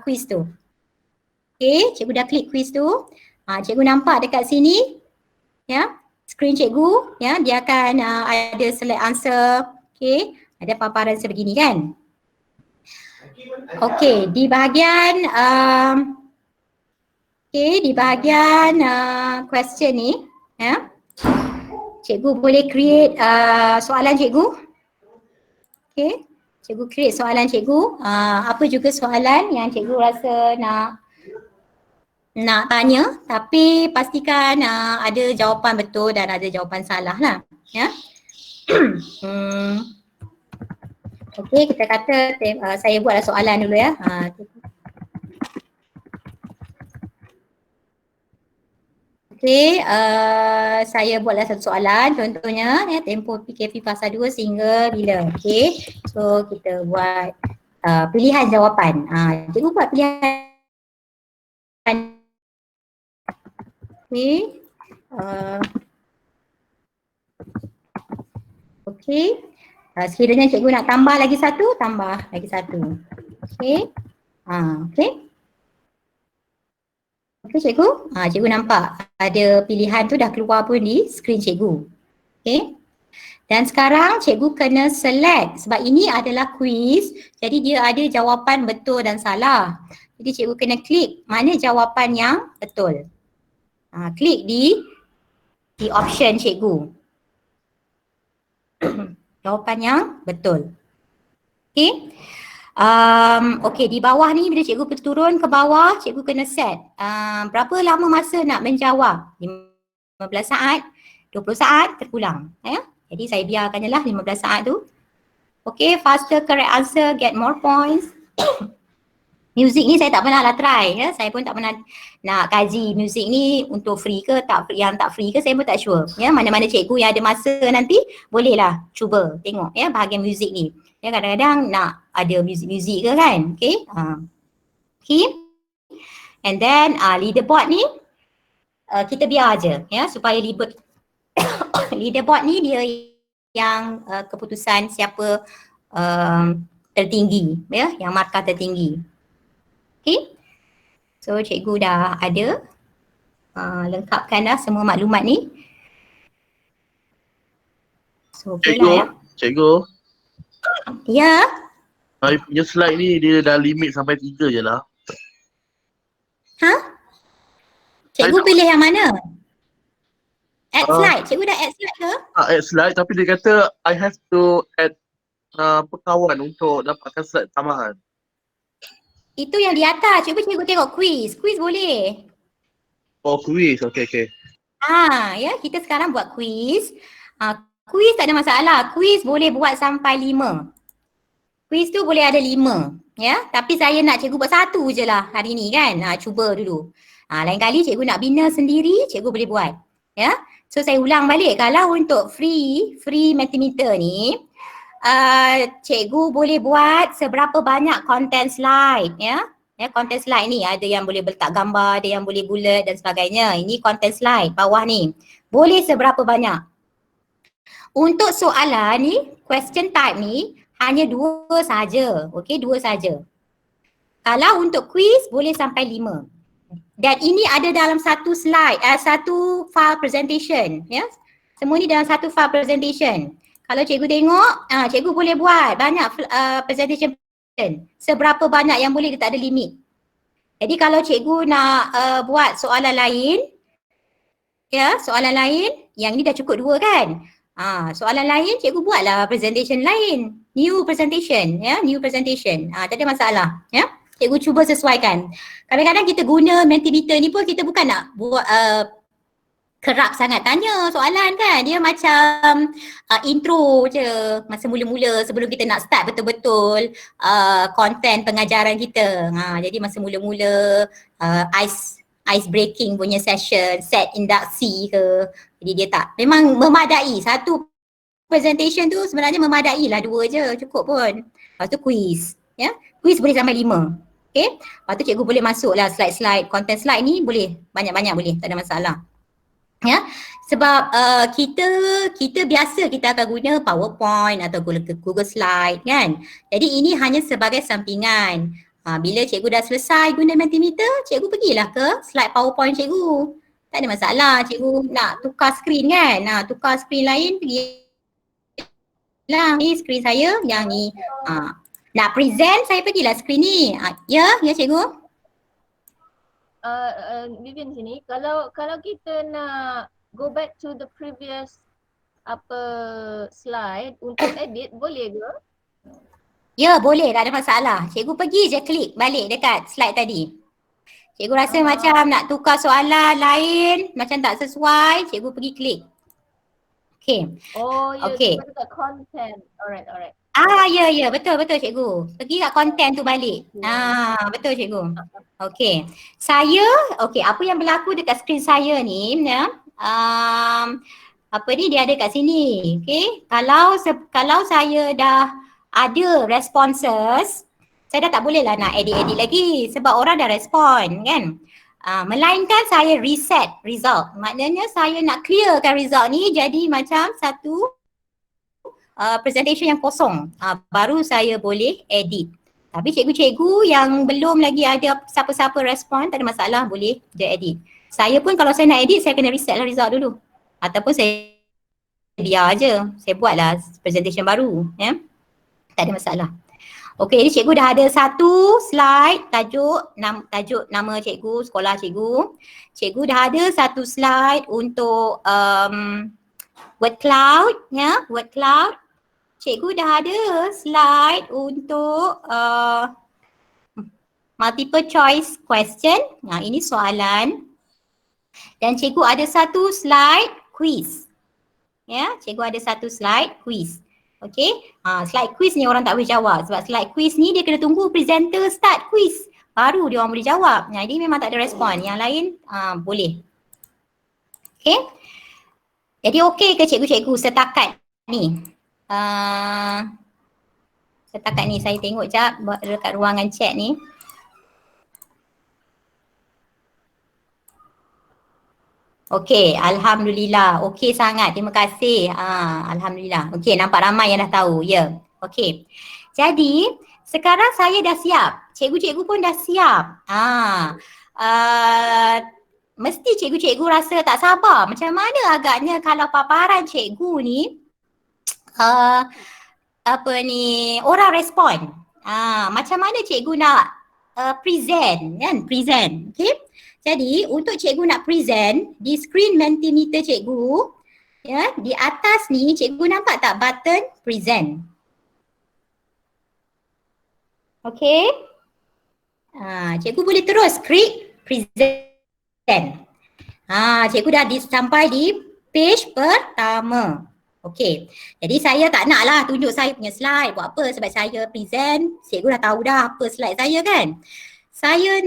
[SPEAKER 1] quiz tu. Okay, cikgu dah klik quiz tu. Cikgu nampak dekat sini ya, screen cikgu ya, dia akan ada select answer. Okay, ada paparan sebegini kan. Okay, di bahagian di bahagian question ni ya, cikgu boleh create soalan cikgu. Okay, cikgu create soalan cikgu. Apa juga soalan yang cikgu rasa nak tanya, tapi pastikan ada jawapan betul dan ada jawapan salah lah ya. Okay, kita kata saya buatlah soalan dulu ya. Okay, saya buatlah satu soalan contohnya ya, tempoh PKP fasa 2 sehingga bila. Okay, so kita buat pilihan jawapan. Cikgu buat pilihan. Okay. Okay. Sekiranya cikgu nak tambah lagi satu, tambah lagi satu. Okay. Okay. Okay cikgu, cikgu nampak ada pilihan tu dah keluar pun di skrin cikgu. Okay. Dan sekarang cikgu kena select sebab ini adalah quiz, jadi dia ada jawapan betul dan salah. Jadi cikgu kena klik mana jawapan yang betul. Klik di option cikgu. Jawapan yang betul. Okay. Okay, di bawah ni bila cikgu turun ke bawah, cikgu kena set berapa lama masa nak menjawab. 15 saat, 20 saat terpulang. Ya? Jadi saya biarkan je lah 15 saat tu. Okay, faster correct answer, get more points. Music ni saya tak pernah lah try ya. Saya pun tak pernah nak kaji music ni untuk free ke tak, yang tak free ke saya pun tak sure. Ya, mana-mana cikgu yang ada masa nanti bolehlah cuba tengok ya bahagian music ni. Ya, kadang-kadang nak ada music-music ke kan. Okay. Okay. And then leaderboard ni kita biar je ya supaya leaderboard ni dia yang keputusan siapa tertinggi ya, yang markah tertinggi. Okay. So cikgu dah ada lengkapkan dah semua maklumat ni. So okay lah ya.
[SPEAKER 8] Cikgu.
[SPEAKER 1] Ya.
[SPEAKER 8] I punya slide ni dia dah limit sampai 3 je lah.
[SPEAKER 1] Cikgu
[SPEAKER 8] Saya
[SPEAKER 1] pilih yang mana? Add
[SPEAKER 8] Ah.
[SPEAKER 1] slide. Cikgu dah add slide ke?
[SPEAKER 8] add slide tapi dia kata I have to add pekawan untuk dapatkan slide tambahan.
[SPEAKER 1] Itu yang di atas. Cuba cikgu tengok quiz. Quiz boleh.
[SPEAKER 8] Oh, quiz. Okay.
[SPEAKER 1] Ya, kita sekarang buat quiz. Quiz tak ada masalah. Quiz boleh buat sampai 5. Quiz tu boleh ada 5. Ya, tapi saya nak cikgu buat 1 je lah hari ni kan. Cuba dulu. Lain kali cikgu nak bina sendiri, cikgu boleh buat. Ya. So saya ulang balik. Kalau untuk free Mentimeter ni, cikgu boleh buat seberapa banyak content slide ya. Ya, content slide ni ada yang boleh letak gambar, ada yang boleh bulat dan sebagainya. Ini content slide bawah ni. Boleh seberapa banyak. Untuk soalan ni, question type ni hanya 2 saja. Okey, 2 saja. Kalau untuk quiz boleh sampai 5. Dan ini ada dalam satu slide, satu file presentation ya. Semua ni dalam satu file presentation. Kalau cikgu tengok, cikgu boleh buat banyak presentation. Seberapa banyak yang boleh, dia tak ada limit. Jadi kalau cikgu nak buat soalan lain, ya, soalan lain, yang ni dah cukup 2 kan? Soalan lain cikgu buatlah presentation lain. New presentation, ya, new presentation. Tak ada masalah, ya. Cikgu cuba sesuaikan. Kadang-kadang kita guna Mentimeter ni pun kita bukan nak buat kerap sangat tanya soalan kan. Dia macam intro je masa mula-mula sebelum kita nak start betul-betul konten pengajaran kita. Jadi masa mula-mula ice breaking punya session, set induksi ke. Jadi dia tak, memang memadai. Satu presentation tu sebenarnya memadai lah, 2 je cukup pun. Lepas tu quiz. Ya, quiz boleh sampai 5. Okay, lepas tu cikgu boleh masuk lah slide-slide, content slide ni boleh banyak-banyak boleh, tak ada masalah. Ya, sebab kita biasa kita akan guna PowerPoint atau Google Slide kan. Jadi ini hanya sebagai sampingan. Bila cikgu dah selesai guna Mentimeter, cikgu pergilah ke slide PowerPoint cikgu. Tak ada masalah, cikgu nak tukar skrin kan. Tukar skrin lain pergi lah. Ni skrin saya yang ni. Nak present saya pergilah skrin ni. Ya cikgu.
[SPEAKER 4] Vivian sini, kalau kita nak go back to the previous slide untuk edit, boleh ke?
[SPEAKER 1] Ya, boleh, tak ada masalah. Cikgu pergi je klik balik dekat slide tadi. Cikgu rasa macam nak tukar soalan lain, macam tak sesuai, cikgu pergi klik. Okay.
[SPEAKER 4] Oh ya,
[SPEAKER 1] Okay.
[SPEAKER 4] dekat content. Alright.
[SPEAKER 1] Ya, betul cikgu. Pergi kat konten tu balik. Betul cikgu. Okey. Apa yang berlaku dekat skrin saya ni ya. Apa ni dia ada kat sini. Okey. Kalau saya dah ada responses, saya dah tak boleh lah nak edit lagi sebab orang dah respon kan. Melainkan saya reset result. Maknanya saya nak clearkan result ni jadi macam satu presentation yang kosong. Baru saya boleh edit. Tapi cikgu-cikgu yang belum lagi ada siapa-siapa respon, tak ada masalah, boleh je edit. Saya pun kalau saya nak edit, saya kena reset lah result dulu. Ataupun saya biar je, saya buatlah presentation baru. Ya? Tak ada masalah. Okey, jadi cikgu dah ada satu slide tajuk nama cikgu, sekolah cikgu. Cikgu dah ada satu slide untuk word cloud, ya, word cloud. Cikgu dah ada slide untuk multiple choice question. Ini soalan. Dan cikgu ada satu slide quiz. Ya, cikgu ada satu slide quiz. Okey, slide quiz ni orang tak boleh jawab sebab slide quiz ni dia kena tunggu presenter start quiz baru dia orang boleh jawab. Jadi memang tak ada respon. Yang lain boleh. Okey. Jadi okey ke cikgu-cikgu setakat ni? Setakat ni saya tengok jap dekat ruangan chat ni. Okey, alhamdulillah. Okey sangat. Terima kasih. Alhamdulillah. Okey, nampak ramai yang dah tahu. Ya. Okey. Jadi, sekarang saya dah siap. Cikgu-cikgu pun dah siap. Mesti cikgu-cikgu rasa tak sabar. Macam mana agaknya kalau paparan cikgu ni orang respon. Macam mana cikgu nak present kan, present. Okay. Jadi untuk cikgu nak present di screen Mentimeter cikgu, ya, di atas ni cikgu nampak tak button present. Okay. Cikgu boleh terus klik present. Cikgu dah sampai di page pertama. Okey. Jadi saya tak naklah tunjuk saya punya slide. Buat apa? Sebab saya present, cikgu dah tahu dah apa slide saya kan. Saya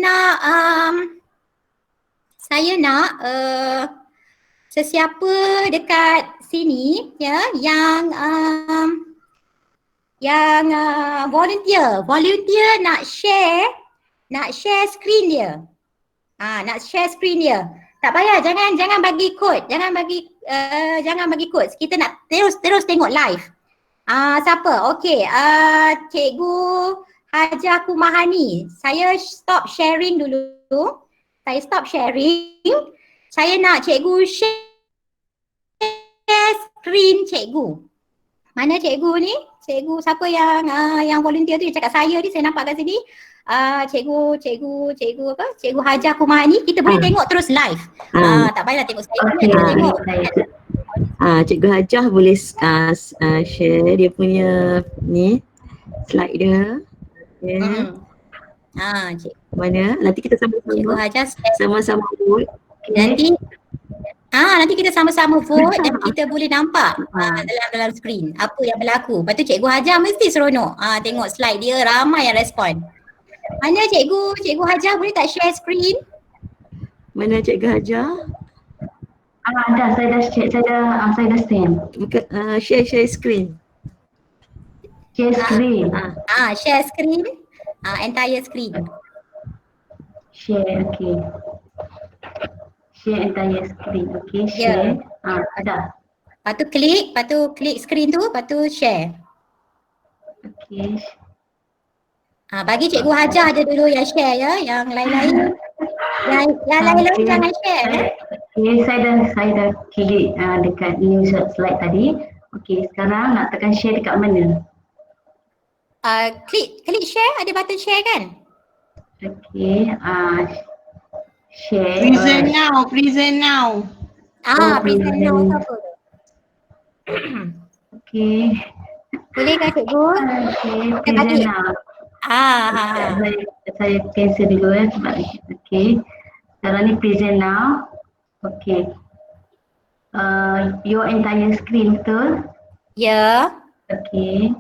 [SPEAKER 1] nak sesiapa dekat sini ya yang volunteer nak share screen dia. Nak share screen dia. Tak payah, jangan bagi kod, jangan bagi kod. Kita nak terus tengok live. Siapa? Okey, Cikgu Hajah Kumahani. Saya stop sharing dulu. Saya stop sharing. Saya nak cikgu share screen cikgu. Mana cikgu ni? Cikgu siapa yang volunteer tu yang cakap saya ni, saya nampak kat sini. Cikgu apa? Cikgu Hajah Kumahani, kita boleh tengok terus live. Tak payahlah tengok saya.
[SPEAKER 9] Okay.
[SPEAKER 1] Kita tengok.
[SPEAKER 9] Cikgu Hajah boleh share dia punya ni slide dia. Okay. Mana? Nanti kita
[SPEAKER 1] Cikgu
[SPEAKER 9] sama-sama
[SPEAKER 1] Hajah
[SPEAKER 9] sama-sama vote.
[SPEAKER 1] Nanti kita sama-sama vote dan kita boleh nampak dalam screen apa yang berlaku. Lepas tu Cikgu Hajah mesti seronok. Tengok slide dia, ramai yang respon. Mana Cikgu Hajah boleh tak share screen?
[SPEAKER 9] Mana Cikgu Hajah?
[SPEAKER 7] Dah, saya dah send.
[SPEAKER 9] Share screen.
[SPEAKER 7] Share screen.
[SPEAKER 1] Share screen. Entire screen.
[SPEAKER 7] Share, okay. Share entire screen, okay, share. Dah.
[SPEAKER 1] Lepas tu klik screen tu, lepas tu share.
[SPEAKER 7] Okay.
[SPEAKER 1] Bagi Cikgu Hajah je dulu yang share ya, yang lain-lain. Yang lain-lain jangan share.
[SPEAKER 7] Okay, saya dah klik dekat new slide tadi. Okay, sekarang nak tekan share dekat mana?
[SPEAKER 1] Klik share, ada button share kan?
[SPEAKER 7] Okay, share.
[SPEAKER 6] Present now.
[SPEAKER 1] Present now tu apa tu?
[SPEAKER 7] Okay.
[SPEAKER 1] Boleh kan Cikgu?
[SPEAKER 7] Okay, present now. Saya cancel dulu sebab okay. Sekarang ni present now. Okay. Your entire screen betul?
[SPEAKER 1] Ya.
[SPEAKER 7] Okay.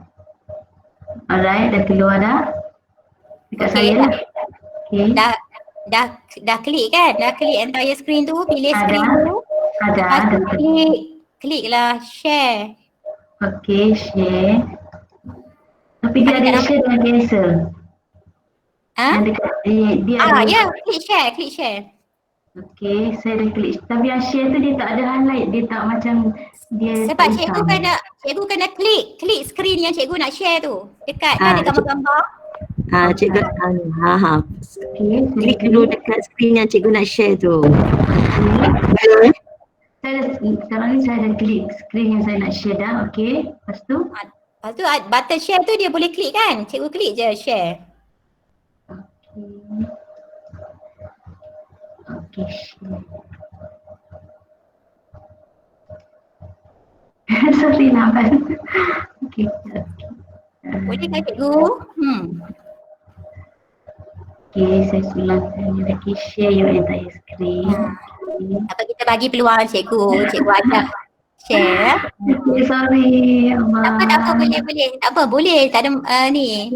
[SPEAKER 7] Alright, dah keluar dah. Dekat
[SPEAKER 1] Okay,
[SPEAKER 7] saya. Okay.
[SPEAKER 1] Dah klik kan? Dah klik entire screen tu, pilih screen tu.
[SPEAKER 7] Ada.
[SPEAKER 1] Klik lah share.
[SPEAKER 7] Okay, share. Tapi dia ada share dengan cancel. Yang dekat, dia ada.
[SPEAKER 1] Klik share.
[SPEAKER 7] Okay, saya dah klik. Tapi yang share tu dia tak ada highlight. Dia tak macam dia.
[SPEAKER 1] Sebab cikgu kena klik screen yang cikgu nak share tu. Dekat kan ada gambar-gambar.
[SPEAKER 9] Cikgu
[SPEAKER 7] Okay,
[SPEAKER 9] klik dulu dekat screen yang cikgu nak share tu.
[SPEAKER 7] Sekarang ni saya dah klik screen yang saya nak share dah. Okay, lepas tu
[SPEAKER 1] Button share tu dia boleh klik kan? Cikgu klik je share.
[SPEAKER 7] Okay, share. Sorry Naban. Okay.
[SPEAKER 1] Boleh kan cikgu?
[SPEAKER 7] Okay, saya ulang lagi share your entire screen.
[SPEAKER 1] Apa kita bagi peluang cikgu ajak share.
[SPEAKER 7] Okay, sorry.
[SPEAKER 1] Tak apa boleh. Tak apa boleh. Tak ada ni.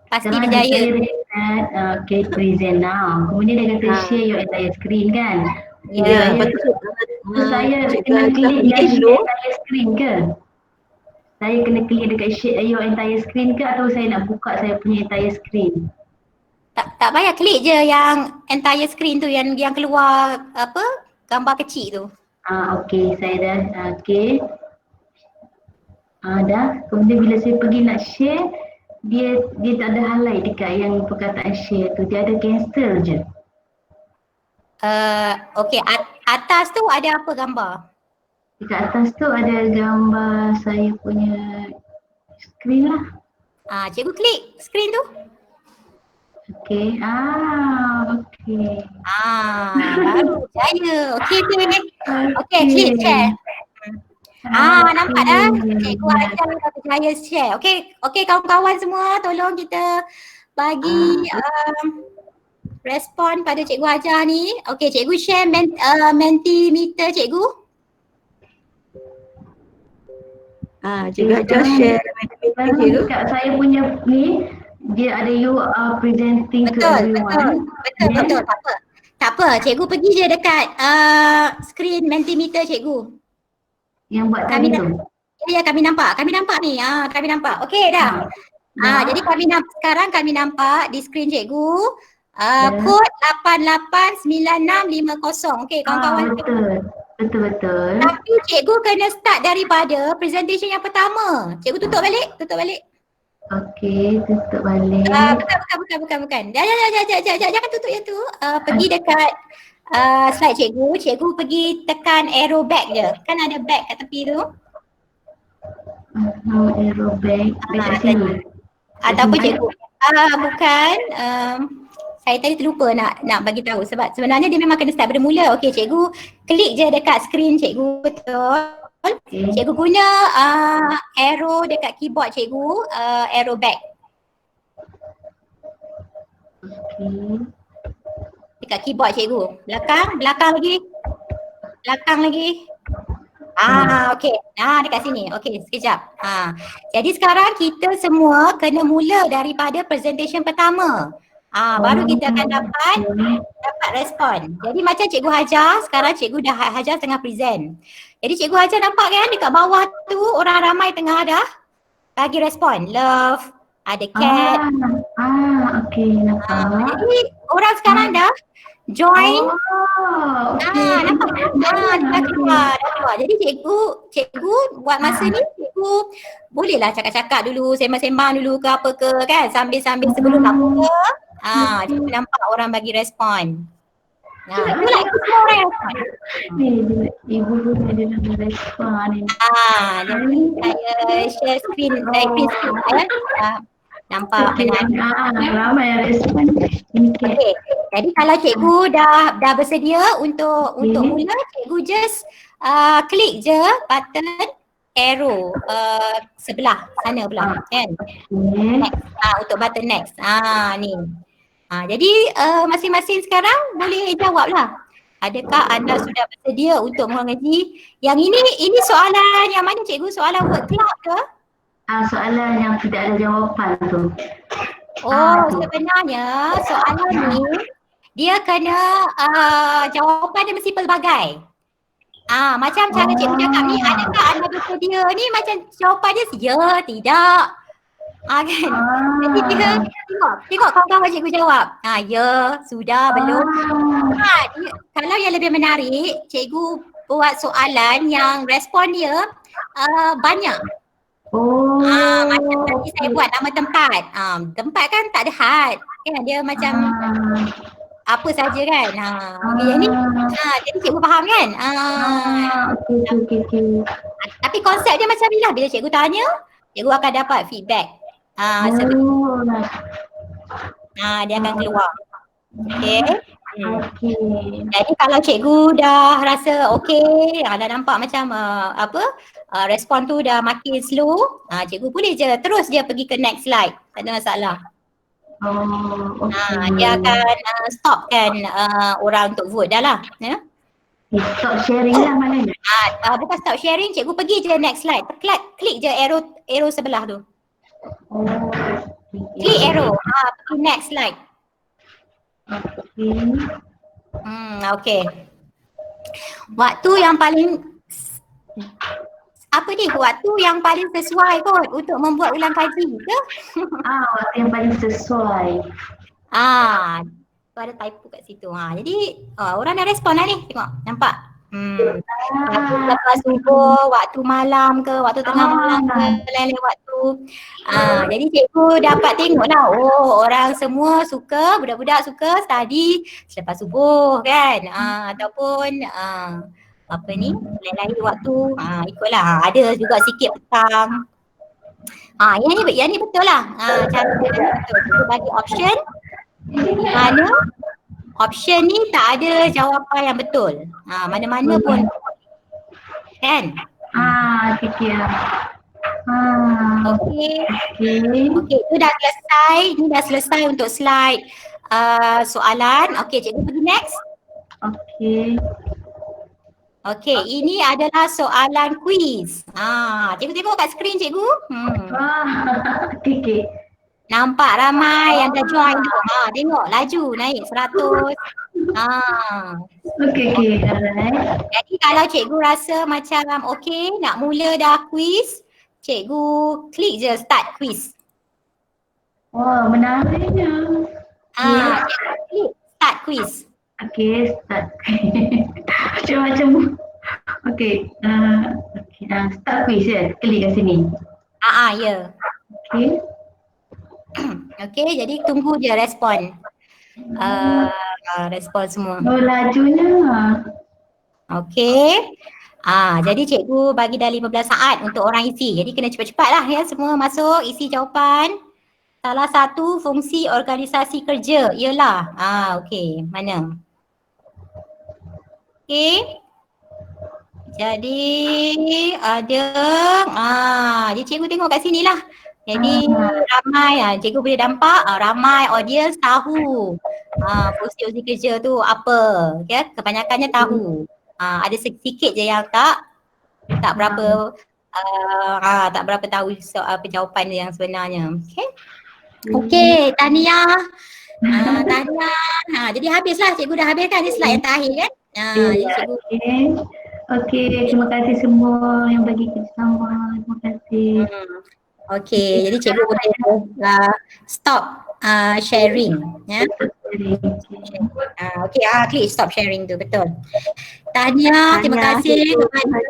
[SPEAKER 1] Pasti berjaya.
[SPEAKER 7] Okay, present now. Kemudian dia kata share your entire screen kan?
[SPEAKER 1] Ya.
[SPEAKER 7] Saya kena klik yang share entire screen ke? Saya kena klik dekat share your entire screen ke atau saya nak buka saya punya entire screen?
[SPEAKER 1] Tak payah klik je yang entire screen tu yang keluar apa gambar kecil tu.
[SPEAKER 7] Okey, saya dah okey. Dah. Kemudian bila saya pergi nak share, dia tak ada highlight dekat yang perkataan share tu. Dia ada cancel je.
[SPEAKER 1] Okey, atas tu ada apa gambar?
[SPEAKER 7] Dekat atas tu ada gambar saya punya Screen lah.
[SPEAKER 1] Cikgu klik screen tu.
[SPEAKER 7] Okey. Okey.
[SPEAKER 1] Baru berjaya. Okey. Okey, klik share. Nampak dah? Cikgu ajar dah berjaya share. Okey kawan-kawan semua, tolong kita bagi respon pada cikgu ajar ni. Okey, cikgu share Mentimeter cikgu.
[SPEAKER 9] Cikgu ajar share Mentimeter.
[SPEAKER 7] Kat saya punya ni, dia ada you are presenting to everyone.
[SPEAKER 1] Betul. Tak apa. Cikgu pergi je dekat screen Mentimeter cikgu.
[SPEAKER 7] Yang buat tadi tu.
[SPEAKER 1] Ya, kami nampak ni. Kami nampak. Okey dah. Jadi sekarang kami nampak di screen cikgu kod 889650. Okey, kawan-kawan.
[SPEAKER 7] Betul.
[SPEAKER 1] Tapi cikgu kena start daripada presentation yang pertama. Cikgu tutup balik.
[SPEAKER 7] Okey, tutup balik.
[SPEAKER 1] Bukan. Jangan tutup yang tu. Pergi dekat slide cikgu. Cikgu pergi tekan arrow back je. Kan ada back kat tepi tu.
[SPEAKER 7] Arrow back. Dekat sini.
[SPEAKER 1] Ataupun cikgu. Bukan. Saya tadi terlupa nak bagi tahu sebab sebenarnya dia memang kena start bermula. Okey, cikgu klik je dekat screen cikgu, betul.
[SPEAKER 7] Okay.
[SPEAKER 1] Cikgu guna arrow dekat keyboard cikgu, arrow back.
[SPEAKER 7] Okey.
[SPEAKER 1] Dekat keyboard cikgu. Belakang lagi. Okey. Dekat sini. Okey, sekejap. Jadi sekarang kita semua kena mula daripada presentation pertama. Baru kita akan dapat respon. Jadi macam cikgu Hajar, sekarang cikgu dah Hajar tengah present. Jadi cikgu Hajar nampak kan dekat bawah tu orang ramai tengah dah bagi respon. Love, ada cat.
[SPEAKER 7] Okey, nampak.
[SPEAKER 1] Jadi orang sekarang dah join. Nampak? Dah keluar. Jadi cikgu buat masa ni cikgu bolehlah cakap-cakap dulu, sembang-sembang dulu ke apa ke kan, sambil-sambil sebelum nak mula. Cikgu nampak orang bagi respon. Itulah itu semua orang yang respon.
[SPEAKER 7] Ibu pun ada nak respon ni.
[SPEAKER 1] Jadi saya share screen, nampak kan?
[SPEAKER 7] Ramai yang respon.
[SPEAKER 1] Okey. Jadi kalau cikgu dah bersedia untuk mula, cikgu just klik je button arrow sebelah sana pula kan. Next. Untuk button next. Ni. Jadi masing-masing sekarang boleh jawablah. Adakah anda sudah bersedia untuk mengaji? Yang ini soalan yang mana cikgu? Soalan word cloud ke?
[SPEAKER 7] Soalan yang tidak ada jawapan tu.
[SPEAKER 1] Sebenarnya soalan ni dia kena jawapan dia mesti pelbagai. Macam cara cikgu cakap ni, adakah anda bersedia ni macam jawapan dia ya, tidak. Kan? Jadi kita tengok kawan-kawan cikgu jawab. Ya, sudah, belum. Kalau yang lebih menarik, cikgu buat soalan yang respon dia banyak. Macam tadi saya buat nama tempat. Tempat kan tak ada had. Kan dia macam apa saja kan. Yang ni jadi cikgu faham kan.
[SPEAKER 7] Okey.
[SPEAKER 1] Tapi konsep dia macam ni lah. Bila cikgu tanya, cikgu akan dapat feedback. Dia akan keluar. Okey. Jadi kalau cikgu dah rasa okey, dah nampak macam respon tu dah makin slow, cikgu boleh je terus dia pergi ke next slide. Tak ada masalah. Dia akan stopkan orang untuk vote dah lah. Ya?
[SPEAKER 7] Stop sharing lah maknanya.
[SPEAKER 1] Bukan stop sharing, cikgu pergi je next slide. Klik je arrow sebelah tu. Klik arrow, pergi next slide. Okey. Waktu yang paling waktu yang paling sesuai kot untuk membuat ulang kaji ke?
[SPEAKER 7] Waktu yang paling sesuai.
[SPEAKER 1] Tu ada typo kat situ. Jadi orang dah respon lah ni. Tengok, nampak? Waktu lepas subuh, waktu malam ke, waktu tengah malam ke, lain-lain waktu. Jadi cikgu dapat tengok lah, orang semua suka, budak-budak suka study selepas subuh kan. Ataupun lain-lain waktu, ikutlah. Ada juga sikit petang. Yang ni betul lah. Cara dia betul. Kita bagi option di mana option ni tak ada jawapan yang betul. Mana-mana pun kan?
[SPEAKER 7] Okey.
[SPEAKER 1] Okey, itu dah selesai. Ini dah selesai untuk slide soalan. Okey, cikgu pergi next. Okey, ini adalah soalan kuis. Cikgu tengok kat skrin cikgu.
[SPEAKER 7] Okey.
[SPEAKER 1] Nampak ramai yang dah join tu. Tengok laju naik 100.
[SPEAKER 7] Okey. Alright.
[SPEAKER 1] Jadi kalau cikgu rasa macam okey nak mula dah kuis, cikgu klik je start quiz.
[SPEAKER 7] Wah, menariknya.
[SPEAKER 1] Cikgu klik start quiz.
[SPEAKER 7] Okey, start. Macam-macam. Okey. Start quiz ya. Klik kat sini.
[SPEAKER 1] Ya.
[SPEAKER 7] Okey.
[SPEAKER 1] Okey, jadi tunggu je respon. Respon semua.
[SPEAKER 7] Oh, lajunya.
[SPEAKER 1] Okey. Jadi cikgu bagi dah 15 saat untuk orang isi. Jadi kena cepat-cepat lah ya, semua masuk isi jawapan. Salah satu fungsi organisasi kerja ialah okey, mana? Okey. Jadi ada jadi cikgu tengok kat sini lah. Jadi ramai cikgu boleh nampak ramai audience tahu fungsi kerja tu apa, ya, kebanyakannya tahu. Ada sedikit je yang tak berapa tak berapa tahu soal jawapan dia yang sebenarnya. Okey, Tahniah. Jadi habislah, cikgu dah habiskan ni slide yang terakhir kan. Jadi cikgu
[SPEAKER 7] Okey, terima kasih semua yang bagi kerjasama. Terima kasih.
[SPEAKER 1] Okey, jadi cikgu boleh stop sharing ya. Okey, klik stop sharing tu, betul. Tahniah, terima kasih kepada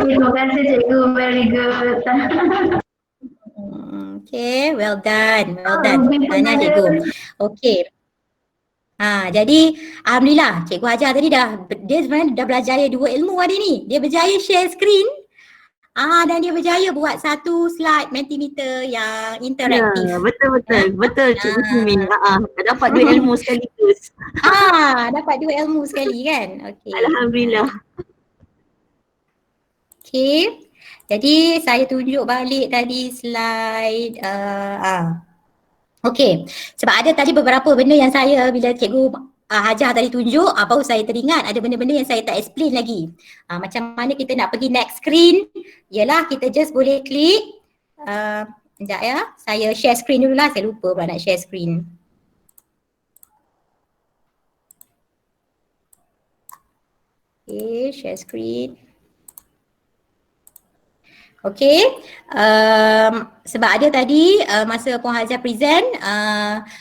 [SPEAKER 7] terima kasih cikgu, very good.
[SPEAKER 1] Okay, well done. Tahniah cikgu. Okey. Jadi alhamdulillah cikgu ajar tadi dia sebenarnya dah berjaya 2 ilmu hari ni. Dia berjaya share screen dan dia berjaya buat satu slide Mentimeter yang interaktif.
[SPEAKER 9] Betul Cikgu Timin. Dapat 2 ilmu sekaligus.
[SPEAKER 1] Dapat 2 ilmu sekali kan. Okey.
[SPEAKER 9] Alhamdulillah.
[SPEAKER 1] Okey. Jadi saya tunjuk balik tadi slide okey, sebab ada tadi beberapa benda yang saya bila cikgu ajar tadi tunjuk, baru saya teringat ada benda-benda yang saya tak explain lagi. Macam mana kita nak pergi next screen, ialah kita just boleh klik, sekejap ya, saya share screen dulu lah, saya lupa pula nak share screen. Okay, share screen. Okey, sebab ada tadi masa Puan Haziah present,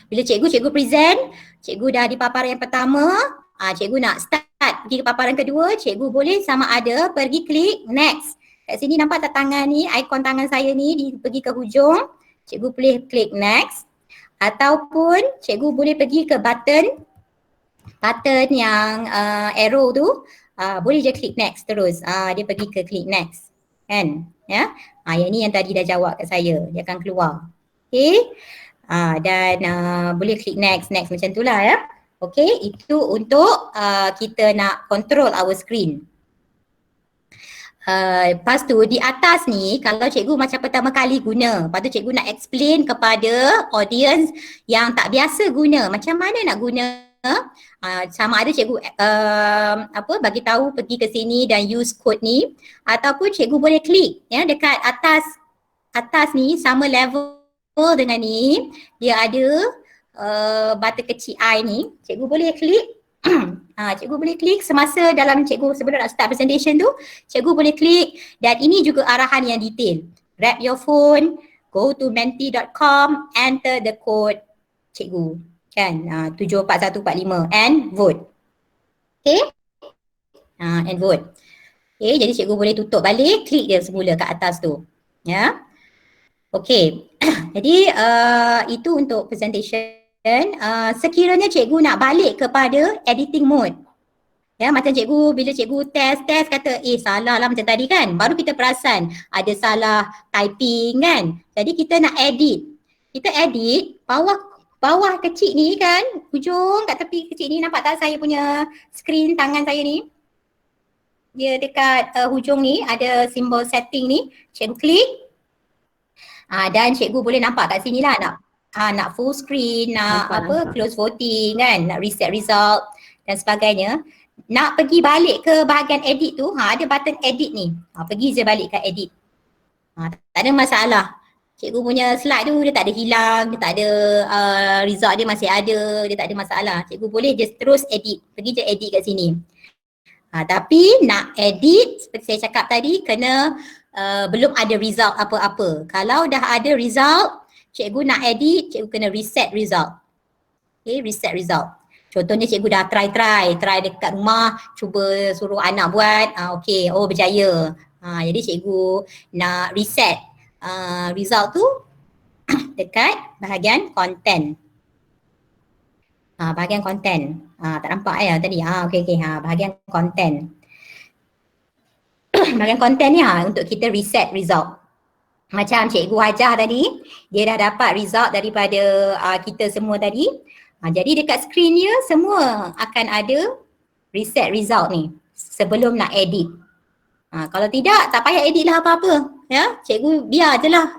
[SPEAKER 1] bila cikgu present, cikgu dah di paparan yang pertama, cikgu nak start pergi ke paparan kedua, cikgu boleh sama ada pergi klik next. Kat sini nampak tak tangan ni, ikon tangan saya ni pergi ke hujung, cikgu boleh klik next. Ataupun cikgu boleh pergi ke button yang arrow tu, boleh je klik next terus, dia pergi ke klik next. Kan? Ya. Yang ni yang tadi dah jawab kat saya, dia akan keluar. Okey. Dan boleh klik next macam itulah ya. Okey, itu untuk kita nak control our screen. Lepas tu di atas ni kalau cikgu macam pertama kali guna, lepas tu cikgu nak explain kepada audience yang tak biasa guna, macam mana nak guna. Sama ada cikgu bagi tahu pergi ke sini dan use code ni, ataupun cikgu boleh klik ya dekat atas ni sama level dengan ni, dia ada button kecil I ni, cikgu boleh klik. Cikgu boleh klik semasa dalam cikgu sebelum nak start presentation tu, cikgu boleh klik, dan ini juga arahan yang detail. Grab your phone, go to menti.com, enter the code cikgu. Kan, 74145 and vote. Okay, and vote. Okay, jadi cikgu boleh tutup balik, klik dia semula kat atas tu. Ya. Okay, jadi itu untuk presentation. Sekiranya cikgu nak balik kepada editing mode, Ya, macam cikgu, bila cikgu test kata salah lah macam tadi kan. Baru kita perasan ada salah typing kan. Jadi kita nak edit. Kita edit bawah kecil ni kan, hujung kat tepi kecil ni, nampak tak saya punya skrin tangan saya ni? Dia dekat hujung ni ada simbol setting ni. Cikgu klik. Dan cikgu boleh nampak kat sini lah nak full screen, nak close voting kan, nak reset result dan sebagainya. Nak pergi balik ke bahagian edit tu, ada button edit ni. Pergi je balik ke edit. Tak ada masalah. Cikgu punya slide tu dia tak ada hilang, dia tak ada result dia masih ada, dia tak ada masalah. Cikgu boleh just terus edit. Pergi je edit kat sini. Tapi nak edit seperti saya cakap tadi kena belum ada result apa-apa. Kalau dah ada result, cikgu nak edit, cikgu kena reset result. Okay, reset result. Contohnya cikgu dah try dekat rumah, cuba suruh anak buat, berjaya. Jadi cikgu nak reset result tu dekat bahagian content. Bahagian content. Tak nampak ya tadi. Bahagian content. Bahagian content ni untuk kita reset result. Macam cikgu ajar tadi, dia dah dapat result daripada kita semua tadi. Jadi dekat skrin dia semua akan ada reset result ni sebelum nak edit. Kalau tidak, tak payah edit lah apa-apa. Ya, cikgu biar je lah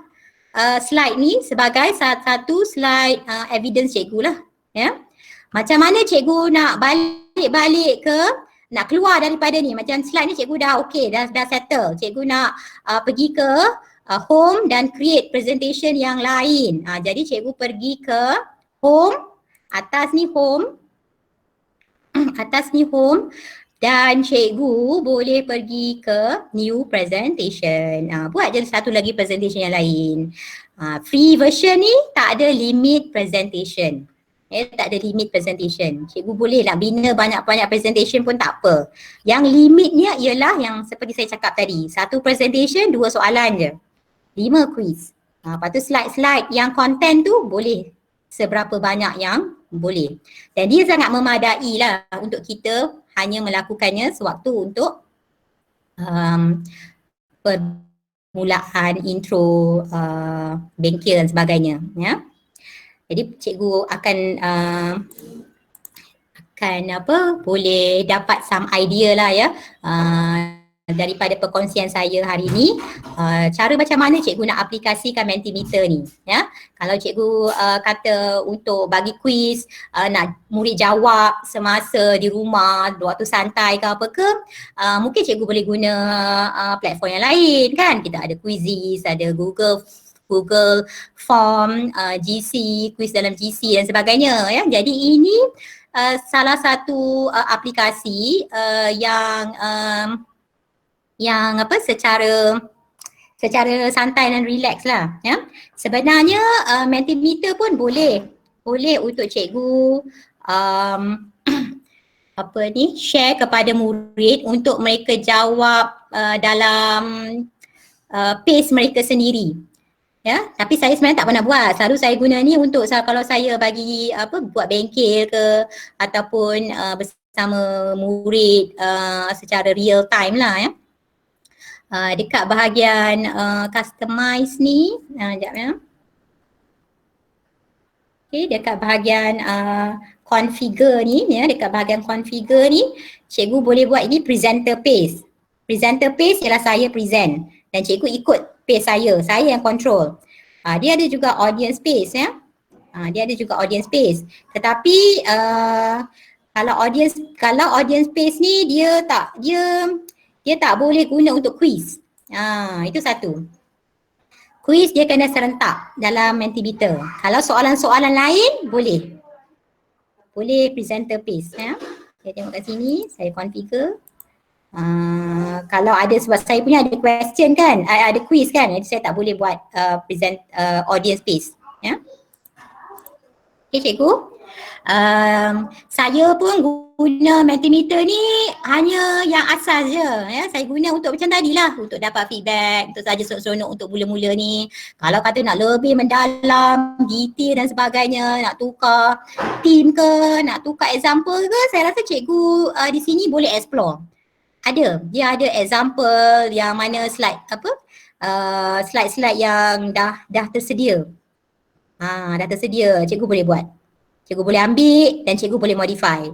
[SPEAKER 1] slide ni sebagai satu slide evidence cikgu lah. Ya. Macam mana cikgu nak balik ke, nak keluar daripada ni. Macam slide ni cikgu dah okey, dah settle. Cikgu nak pergi ke home dan create presentation yang lain. Jadi cikgu pergi ke home. Atas ni home dan cikgu boleh pergi ke new presentation. Buat je satu lagi presentation yang lain. Free version ni tak ada limit presentation. Tak ada limit presentation. Cikgu boleh lah bina banyak-banyak presentation pun tak apa. Yang limitnya ialah yang seperti saya cakap tadi. Satu presentation, 2 soalan je. 5 quiz. Lepas tu slide-slide yang content tu boleh seberapa banyak yang boleh. Dan dia sangat memadai lah untuk kita hanya melakukannya sewaktu untuk permulaan, intro, bengkel dan sebagainya. Ya. Jadi cikgu akan boleh dapat some idea lah ya daripada perkongsian saya hari ini, cara macam mana cikgu nak aplikasikan Mentimeter ni ya. Kalau cikgu kata untuk bagi quiz, nak murid jawab semasa di rumah waktu santai ke apa ke, mungkin cikgu boleh guna platform yang lain kan. Kita ada Quizizz, ada Google Form, GC, quiz dalam GC dan sebagainya ya. Jadi ini salah satu aplikasi yang secara santai dan relax lah ya. Sebenarnya Mentimeter pun boleh untuk cikgu share kepada murid untuk mereka jawab dalam pace mereka sendiri. Ya, tapi saya sebenarnya tak pernah buat. Selalu saya guna ni untuk kalau saya bagi buat bengkel ke ataupun bersama murid secara real time lah ya. Dekat bahagian customize ni, sekejap ya. Okay, dekat bahagian configure ni ya, dekat bahagian configure ni cikgu boleh buat ini presenter pace. Presenter pace ialah saya present dan cikgu ikut pace saya yang control. Dia ada juga audience pace ya. Dia ada juga audience pace. Tetapi kalau audience pace ni dia tak boleh guna untuk quiz. Itu satu. Quiz dia kena serentak dalam Mentimeter. Kalau soalan-soalan lain boleh. Boleh presenter pace ya. Saya tengok kat sini, saya configure. Kalau ada, sebab saya punya ada question kan, ada quiz kan, jadi saya tak boleh buat present audience pace ya. Okay cikgu. Saya pun guna Mentimeter ni hanya yang asas je ya. Saya guna untuk macam tadilah, untuk dapat feedback, untuk saja seronok untuk mula-mula ni. Kalau kata nak lebih mendalam, detail dan sebagainya, nak tukar theme ke, nak tukar example ke, saya rasa cikgu di sini boleh explore. Dia ada example yang mana slide slide-slide yang dah tersedia. Dah tersedia, cikgu boleh buat. Cikgu boleh ambil dan cikgu boleh modify.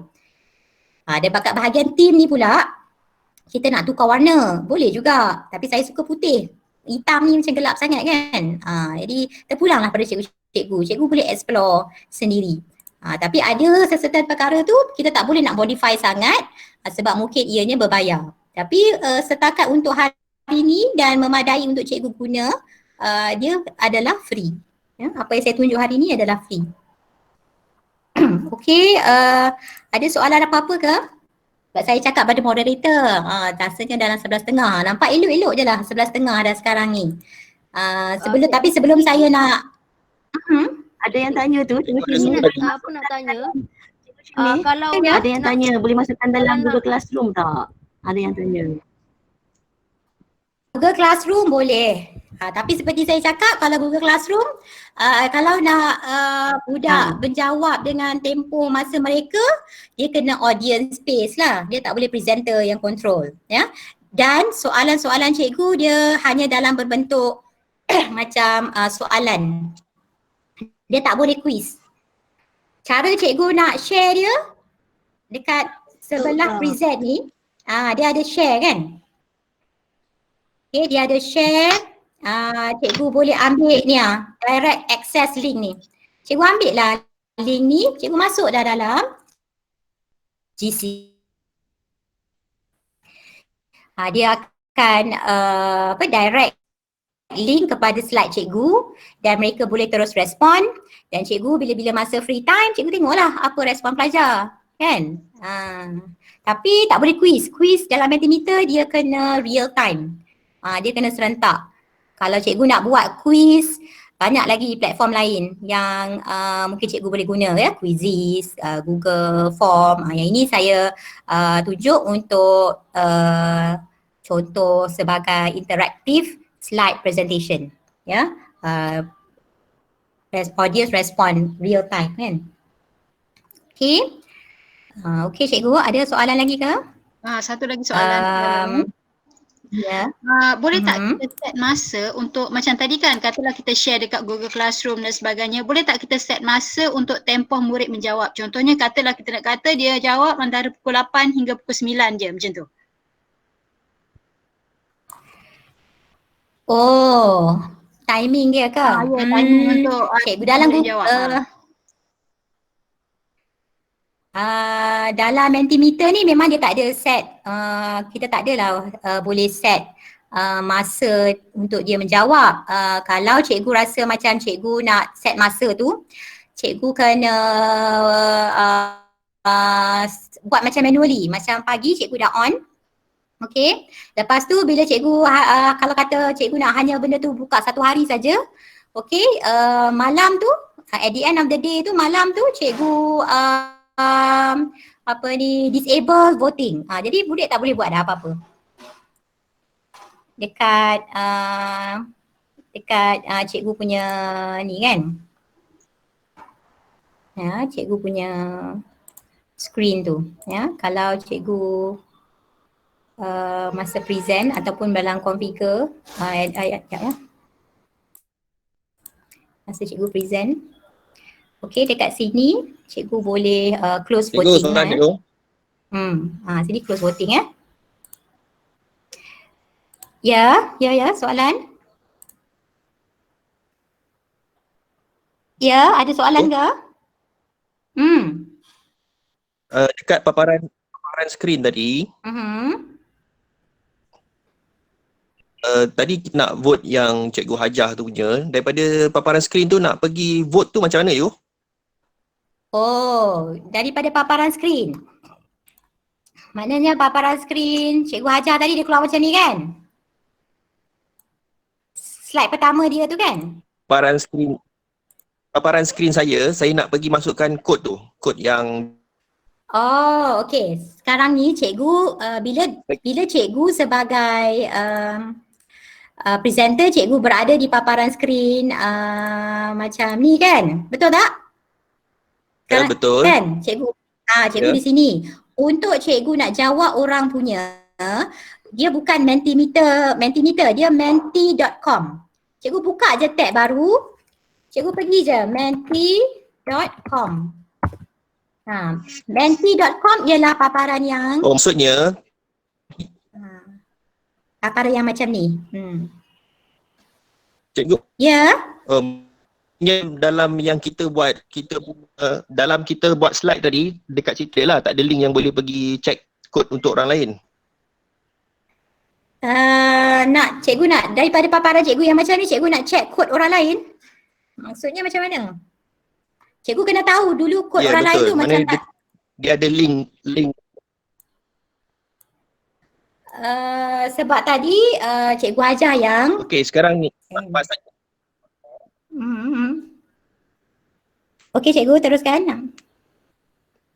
[SPEAKER 1] Dan bakat bahagian team ni pula, kita nak tukar warna, boleh juga. Tapi saya suka putih. Hitam ni macam gelap sangat kan. Jadi terpulanglah pada cikgu. Cikgu boleh explore sendiri. Tapi ada sesetan perkara tu kita tak boleh nak modify sangat sebab mungkin ianya berbayar. Tapi setakat untuk hari ini dan memadai untuk cikgu guna, dia adalah free. Ya, apa yang saya tunjuk hari ini adalah free. Okey, ada soalan apa-apa ke? Sebab saya cakap pada moderator, rasanya dalam 11.30. Nampak elok-elok je lah 11.30 dah sekarang ni. Sebelum saya nak
[SPEAKER 9] Ada yang tanya tu, tengok sini.
[SPEAKER 4] Aku nak tanya.
[SPEAKER 9] Sini.
[SPEAKER 4] Kalau
[SPEAKER 9] Ada yang tanya, boleh masukkan dalam Google Classroom tak? Ada yang tanya.
[SPEAKER 1] Google Classroom boleh. Tapi seperti saya cakap, kalau Google Classroom, kalau nak budak menjawab dengan tempoh masa mereka, dia kena audience space lah. Dia tak boleh presenter yang control. Ya. Dan soalan-soalan cikgu dia hanya dalam berbentuk macam soalan. Dia tak boleh quiz. Cara cikgu nak share dia dekat sebelah present ni, dia ada share kan? Okay, dia ada share. Cikgu boleh ambil ni direct access link ni. Cikgu ambil lah link ni, cikgu masuk dah dalam GC. Dia akan direct link kepada slide cikgu dan mereka boleh terus respon dan cikgu bila-bila masa free time, cikgu tengoklah apa respon pelajar kan. Tapi tak boleh quiz. Quiz dalam Mentimeter dia kena real time. Dia kena serentak. Kalau cikgu nak buat quiz, banyak lagi platform lain yang mungkin cikgu boleh guna ya, Quizzes, Google Form. Yang ini saya tunjuk untuk contoh sebagai interaktif slide presentation ya. Audience respond real time kan. Okey. Okey cikgu, ada soalan lagi ke?
[SPEAKER 10] Satu lagi soalan.
[SPEAKER 1] Ya.
[SPEAKER 10] Boleh tak kita set masa untuk macam tadi kan katalah kita share dekat Google Classroom dan sebagainya, boleh tak kita set masa untuk tempoh murid menjawab? Contohnya katalah kita nak kata dia jawab antara pukul 8 hingga pukul 9 je macam tu.
[SPEAKER 1] Oh, timing dia ke?
[SPEAKER 10] Ya, timing untuk
[SPEAKER 1] cikgu dalam
[SPEAKER 10] jawab.
[SPEAKER 1] Dalam Mentimeter ni memang dia tak ada set, kita tak adalah boleh set masa untuk dia menjawab. Kalau cikgu rasa macam cikgu nak set masa tu, cikgu kena buat macam manually. Macam pagi cikgu dah on, okay. Lepas tu bila cikgu, kalau kata cikgu nak hanya benda tu buka satu hari saja, okay, malam tu, at the end of the day tu, malam tu cikgu disable voting. Jadi budak tak boleh buat dah apa-apa. Dekat cikgu punya ni kan. Ya, cikgu punya screen tu. Ya, kalau cikgu masa present ataupun dalam configure ya. Masa cikgu present. Okey, dekat sini cikgu boleh close voting.
[SPEAKER 3] Cikgu,
[SPEAKER 1] sini close voting ya. Ya, soalan? Ya, ada soalan ke?
[SPEAKER 3] Dekat paparan skrin tadi, tadi nak vote yang cikgu Hajah tu punya, daripada paparan skrin tu nak pergi vote tu macam mana you?
[SPEAKER 1] Oh, daripada paparan skrin. Maknanya paparan skrin cikgu Hajah tadi dia keluar macam ni kan? Slide pertama dia tu kan?
[SPEAKER 3] Paparan skrin. paparan skrin saya nak pergi masukkan kod tu. Kod yang
[SPEAKER 1] Oh, okey. Sekarang ni cikgu bila cikgu sebagai presenter, cikgu berada di paparan skrin macam ni kan? Betul tak?
[SPEAKER 3] ya, betul.
[SPEAKER 1] Kan? Cikgu
[SPEAKER 3] Ya.
[SPEAKER 1] di sini. Untuk cikgu nak jawab orang punya, dia bukan Mentimeter, dia menti.com. Cikgu buka je tab baru. Cikgu pergi je menti.com. Menti.com ialah paparan yang
[SPEAKER 3] Oh, maksudnya
[SPEAKER 1] paparan yang macam ni.
[SPEAKER 3] cikgu
[SPEAKER 1] Ya.
[SPEAKER 3] dalam yang kita buat dalam kita buat slide tadi dekat cerita lah, tak ada link yang boleh pergi check kod untuk orang lain.
[SPEAKER 1] Cikgu nak daripada paparan cikgu yang macam ni, cikgu nak check kod orang lain. Maksudnya macam mana? Cikgu kena tahu dulu kod orang lain tu macam tak.
[SPEAKER 3] Dia ada link.
[SPEAKER 1] Sebab tadi cikgu ajar yang
[SPEAKER 3] Okey, sekarang ni
[SPEAKER 1] Okey cikgu, teruskan.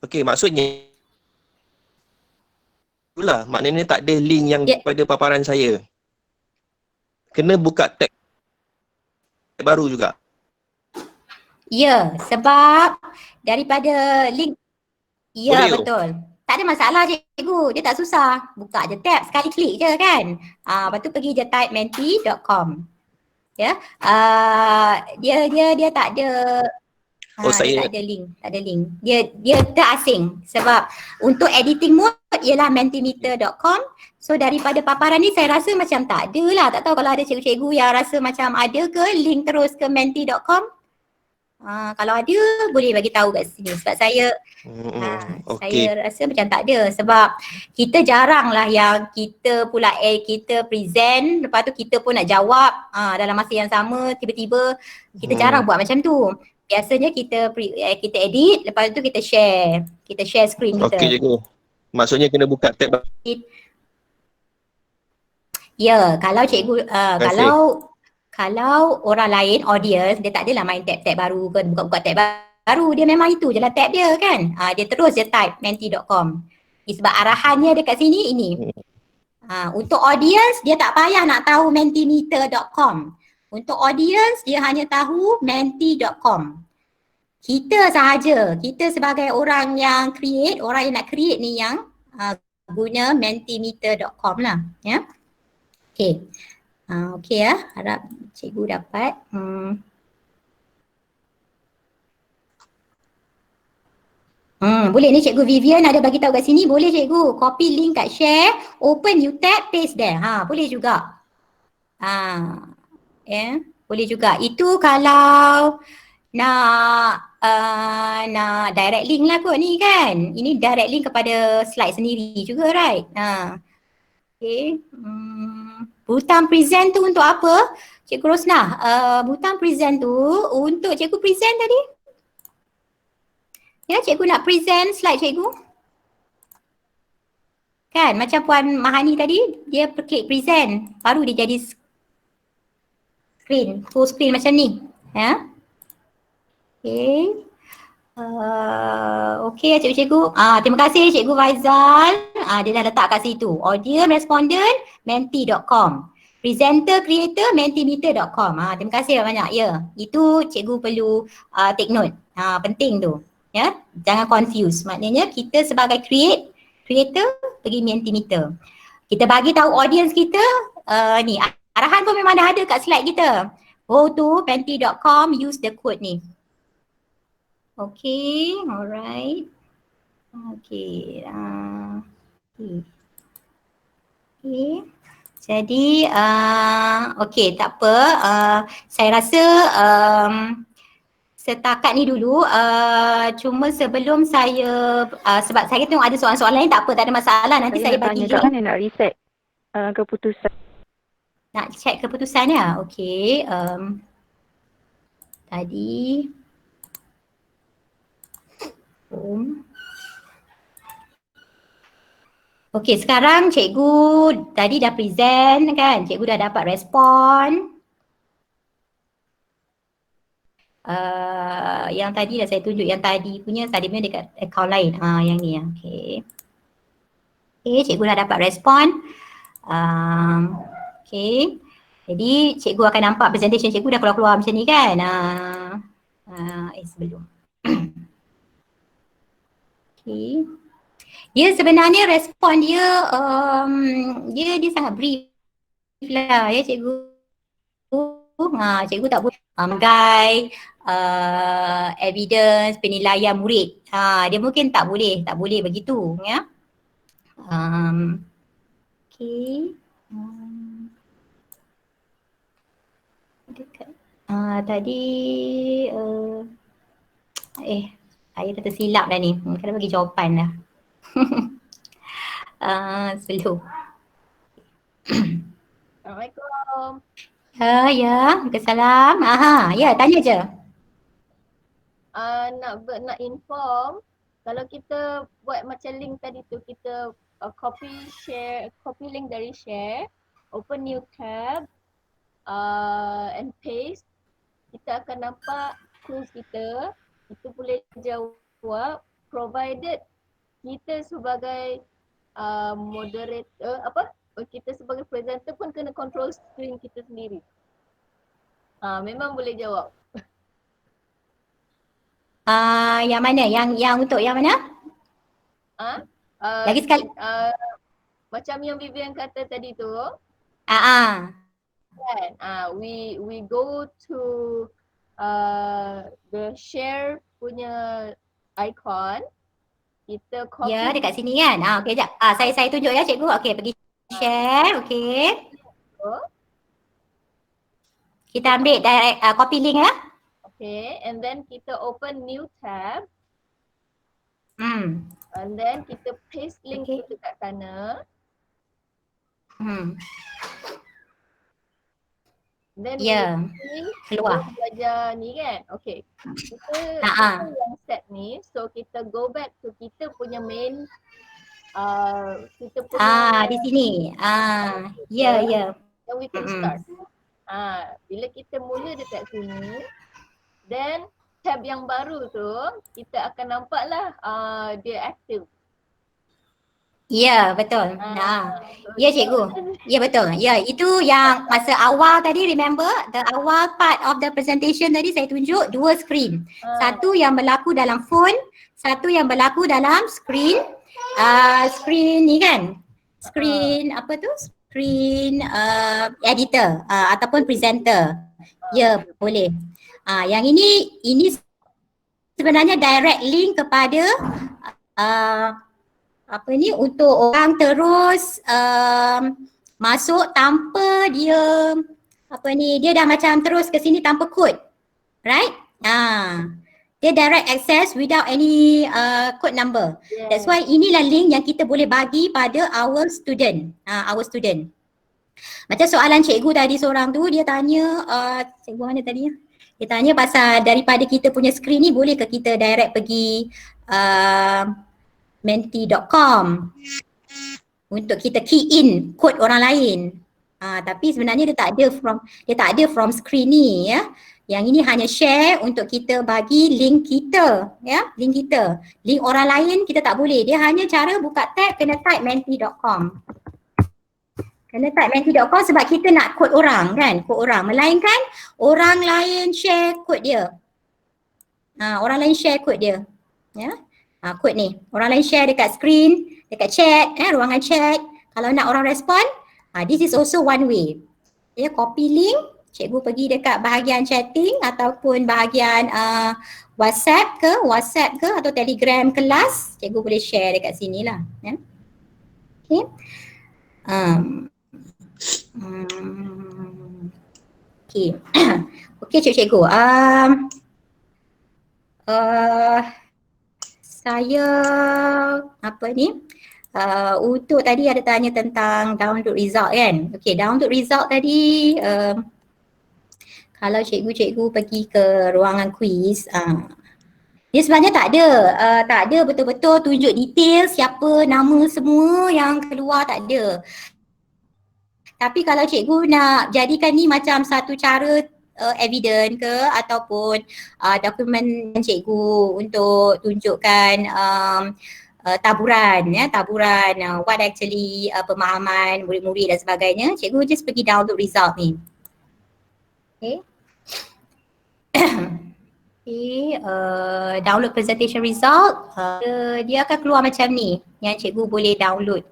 [SPEAKER 3] okey, maksudnya itulah, maknanya tak ada link yang pada paparan saya. Kena buka tab baru juga.
[SPEAKER 1] Ya, sebab daripada link. Ya,
[SPEAKER 3] Boleh
[SPEAKER 1] betul. Tak ada masalah cikgu, dia tak susah. Buka je tab, sekali klik je kan. Lepas tu pergi je type menti.com. Ya. Dia tak ada dia tak ada link. Dia terasing sebab untuk editing mode ialah mentimeter.com. So daripada paparan ni saya rasa macam tak ada lah. Tak tahu kalau ada cikgu-cikgu yang rasa macam ada ke link terus ke menti.com. Kalau ada boleh bagi tahu kat sini sebab saya saya rasa macam tak ada sebab kita jarang lah yang kita pula kita present lepas tu kita pun nak jawab dalam masa yang sama, tiba-tiba kita jarang buat macam tu. Biasanya kita edit, lepas tu kita share screen kita.
[SPEAKER 3] Okey cikgu. Maksudnya kena buka tab.
[SPEAKER 1] Ya, kalau cikgu kalau orang lain, audience, dia tak adalah main tab-tab baru ke, buka-buka tab baru. Dia memang itu je lah tab dia kan. Dia terus je type menti.com. Sebab arahannya dekat sini ini. Untuk audience, dia tak payah nak tahu mentimeter.com. Untuk audience, dia hanya tahu menti.com. Kita sahaja, kita sebagai orang yang create, orang yang nak create ni yang guna mentimeter.com lah. Ya. Okay. Okey ya, harap cikgu dapat. Boleh ni cikgu Vivian ada bagi tahu kat sini, boleh cikgu copy link kat share, open new tab, paste there. Boleh juga. Boleh juga. Itu kalau nak direct link lah kot ni kan. Ini direct link kepada slide sendiri juga, right? Okay. Butang present tu untuk apa? Cikgu Rosnah, butang present tu untuk cikgu present tadi. Ya, cikgu nak present slide cikgu. Kan, macam Puan Mahani tadi, dia klik present, baru dia jadi screen, full screen macam ni. Ya. Okay. Okey ya cikgu-cikgu. Terima kasih Cikgu Faizal. Dia dah letak kat situ. Audience respondent menti.com. Presenter creator mentimeter.com. Terima kasih banyak ya. Itu cikgu perlu take note. Penting tu. Ya, jangan confuse. Maknanya kita sebagai creator pergi mentimeter. Kita bagi tahu audience kita ni arahan pun memang dah ada kat slide kita. Go to menti.com, use the code ni. Okay, alright. Okay. Okay. Jadi, okay, tak apa. Saya rasa setakat ni dulu. Cuma sebelum saya, sebab saya tengok ada soalan-soalan lain, tak apa, tak ada masalah. Nanti saya bagi link.
[SPEAKER 11] Mana nak reset keputusan?
[SPEAKER 1] Nak check keputusan ya? Okay. Tadi. Okey, sekarang cikgu tadi dah present kan, cikgu dah dapat respon. Yang tadi dah saya tunjuk, yang tadi punya punya dekat account lain. Yang ni. Okay. Okay, cikgu dah dapat respon. Okay. Jadi cikgu akan nampak presentation cikgu dah keluar-keluar macam ni kan. Sebelum. Okay. Dia sebenarnya respon dia dia sangat brief lah ya cikgu. Cikgu tak boleh guide evidence penilaian murid. Dia mungkin tak boleh begitu ya. Okay. Tadi saya dah tersilap dah ni. Kena bagi jawapan dah. Sebelum.
[SPEAKER 4] Assalamualaikum.
[SPEAKER 1] Ya, Waalaikumsalam. Ya, tanya je.
[SPEAKER 4] Nak inform, kalau kita buat macam link tadi tu, kita copy link dari share, open new tab, and paste, kita akan nampak quiz kita. Kita boleh jawab provided kita sebagai moderator kita sebagai presenter pun kena control screen kita sendiri. Memang boleh jawab.
[SPEAKER 1] Yang mana? Yang untuk yang mana? Lagi sekali.
[SPEAKER 4] Macam yang Vivian kata tadi tu.
[SPEAKER 1] Kan?
[SPEAKER 4] We go to the share punya icon. Kita copy.
[SPEAKER 1] Ya, dekat sini kan? Okey, jap. Saya tunjuk ya cikgu. Okey, pergi share. Okey. Kita ambil direct copy link ya.
[SPEAKER 4] Okay, and then kita open new tab. And then kita paste link tu dekat sana. Then
[SPEAKER 1] keluar.
[SPEAKER 4] Belajar ni kan. Okay. Kita yang set ni. So kita go back to kita punya main kita punya
[SPEAKER 1] di sini. Ya.
[SPEAKER 4] Then we can start. Bila kita mula dekat sini, then tab yang baru tu kita akan nampaklah dia aktif.
[SPEAKER 1] Ya, betul. Ya cikgu. Ya betul. Ya, itu yang masa awal tadi, remember the awal part of the presentation tadi saya tunjuk dua screen. Satu yang berlaku dalam phone, satu yang berlaku dalam screen screen ni kan. Screen apa tu? Screen editor ataupun presenter. Ya, boleh. Yang ini sebenarnya direct link kepada untuk orang terus masuk tanpa dia dia dah macam terus ke sini tanpa kod, right? Dia direct access without any code number. That's why inilah link yang kita boleh bagi pada our student. Macam soalan cikgu tadi seorang tu, dia tanya cikgu mana tadi? Dia tanya pasal daripada kita punya screen ni boleh ke kita direct pergi menti.com untuk kita key in kod orang lain. Tapi sebenarnya dia tak ada from screen ni ya. Yang ini hanya share untuk kita bagi link kita ya, link kita. Link orang lain kita tak boleh. Dia hanya cara buka tab kena type menti.com. Kena type menti.com sebab kita nak kod orang kan, kod orang. Melainkan orang lain share kod dia. Orang lain share kod dia. Ya. Kod ni. Orang lain share dekat screen, dekat chat, ruangan chat. Kalau nak orang respon, this is also one way. Ya, copy link, cikgu pergi dekat bahagian chatting ataupun bahagian WhatsApp ke atau Telegram kelas, cikgu boleh share dekat sini lah. Ya. Okay. Okay cikgu. Saya untuk tadi ada tanya tentang download result kan. Okay, download result tadi kalau cikgu pergi ke ruangan quiz, dia sebenarnya tak ada betul-betul tunjuk detail siapa nama semua yang keluar, tak ada. Tapi kalau cikgu nak jadikan ni macam satu cara evidence ke ataupun dokumen cikgu untuk tunjukkan taburan what actually pemahaman murid-murid dan sebagainya, cikgu just pergi download result ni. Okay. Download presentation result, dia akan keluar macam ni yang cikgu boleh download.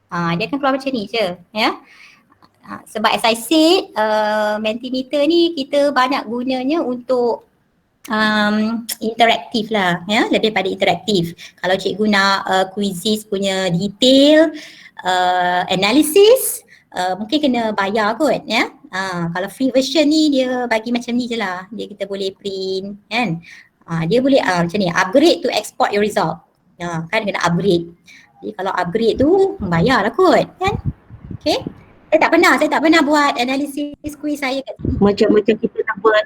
[SPEAKER 1] Dia akan keluar macam ni je, ya. Sebab as I said, Mentimeter ni kita banyak gunanya untuk interaktif lah, ya, lebih pada interaktif. Kalau cikgu nak quizzes punya detail analysis, mungkin kena bayar kot, ya. Kalau free version ni dia bagi macam ni je lah, dia kita boleh print kan. Dia boleh macam ni, upgrade to export your result. Kan kena upgrade. Jadi kalau upgrade tu bayar lah kot kan. Okay. Saya tak pernah buat analisis quiz saya kat sini.
[SPEAKER 9] Macam kita nak buat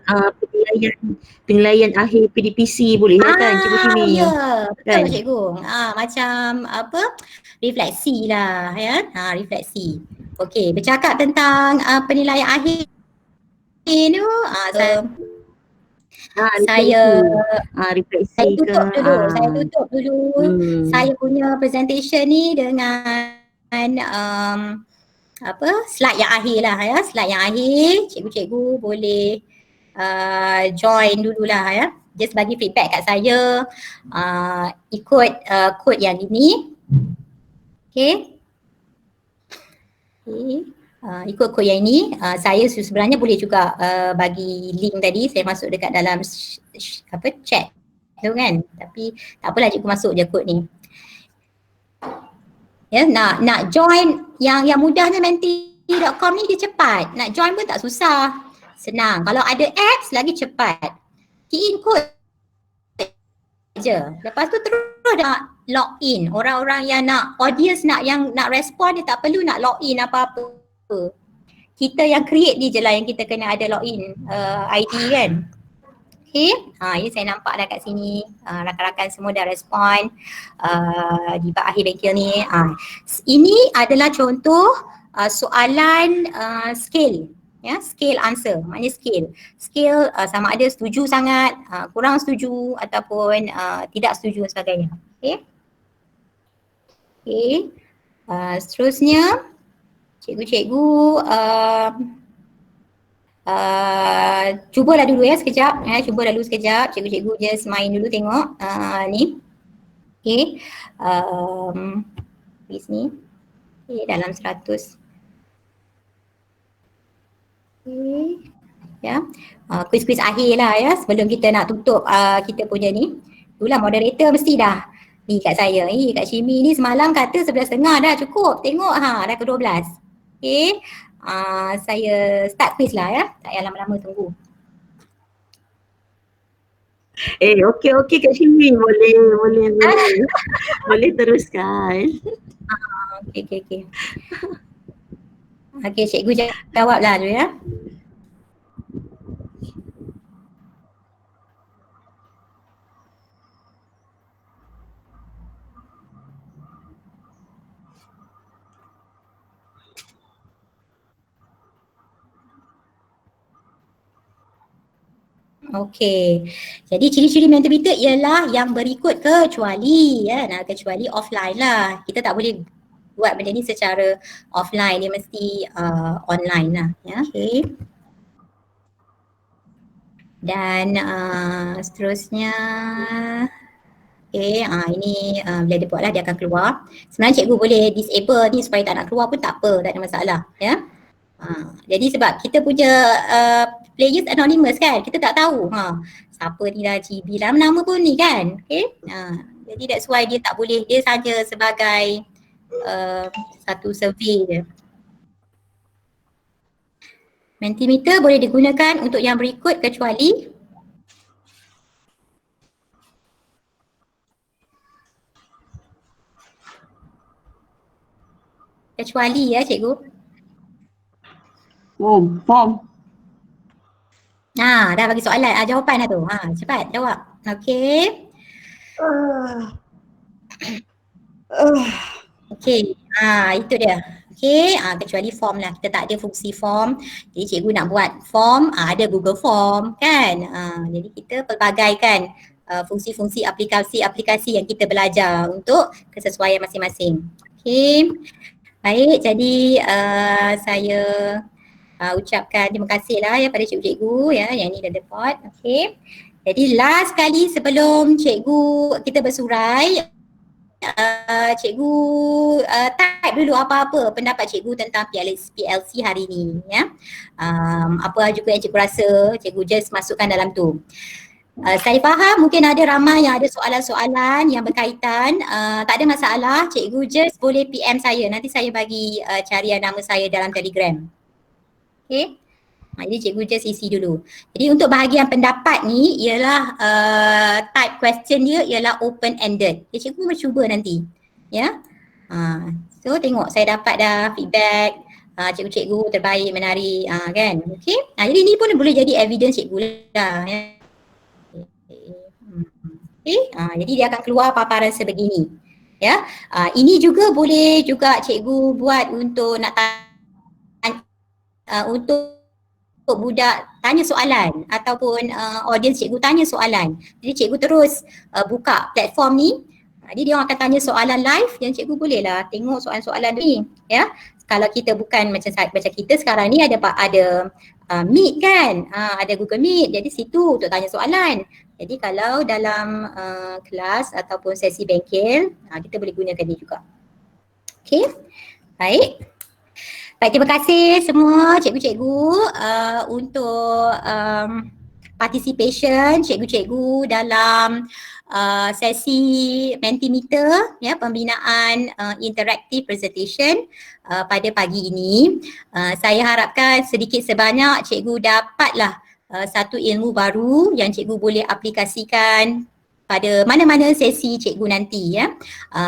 [SPEAKER 9] penilaian akhir PDPC boleh kan Cikgu Simi?
[SPEAKER 1] Ya, betul cikgu. Macam apa? Refleksi lah ya. Refleksi. Okey, bercakap tentang penilaian akhir tu, saya tutup dulu. Saya punya presentation ni dengan slide yang akhir lah ya. Slide yang akhir, cikgu-cikgu boleh join dululah ya. Just bagi feedback kat saya, ikut kod yang ini. Okay. Ikut kod yang ini, saya sebenarnya boleh juga bagi link tadi, saya masuk dekat dalam chat tu kan, tapi tak apalah cikgu masuk je kod ni. Ya, nak join yang mudahnya menti.com ni dia cepat, nak join pun tak susah, senang. Kalau ada apps lagi cepat, key in kod je, lepas tu terus nak log in. Orang-orang yang nak audience yang nak respon, dia tak perlu nak log in apa-apa. Kita yang create ni je lah yang kita kena ada login ID kan. Okay, ini saya nampak dah kat sini, rakan-rakan semua dah respon di bab akhir bengkel ni. Ini adalah contoh soalan scale, ya, scale answer, maknanya scale sama ada setuju sangat, kurang setuju ataupun tidak setuju dan sebagainya. Okay. Seterusnya cikgu-cikgu cubalah dulu ya sekejap, cubalah dulu sekejap, cikgu-cikgu just main dulu tengok ni. Okay, quiz ni dalam 100. Okay, ya, quiz-quiz akhir lah ya, sebelum kita nak tutup kita punya ni. Itulah moderator mesti dah ni kat saya, kat Shimi ni semalam kata 11.30 dah cukup, tengok dah ke 12. Okay, saya start quiz lah ya, tak payah lama-lama tunggu.
[SPEAKER 9] Okey Kak Shimi, boleh teruskan.
[SPEAKER 1] Okey. Okey, cikgu jawablah dulu ya. Okey, jadi ciri-ciri Mentimeter ialah yang berikut kecuali kecuali offline lah. Kita tak boleh buat benda ni secara offline, dia mesti online lah ya. Okay. Dan seterusnya ini bila dia buat lah dia akan keluar. Sebenarnya cikgu boleh disable ni supaya tak nak keluar pun tak apa, tak ada masalah ya. Jadi sebab kita punya players anonymous kan, kita tak tahu siapa ni dah GB dalam nama pun ni kan. Okay. Jadi that's why dia tak boleh, dia saja sebagai satu survey je. Mentimeter boleh digunakan untuk yang berikut kecuali ya cikgu.
[SPEAKER 9] Form.
[SPEAKER 1] Dah bagi soalan, jawapan dah tu. Cepat jawab. Okey. Okey, itu dia. Okey, kecuali form lah. Kita tak ada fungsi form. Jadi cikgu nak buat form, ada Google Form kan. Jadi kita pelbagaikan fungsi-fungsi aplikasi-aplikasi yang kita belajar untuk kesesuaian masing-masing. Okey. Baik, jadi saya ucapkan terima kasih lah ya pada cikgu-cikgu ya yang ni dah report. Okey. Jadi last kali sebelum cikgu kita bersurai, cikgu type dulu apa-apa pendapat cikgu tentang PLC hari ni ya. Apa juga yang cikgu rasa, cikgu just masukkan dalam tu. Saya faham mungkin ada ramai yang ada soalan-soalan yang berkaitan, tak ada masalah, cikgu just boleh PM saya, nanti saya bagi carian nama saya dalam Telegram. Okay. Jadi cikgu just isi dulu. Jadi untuk bahagian pendapat ni ialah type question dia ialah open ended. Jadi cikgu mencuba nanti. Ya. So tengok saya dapat dah feedback. Cikgu-cikgu terbaik, menarik kan. Okay. Jadi ni pun boleh jadi evidence cikgu lah. Ya. Okay. Jadi dia akan keluar paparan sebegini. Ya. Ini juga boleh juga cikgu buat untuk nak untuk budak tanya soalan ataupun audience cikgu tanya soalan. Jadi cikgu terus buka platform ni. Jadi dia orang akan tanya soalan live yang cikgu bolehlah tengok soalan-soalan ni ya. Kalau kita bukan macam kita sekarang ni ada Meet kan, ada Google Meet, jadi situ untuk tanya soalan. Jadi kalau dalam kelas ataupun sesi bengkel, kita boleh gunakan ni juga. Okay, baik. Baik, terima kasih semua cikgu-cikgu untuk participation cikgu-cikgu dalam sesi Mentimeter ya, pembinaan interactive presentation pada pagi ini. Saya harapkan sedikit sebanyak cikgu dapatlah satu ilmu baru yang cikgu boleh aplikasikan pada mana-mana sesi cikgu nanti ya.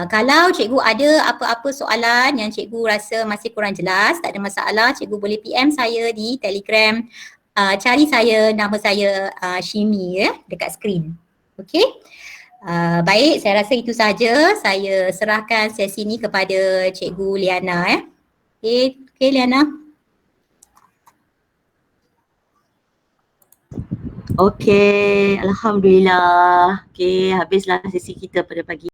[SPEAKER 1] Kalau cikgu ada apa-apa soalan yang cikgu rasa masih kurang jelas, tak ada masalah, cikgu boleh PM saya di Telegram. Cari saya, nama saya Shimi ya, dekat skrin. Okey. Baik, saya rasa itu saja. Saya serahkan sesi ni kepada Cikgu Liana ya. Okey, Liana.
[SPEAKER 9] Okey, alhamdulillah. Okey, habislah sesi kita pada pagi